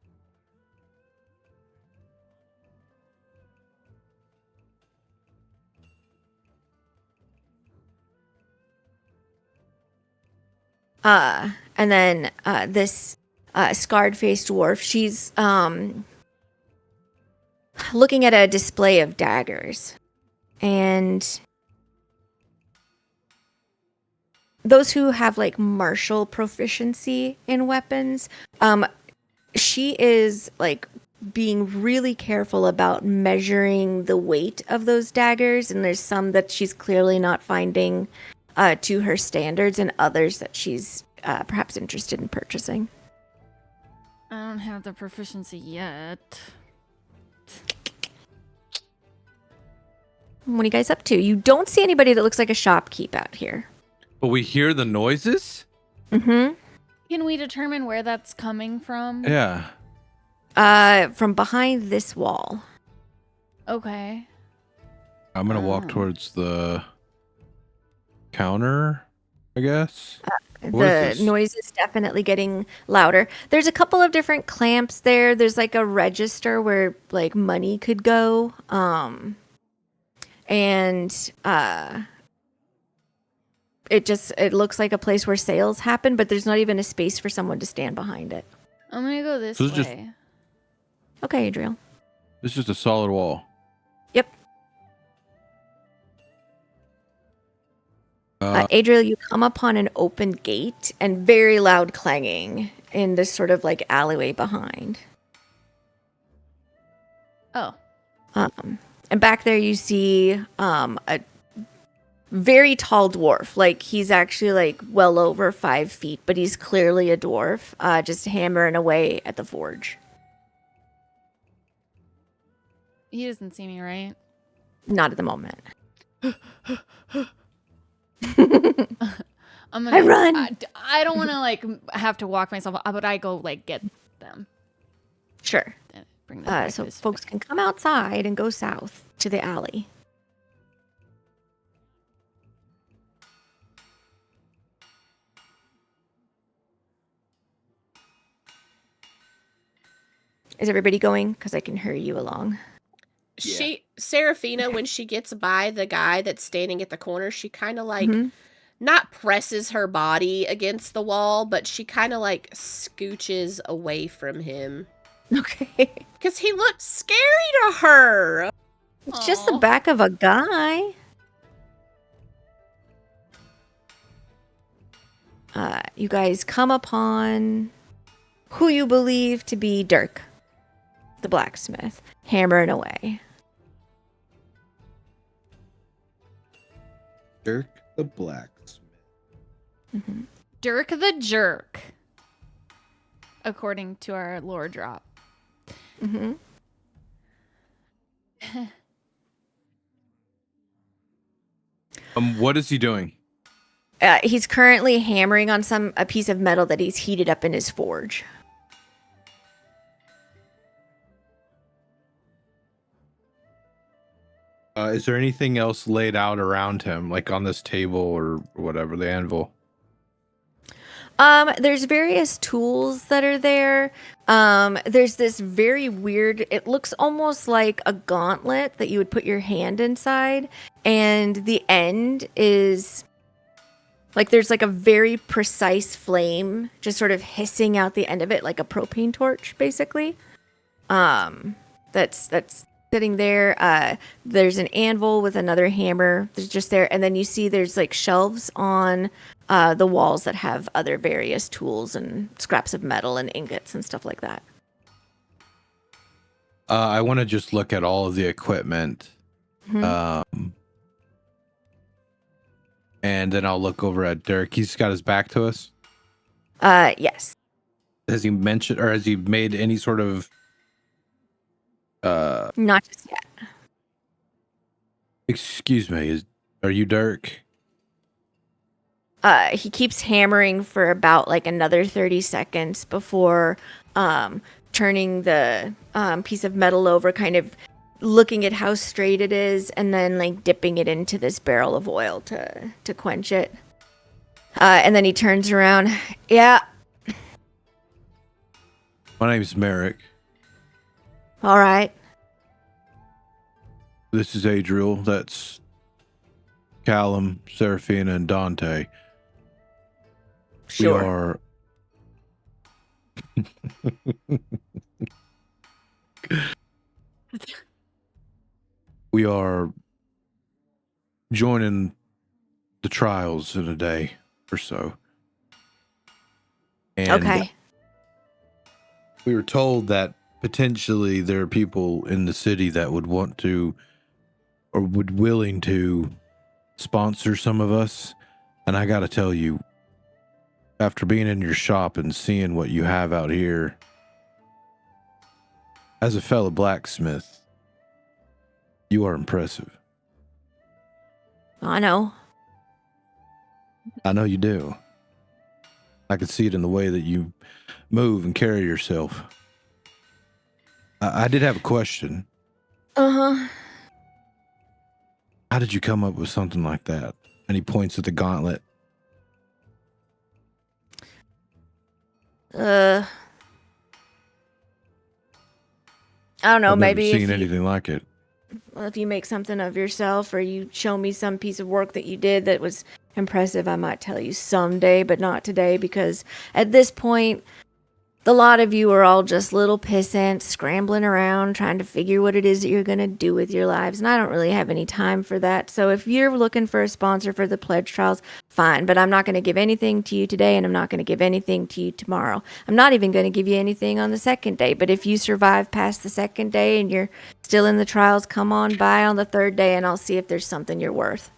B: And then this scarred-faced dwarf, she's looking at a display of daggers. And those who have like martial proficiency in weapons, she is like being really careful about measuring the weight of those daggers. And there's some that she's clearly not finding to her standards, and others that she's perhaps interested in purchasing.
A: I don't have the proficiency yet.
B: What are you guys up to? You don't see anybody that looks like a shopkeep out here.
F: But we hear the noises?
B: Mm-hmm.
A: Can we determine where that's coming from?
F: Yeah.
B: From behind this wall.
A: Okay.
F: I'm going to walk towards the counter, I guess.
B: The noise is definitely getting louder. There's a couple of different clamps there. There's like a register where like money could go. And it looks like a place where sales happen, but there's not even a space for someone to stand behind it.
A: I'm gonna go this
F: So
A: way.
F: it's just-
B: Okay, Adriel.
F: It's just a solid wall.
B: Yep. Adriel, you come upon an open gate and very loud clanging. in this sort of like alleyway behind.
A: Oh.
B: And back there you see a very tall dwarf. Like he's actually like well over 5 feet, but he's clearly a dwarf, just hammering away at the forge.
A: He doesn't see me, right?
B: Not at the moment.
A: I
B: run.
A: I don't want to like have to walk myself, but I go like get them.
B: Sure.
A: Bring them back
B: So
A: this
B: folks
A: way.
B: can come outside and go south to the alley. Is everybody going? Because I can hear you along.
E: Seraphina, when she gets by the guy that's standing at the corner, she kind of like
B: Mhm.
E: not presses her body against the wall, but she kind of like scooches away from him.
B: Okay.
E: Because he looks scary to her.
B: It's just the back of a guy. You guys come upon who you believe to be Dirk, the blacksmith, hammering away.
H: Dirk the blacksmith.
B: Mm-hmm.
A: Dirk the jerk, according to our lore drop.
B: Mm-hmm.
F: What is he doing?
B: He's currently hammering on a piece of metal that he's heated up in his forge.
F: Is there anything else laid out around him, like on this table or whatever, the anvil?
B: There's various tools that are there. There's this very weird, it looks almost like a gauntlet that you would put your hand inside, and the end is like there's like a very precise flame just sort of hissing out the end of it, like a propane torch, basically. That's sitting there. There's an anvil with another hammer that's just there, and then you see there's like shelves on the walls that have other various tools and scraps of metal and ingots and stuff like that.
F: I want to just look at all of the equipment.
B: Mm-hmm.
F: And then I'll look over at Dirk. He's got his back to us.
B: Yes.
F: Has he mentioned or has he made any sort of
B: Not just yet.
F: Excuse me, are you Dirk?
B: He keeps hammering for about like another 30 seconds before turning the piece of metal over, kind of looking at how straight it is, and then like dipping it into this barrel of oil to quench it. And then he turns around. Yeah.
F: My name's Merrick.
B: All right.
F: This is Adriel. That's Callum, Seraphina, and Dante.
B: Sure.
F: We are joining the trials in a day or so. And
B: Okay.
F: we were told that potentially there are people in the city that would want to or would willing to sponsor some of us. And I got to tell you, after being in your shop and seeing what you have out here, as a fellow blacksmith, you are impressive.
B: I know.
F: I know you do. I can see it in the way that you move and carry yourself. I did have a question.
B: Uh-huh.
F: How did you come up with something like that? And he points at the gauntlet.
B: I don't know.
F: I've
B: Maybe
F: never seen anything like it.
B: if you make something of yourself, or you show me some piece of work that you did that was impressive, I might tell you someday, but not today, because at this point, The lot of you are all just little pissants scrambling around trying to figure what it is that you're going to do with your lives. And I don't really have any time for that. So if you're looking for a sponsor for the pledge trials, fine. But I'm not going to give anything to you today, and I'm not going to give anything to you tomorrow. I'm not even going to give you anything on the second day. But if you survive past the second day and you're still in the trials, come on by on the third day and I'll see if there's something you're worth.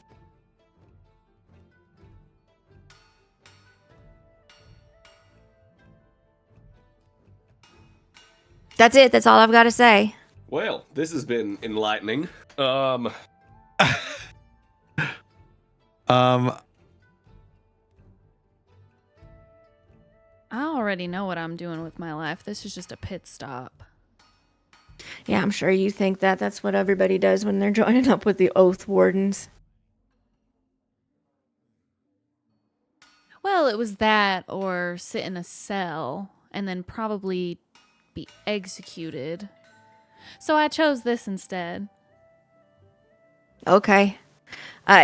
B: That's it. That's all I've got to say.
C: Well, this has been enlightening.
D: I
A: already know what I'm doing with my life. This is just a pit stop.
B: Yeah, I'm sure you think that. That's what everybody does when they're joining up with the Oathwardens.
A: Well, it was that or sit in a cell and then probably be executed. So I chose this instead.
B: Okay.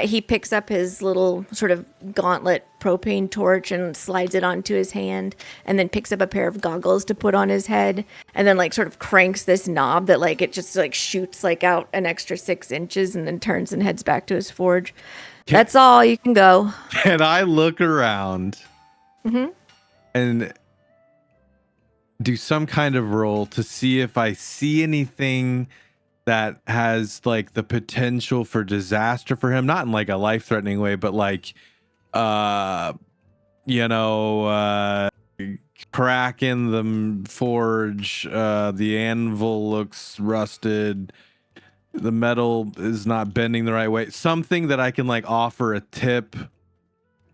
B: He picks up his little sort of gauntlet propane torch and slides it onto his hand, and then picks up a pair of goggles to put on his head, and then like sort of cranks this knob that like it just like shoots like out an extra 6 inches, and then turns and heads back to his forge. That's all. You can go.
D: Can I look around and do some kind of roll to see if I see anything that has like the potential for disaster for him? Not in like a life-threatening way, but like crack in the forge, the anvil looks rusted, the metal is not bending the right way. Something that I can like offer a tip,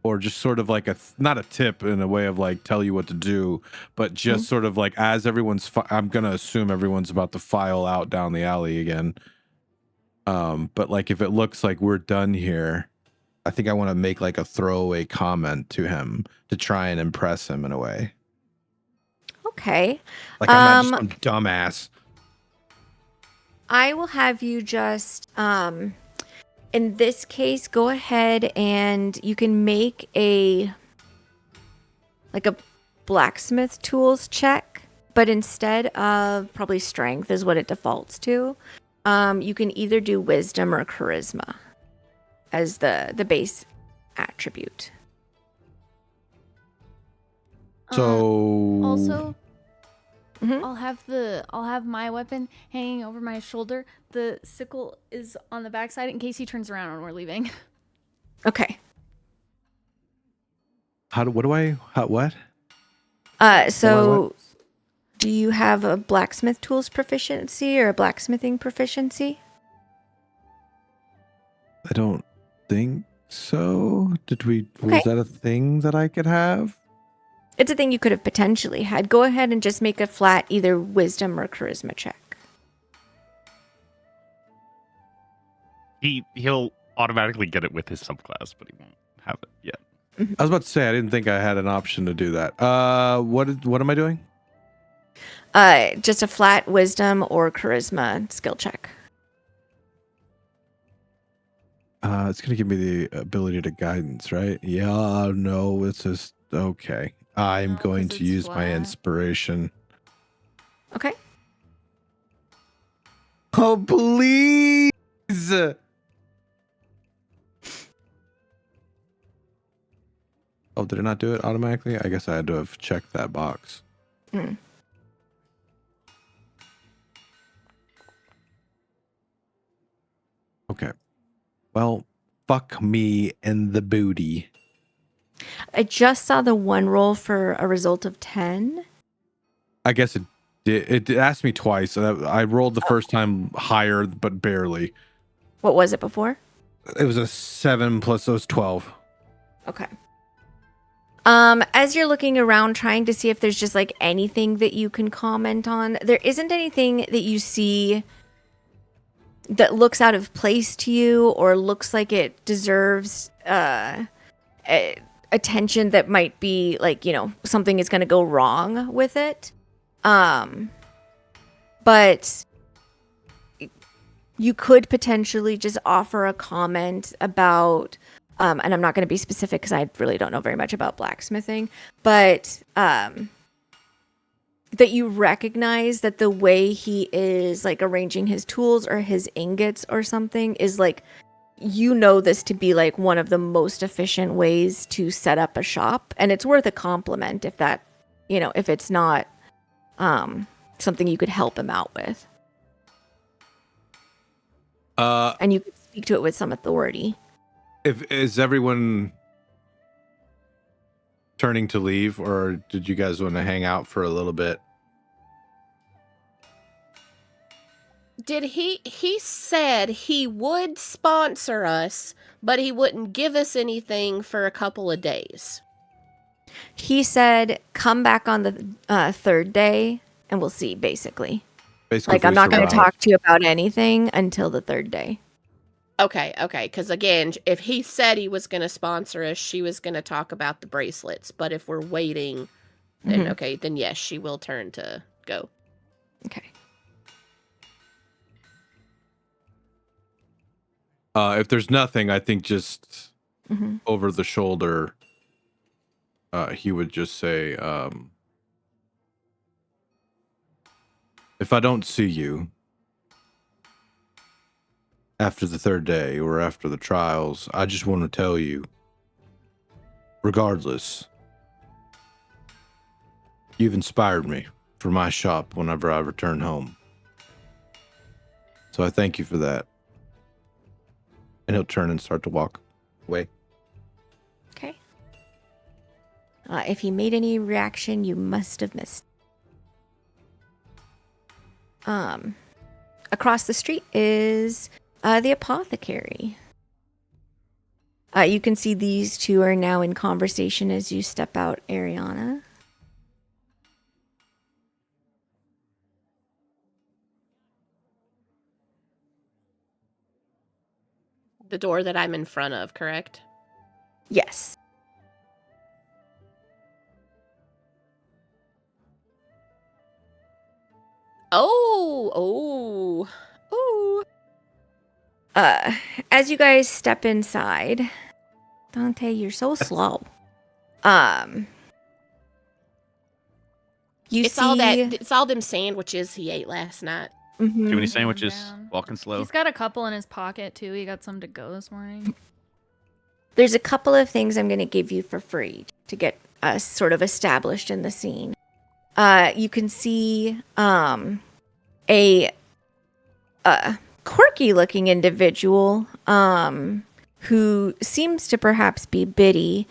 D: or just sort of like not a tip in a way of like tell you what to do, but just sort of like as everyone's, I'm going to assume everyone's about to file out down the alley again. But like if it looks like we're done here,
I: I think I want to make like a throwaway comment to him to try and impress him in a way.
B: Okay.
I: Like I'm not just some dumbass.
B: I will have you just, in this case, go ahead and you can make a blacksmith tools check, but instead of probably strength is what it defaults to. You can either do wisdom or charisma as the base attribute.
I: So
A: also, I'll have my weapon hanging over my shoulder. The sickle is on the backside in case he turns around when we're leaving.
B: Okay.
D: What?
B: So do you have a blacksmith tools proficiency or a blacksmithing proficiency?
I: I don't think so. Was that a thing that I could have?
B: It's a thing you could have potentially had. Go ahead and just make a flat either wisdom or charisma check.
D: He'll automatically get it with his subclass, but he won't have it yet.
I: I was about to say I didn't think I had an option to do that. What am I doing?
B: Just a flat wisdom or charisma skill check.
I: It's gonna give me the ability to guidance, right? Yeah, no, it's just okay. I'm going to use my inspiration.
B: Okay.
I: Oh, please! Oh, did it not do it automatically? I guess I had to have checked that box. Okay. Well, fuck me and the booty.
B: I just saw the one roll for a result of 10.
I: I guess it did. It asked me twice. I rolled the first time higher, but barely.
B: What was it before?
I: It was a 7 plus those 12.
B: Okay. As you're looking around trying to see if there's just like anything that you can comment on, there isn't anything that you see that looks out of place to you or looks like it deserves attention that might be like, something is going to go wrong with it. But you could potentially just offer a comment about, and I'm not going to be specific because I really don't know very much about blacksmithing, but that you recognize that the way he is like arranging his tools or his ingots or something is like, you know this to be like one of the most efficient ways to set up a shop, and it's worth a compliment if that, you know, if it's not something you could help him out with. And you could speak to it with some authority.
F: Is everyone turning to leave, or did you guys want to hang out for a little bit?
E: Did he said he would sponsor us, but he wouldn't give us anything for a couple of days.
B: He said, come back on the third day and we'll see, basically. Like, I'm not going to talk to you about anything until the third day.
E: Okay. Because again, if he said he was going to sponsor us, she was going to talk about the bracelets. But if we're waiting, then okay, then yes, she will turn to go.
B: Okay.
F: If there's nothing, I think just over the shoulder, he would just say, if I don't see you after the third day or after the trials, I just want to tell you, regardless, you've inspired me for my shop whenever I return home. So I thank you for that. And he'll turn and start to walk away.
B: Okay. If he made any reaction, you must have missed. Across the street is the apothecary. You can see these two are now in conversation as you step out, Ariana.
E: The door that I'm in front of, correct?
B: Yes.
E: Oh.
B: As you guys step inside, Dante, you're so slow.
E: It's all them sandwiches he ate last night.
D: Too many sandwiches. Walking slow.
A: He's got a couple in his pocket too. He got some to go this morning.
B: There's a couple of things I'm going to give you for free to get us sort of established in the scene. You can see a quirky-looking individual who seems to perhaps be Biddy,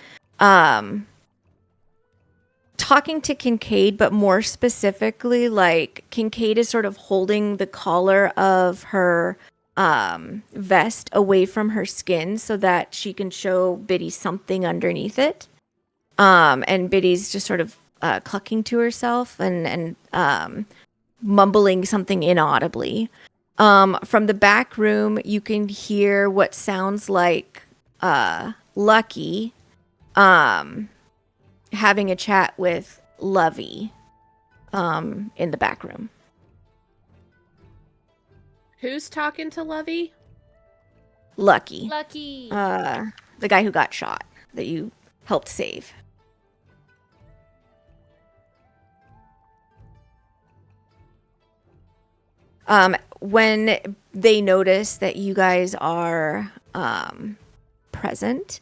B: talking to Kincaid, but more specifically, like Kincaid is sort of holding the collar of her vest away from her skin so that she can show Biddy something underneath it. And Biddy's just sort of clucking to herself and mumbling something inaudibly. From the back room, you can hear what sounds like Lucky having a chat with Lovey in the back room.
E: Who's talking to Lovey?
B: Lucky.
A: The
B: guy who got shot that you helped save. When they notice that you guys are present,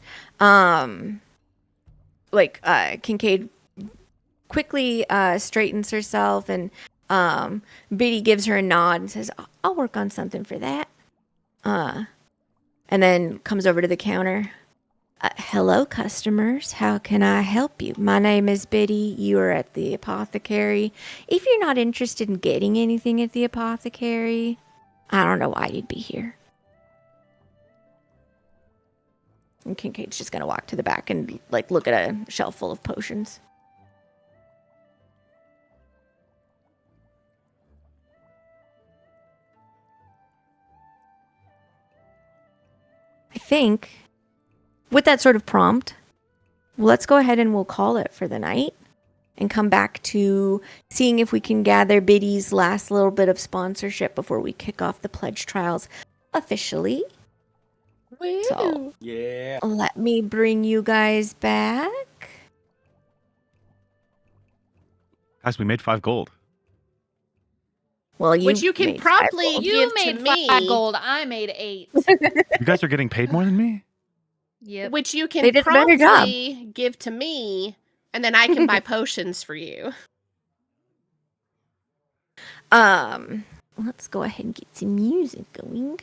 B: Kincaid quickly straightens herself, and Biddy gives her a nod and says, I'll work on something for that. And then comes over to the counter. Hello, customers. How can I help you? My name is Biddy. You are at the apothecary. If you're not interested in getting anything at the apothecary, I don't know why you'd be here. And Kincaid's just going to walk to the back and look at a shelf full of potions. I think with that sort of prompt, let's go ahead and we'll call it for the night and come back to seeing if we can gather Biddy's last little bit of sponsorship before we kick off the pledge trials officially.
E: Woo.
B: So,
C: yeah.
B: Let me bring you guys back.
D: Guys, we made 5 gold.
B: Well,
E: which you can
B: made 5
E: promptly
B: gold.
A: You
E: give
A: made
E: to
A: 5
E: me.
A: gold. I made 8.
D: You guys are getting paid more than me?
A: Yep.
E: Which you
B: They
E: can
B: did a better job.
E: promptly give to me, and then I can buy potions for you.
B: Let's go ahead and get some music going.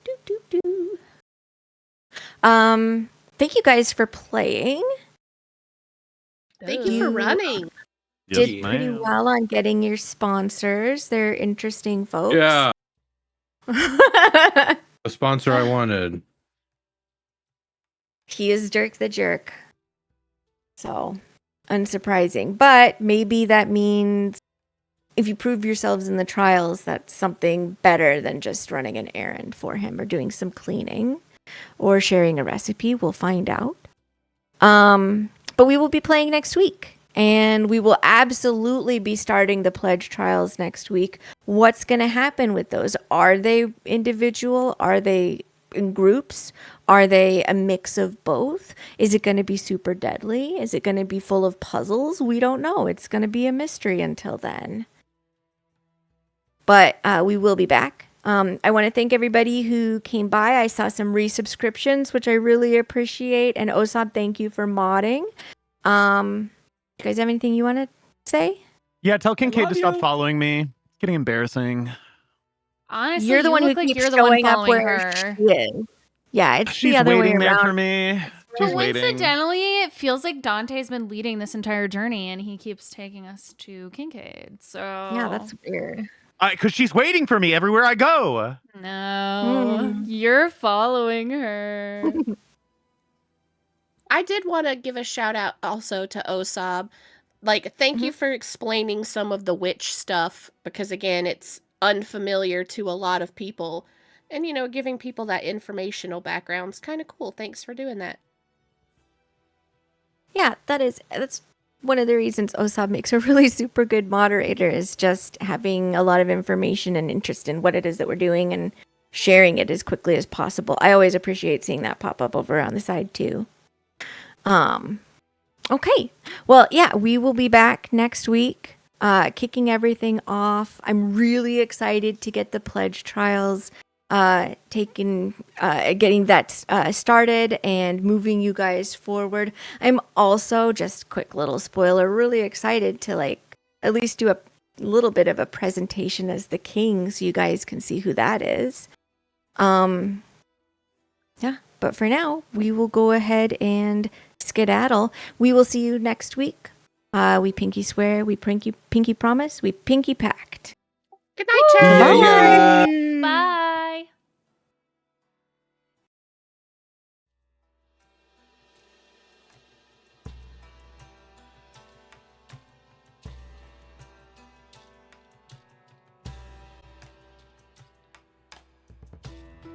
B: Do, do, do. Thank you guys for playing.
E: Thank you for running.
B: Did
D: Yes,
B: pretty
D: ma'am.
B: well on getting your sponsors. They're interesting folks.
F: Yeah, the sponsor I wanted.
B: He is Dirk the Jerk. So, unsurprising. But maybe that means if you prove yourselves in the trials, that's something better than just running an errand for him or doing some cleaning or sharing a recipe. We'll find out. But we will be playing next week. And we will absolutely be starting the pledge trials next week. What's going to happen with those? Are they individual? Are they in groups? Are they a mix of both? Is it going to be super deadly? Is it going to be full of puzzles? We don't know. It's going to be a mystery until then. But we will be back. I want to thank everybody who came by. I saw some resubscriptions, which I really appreciate. And Osab, thank you for modding. You guys have anything you want to say?
D: Yeah, tell Kincaid to stop
F: you.
D: following me. It's getting embarrassing.
A: Honestly,
B: You're the one who
A: look like
B: keeps
A: you're the one
B: showing up
A: following
B: where
A: her.
B: she is. Yeah, it's
D: She's
B: the other way
D: waiting there for
B: around.
D: me. She's waiting.
A: Coincidentally, it feels like Dante's been leading this entire journey, and he keeps taking us to Kincaid. So
B: Yeah, that's weird.
D: Because she's waiting for me everywhere I go.
A: no, you're following her.
E: I did want to give a shout out also to Osab. Like, thank you for explaining some of the witch stuff, because again, it's unfamiliar to a lot of people. And, you know, giving people that informational background's kind of cool. Thanks for doing that.
B: Yeah, that's one of the reasons Osab makes a really super good moderator, is just having a lot of information and interest in what it is that we're doing and sharing it as quickly as possible. I always appreciate seeing that pop up over on the side too. Okay. Well, yeah, we will be back next week, kicking everything off. I'm really excited to get the pledge trials getting that started and moving you guys forward. I'm also, just quick little spoiler, really excited to at least do a little bit of a presentation as the king, so you guys can see who that is. Yeah, but for now, we will go ahead and skedaddle. We will see you next week. We pinky swear, we pinky promise, we pinky pact.
E: Good night, chat.
F: Yeah.